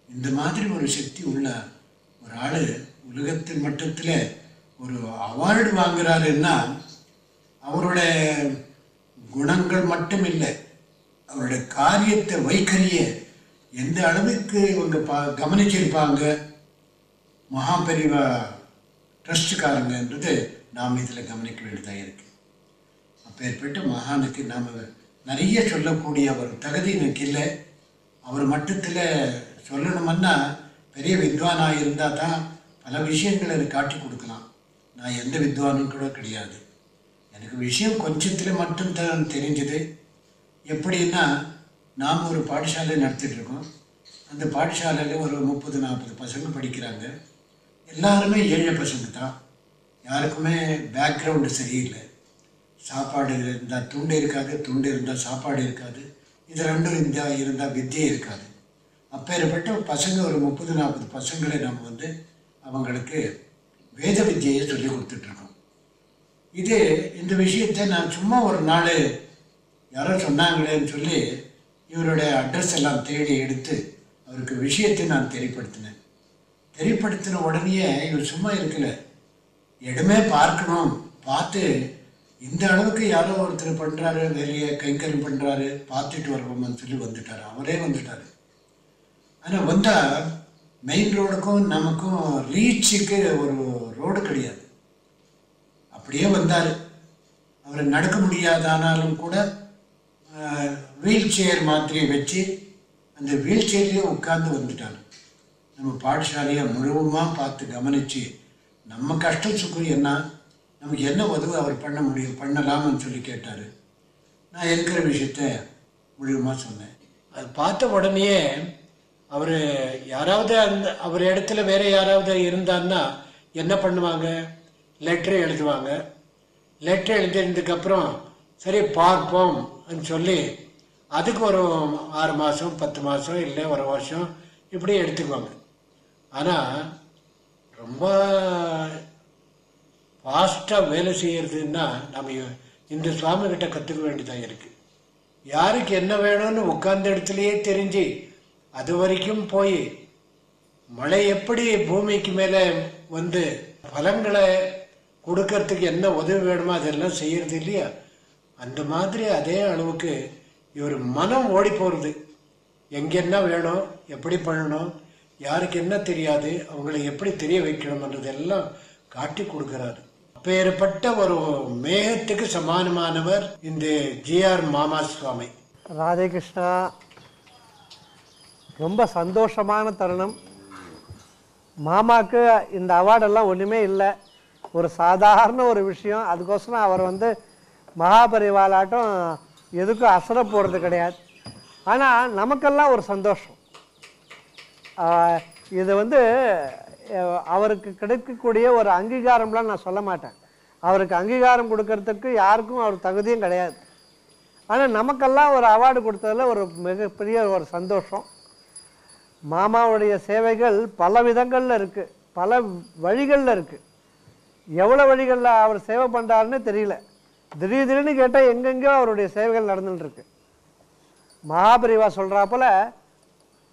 இந்த மாதிரி ஒரு சக்தி உள்ள ஒரு ஆள் உலகத்தின் மட்டத்தில் ஒரு அவார்டு வாங்குறாருன்னா அவருடைய குணங்கள் மட்டும் இல்லை, அவருடைய காரியத்தை வைக்கறிய எந்த அளவுக்கு இவங்க கவனிச்சிருப்பாங்க மகாபெரிவா ட்ரஸ்ட்டுக்காரங்கன்றது நாம் இதில் கவனிக்க வேண்டியதாக இருக்குது. அப்பேற்பட்ட மகானுக்கு நாம் நிறைய சொல்லக்கூடிய ஒரு தகுதி எனக்கு இல்லை. அவர் மட்டத்தில் சொல்லணுமன்னா பெரிய வித்வானாக இருந்தால் தான் பல விஷயங்களை எனக்கு காட்டி கொடுக்கலாம். நான் எந்த வித்வானும் கூட கிடையாது. எனக்கு விஷயம் கொஞ்சத்தில் மட்டும் தான் தெரிஞ்சது. எப்படின்னா நாம் ஒரு பாடசாலை நடத்திட்டுருக்கோம். அந்த பாடசாலையில் ஒரு 30-40 பசங்க படிக்கிறாங்க. எல்லாருமே ஏழை பசங்க தான். யாருக்குமே பேக்ரவுண்டு சரியில்லை. சாப்பாடு இருந்தால் துண்டு இருக்காது, துண்டு இருந்தால் சாப்பாடு இருக்காது, இது ரெண்டும் இருந்தால் வித்தியை இருக்காது. அப்பேற்பட்ட பசங்க ஒரு 30-40 பசங்களை நம்ம அவங்களுக்கு வேத வித்தியை சொல்லி கொடுத்துட்ருக்கோம். இந்த விஷயத்தை நான் சும்மா ஒரு நாள் யாரோ சொன்னாங்களேன்னு சொல்லி இவருடைய அட்ரஸ் எல்லாம் தேடி எடுத்து அவருக்கு விஷயத்தை நான் தெரியப்படுத்தினேன். தெரியப்படுத்தின உடனே இவர் சும்மா இருக்கல, இடமே பார்க்கணும், பார்த்து இந்த அளவுக்கு யாரோ ஒருத்தர் பண்ணுறாரு, வேலையை கைங்கரியம் பண்ணுறாரு, பார்த்துட்டு வருவோம்னு சொல்லி வந்துட்டார். அவரே வந்துட்டார். ஆனால் வந்தால் மெயின் ரோடுக்கும் நமக்கும் ரீச்சுக்கு ஒரு ரோடு கிடையாது. அப்படியே வந்தார். அவர் நடக்க முடியாதானாலும் கூட வீல் சேர் மாதிரி வச்சு அந்த வீல் சேர்லேயே உட்கார்ந்து வந்துட்டாங்க. நம்ம பாடசாலையை முழுவதுமாக பார்த்து கவனித்து நம்ம கஷ்டம் சுக்குறி என்ன, நமக்கு என்ன உதவி அவர் பண்ண முடியும், பண்ணலாம்னு சொல்லி கேட்டார். நான் இருக்கிற விஷயத்த முழுவதுமாக சொன்னேன். அது பார்த்த உடனேயே அவர் யாராவது அவர் இடத்துல வேறு யாராவது இருந்தான்னா என்ன பண்ணுவாங்க, லெட்ரு எழுதுவாங்க. லெட்ரு எழுதினதுக்கப்புறம் சரி பார்ப்போம் சொல்லி அதுக்கு ஒரு 6 மாதம் 10 மாதம் இல்லை 1 வருஷம் இப்படி எடுத்துக்குவாங்க. ஆனால் ரொம்ப ஃபாஸ்ட்டாக வேலை செய்கிறதுன்னா நம்ம இந்த சுவாமிகிட்ட கற்றுக்க வேண்டியதாக இருக்குது. யாருக்கு என்ன வேணும்னு உட்கார்ந்த இடத்துலையே தெரிஞ்சு அது வரைக்கும் போய் மழை எப்படி பூமிக்கு மேலே வந்து பலன்களை கொடுக்கறதுக்கு என்ன உதவி வேணுமோ அதெல்லாம் செய்கிறது இல்லையா, அந்த மாதிரி அதே அளவுக்கு இவர் மனம் ஓடி போகிறது. எங்கே என்ன வேணும், எப்படி பண்ணணும், யாருக்கு என்ன தெரியாது, அவங்களை எப்படி தெரிய வைக்கணும்ன்றதெல்லாம் காட்டி கொடுக்குறாரு. அப்பேற்பட்ட ஒரு மேகத்துக்கு சமானமானவர் இந்த ஜிஆர் மாமா சுவாமி. ராதே கிருஷ்ணா. ரொம்ப சந்தோஷமான தருணம். மாமாவுக்கு இந்த அவார்டெல்லாம் ஒன்றுமே இல்லை, ஒரு சாதாரண ஒரு விஷயம். அதுக்கோசரம் அவர் மகாபரிவாலாட்டம் எதுக்கும் அசர போகிறது கிடையாது. ஆனால் நமக்கெல்லாம் ஒரு சந்தோஷம். இது அவருக்கு கிடைக்கக்கூடிய ஒரு அங்கீகாரம்லாம் நான் சொல்ல மாட்டேன். அவருக்கு அங்கீகாரம் கொடுக்கறதுக்கு யாருக்கும் அவர் தகுதியும் கிடையாது. ஆனால் நமக்கெல்லாம் ஒரு அவார்டு கொடுத்ததில் ஒரு மிகப்பெரிய ஒரு சந்தோஷம். மாமாவுடைய சேவைகள் பல விதங்களில் இருக்குது, பல வழிகளில் இருக்குது. எவ்வளோ வழிகளில் அவர் சேவை பண்ணுறாருன்னு தெரியல. திடீர்னு கேட்டால் எங்கெங்கேயோ அவருடைய சேவைகள் நடந்துட்டுருக்கு. மகாபரிவா சொல்கிறாப்போல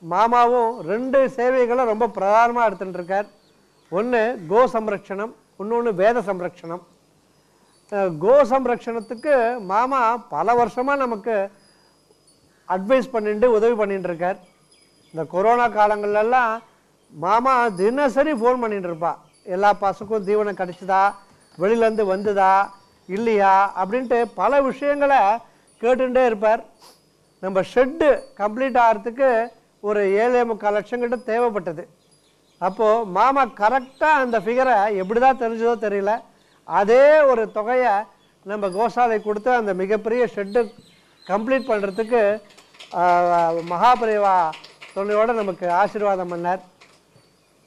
மாமாவும் 2 சேவைகளை ரொம்ப பிரதானமாக எடுத்துகிட்டு இருக்கார். ஒன்று கோ சம்ரக்ஷணம், இன்னொன்று வேத சம்ரக்ஷணம். கோ சம்ரக்ஷணத்துக்கு மாமா பல வருஷமாக நமக்கு அட்வைஸ் பண்ணிட்டு உதவி பண்ணிட்டு இருக்கார். இந்த கொரோனா காலங்கள்லாம் மாமா தினசரி ஃபோன் பண்ணிட்டு இருப்பா. எல்லா பசுக்கும் தீவனம் கிடச்சிதா, வெளியிலேருந்து வந்துதா இல்லையா அப்படின்ட்டு பல விஷயங்களை கேட்டுகிட்டே இருப்பார். நம்ம ஷெட்டு கம்ப்ளீட் ஆகிறதுக்கு ஒரு 7.25 லட்சம் கிட்ட தேவைப்பட்டது. அப்போது மாமா கரெக்டாக அந்த ஃபிகரை எப்படி தான் தெரிஞ்சதோ தெரியல, அதே ஒரு தொகையை நம்ம கோசாலை கொடுத்து அந்த மிகப்பெரிய ஷெட்டு கம்ப்ளீட் பண்ணுறதுக்கு மகாபரிவா துணையோடு நமக்கு ஆசீர்வாதம் பண்ணார்.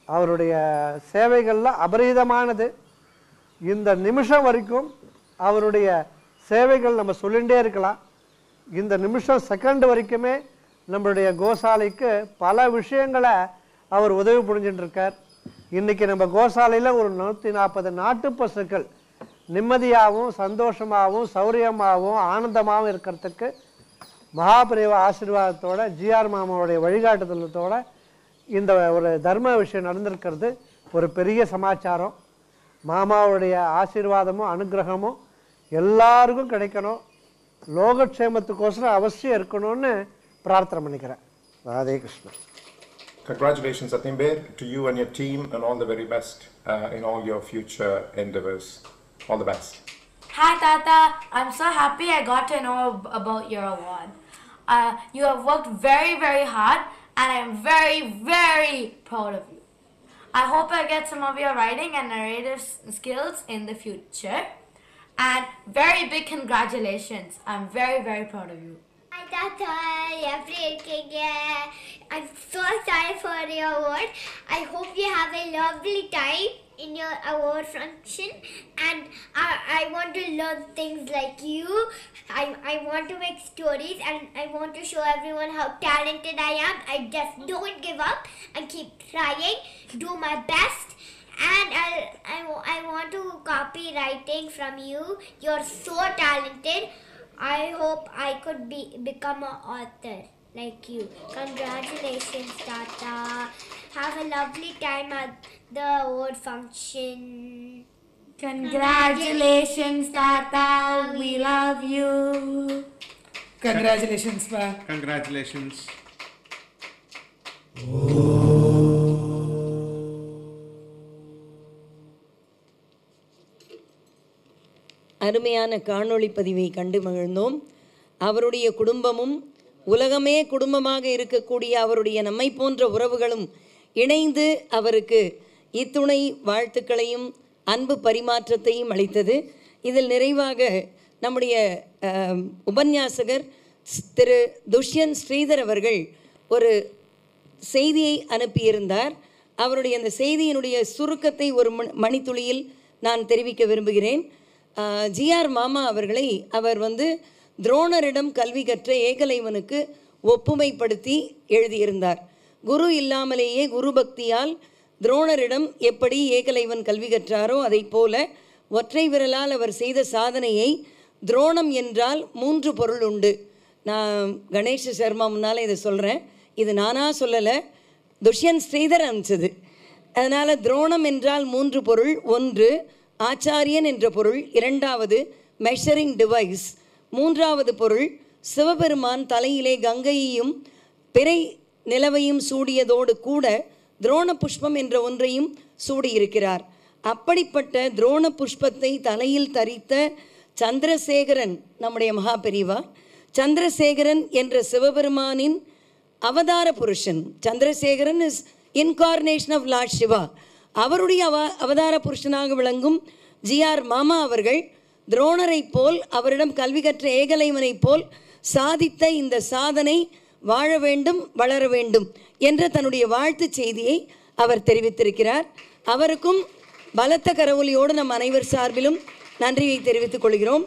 அவருடைய சேவைகள்லாம் அபரீதமானது. இந்த நிமிஷம் வரைக்கும் அவருடைய சேவைகள் நம்ம சொல்லிகிட்டே இருக்கலாம். இந்த நிமிஷம் செகண்ட் வரைக்குமே நம்மளுடைய கோசாலைக்கு பல விஷயங்களை அவர் உதவி புரிஞ்சுட்டு இருக்கார். இன்றைக்கி நம்ம கோசாலையில் ஒரு 140 நாட்டு பசுக்கள் நிம்மதியாகவும் சந்தோஷமாகவும் சௌரியமாகவும் ஆனந்தமாகவும் இருக்கிறதுக்கு மகாபரிவா ஆசீர்வாதத்தோட ஜிஆர் மாமாவுடைய வழிகாட்டுதலத்தோட இந்த ஒரு தர்ம விஷயம் நடந்திருக்கிறது ஒரு பெரிய சமாச்சாரம். மாமாவுடைய ஆசீர்வாதமும் அனுகிரகமும் எல்லாருக்கும் கிடைக்கணும், லோகக்ஷேமத்துக்கோசரம் அவசியம் இருக்கணும்னு பிரார்த்தனை பண்ணிக்கிறேன். Radhe Krishna. Congratulations, Atimber, to you and your team, and all the very best in all your future endeavors. All the best. Hi, Tata. I'm so happy I got to know about your award. You have worked very, very hard, and I'm very, very proud of you. I hope I get some of your writing and narrative skills in the future. And very big congratulations. I'm very, very proud of you. Hi Tata, எப்படி இருக்கீங்க? I'm so excited for your award. I hope you have a lovely time in your award function, and I want to learn things like you. I want to make stories, and I want to show everyone how talented I am. I just don't give up and keep trying, do my best. And I want to copy writing from you. You're so talented. I hope I could become an author like you. Congratulations, Tata. Have a lovely time at the award function. Congratulations, Tata. We love you. Congratulations, Pa. Congratulations. Oh. அருமையான காணொளி பதிவை கண்டு மகிழ்ந்தோம். அவருடைய குடும்பமும் உலகமே குடும்பமாக இருக்கக்கூடிய அவருடைய நம்மை போன்ற உறவுகளும் இணைந்து அவருக்கு இத்துணை வாழ்த்துக்களையும் அன்பு பரிமாற்றத்தையும் அளித்தது. இதில் நிறைவாக நம்முடைய உபன்யாசகர் திரு துஷ்யந்த் ஸ்ரீதர் அவர்கள் ஒரு செய்தியை அனுப்பியிருந்தார். அவருடைய அந்த செய்தியினுடைய சுருக்கத்தை ஒரு மணித்துளியில் நான் தெரிவிக்க விரும்புகிறேன். ஜிஆர் மாமா அவர்களை அவர் துரோணரிடம் கல்வி கற்ற ஏகலைவனுக்கு ஒப்புமைப்படுத்தி எழுதியிருந்தார். குரு இல்லாமலேயே குரு பக்தியால் துரோணரிடம் எப்படி ஏகலைவன் கல்வி கற்றாரோ அதை போல ஒற்றை விரலால் அவர் செய்த சாதனையை துரோணம் என்றால் 3 பொருள் உண்டு. நான் கணேஷ சர்மா முன்னால் இதை சொல்கிறேன், இது நானாக சொல்லலை, துஷ்யந்த் ஸ்ரீதர் அனுப்பிச்சது. அதனால் துரோணம் என்றால் 3 பொருள். 1 ஆச்சாரியன் என்ற பொருள், 2வது மெஷரிங் டிவைஸ், 3வது பொருள் சிவபெருமான் தலையிலே கங்கையையும் பிறை நிலவையும் சூடியதோடு கூட துரோண புஷ்பம் என்ற ஒன்றையும் சூடியிருக்கிறார். அப்படிப்பட்ட துரோண புஷ்பத்தை தலையில் தரித்த சந்திரசேகரன் நம்முடைய மகா பெரிவா. சந்திரசேகரன் என்ற சிவபெருமானின் அவதார புருஷன். Chandrasekaran is incarnation of lord Shiva. அவருடைய அவதார புருஷனாக விளங்கும் ஜிஆர் மாமா அவர்கள் துரோணரை போல் அவரிடம் கல்வி கற்ற ஏகலைவனை போல் சாதித்த இந்த சாதனை வாழ வேண்டும், வளர வேண்டும் என்ற தன்னுடைய வாழ்த்து செய்தியை அவர் தெரிவித்திருக்கிறார். அவருக்கும் பலத்த கரவொலியோடு நம் அனைவர் சார்பிலும் நன்றியை தெரிவித்துக் கொள்கிறோம்.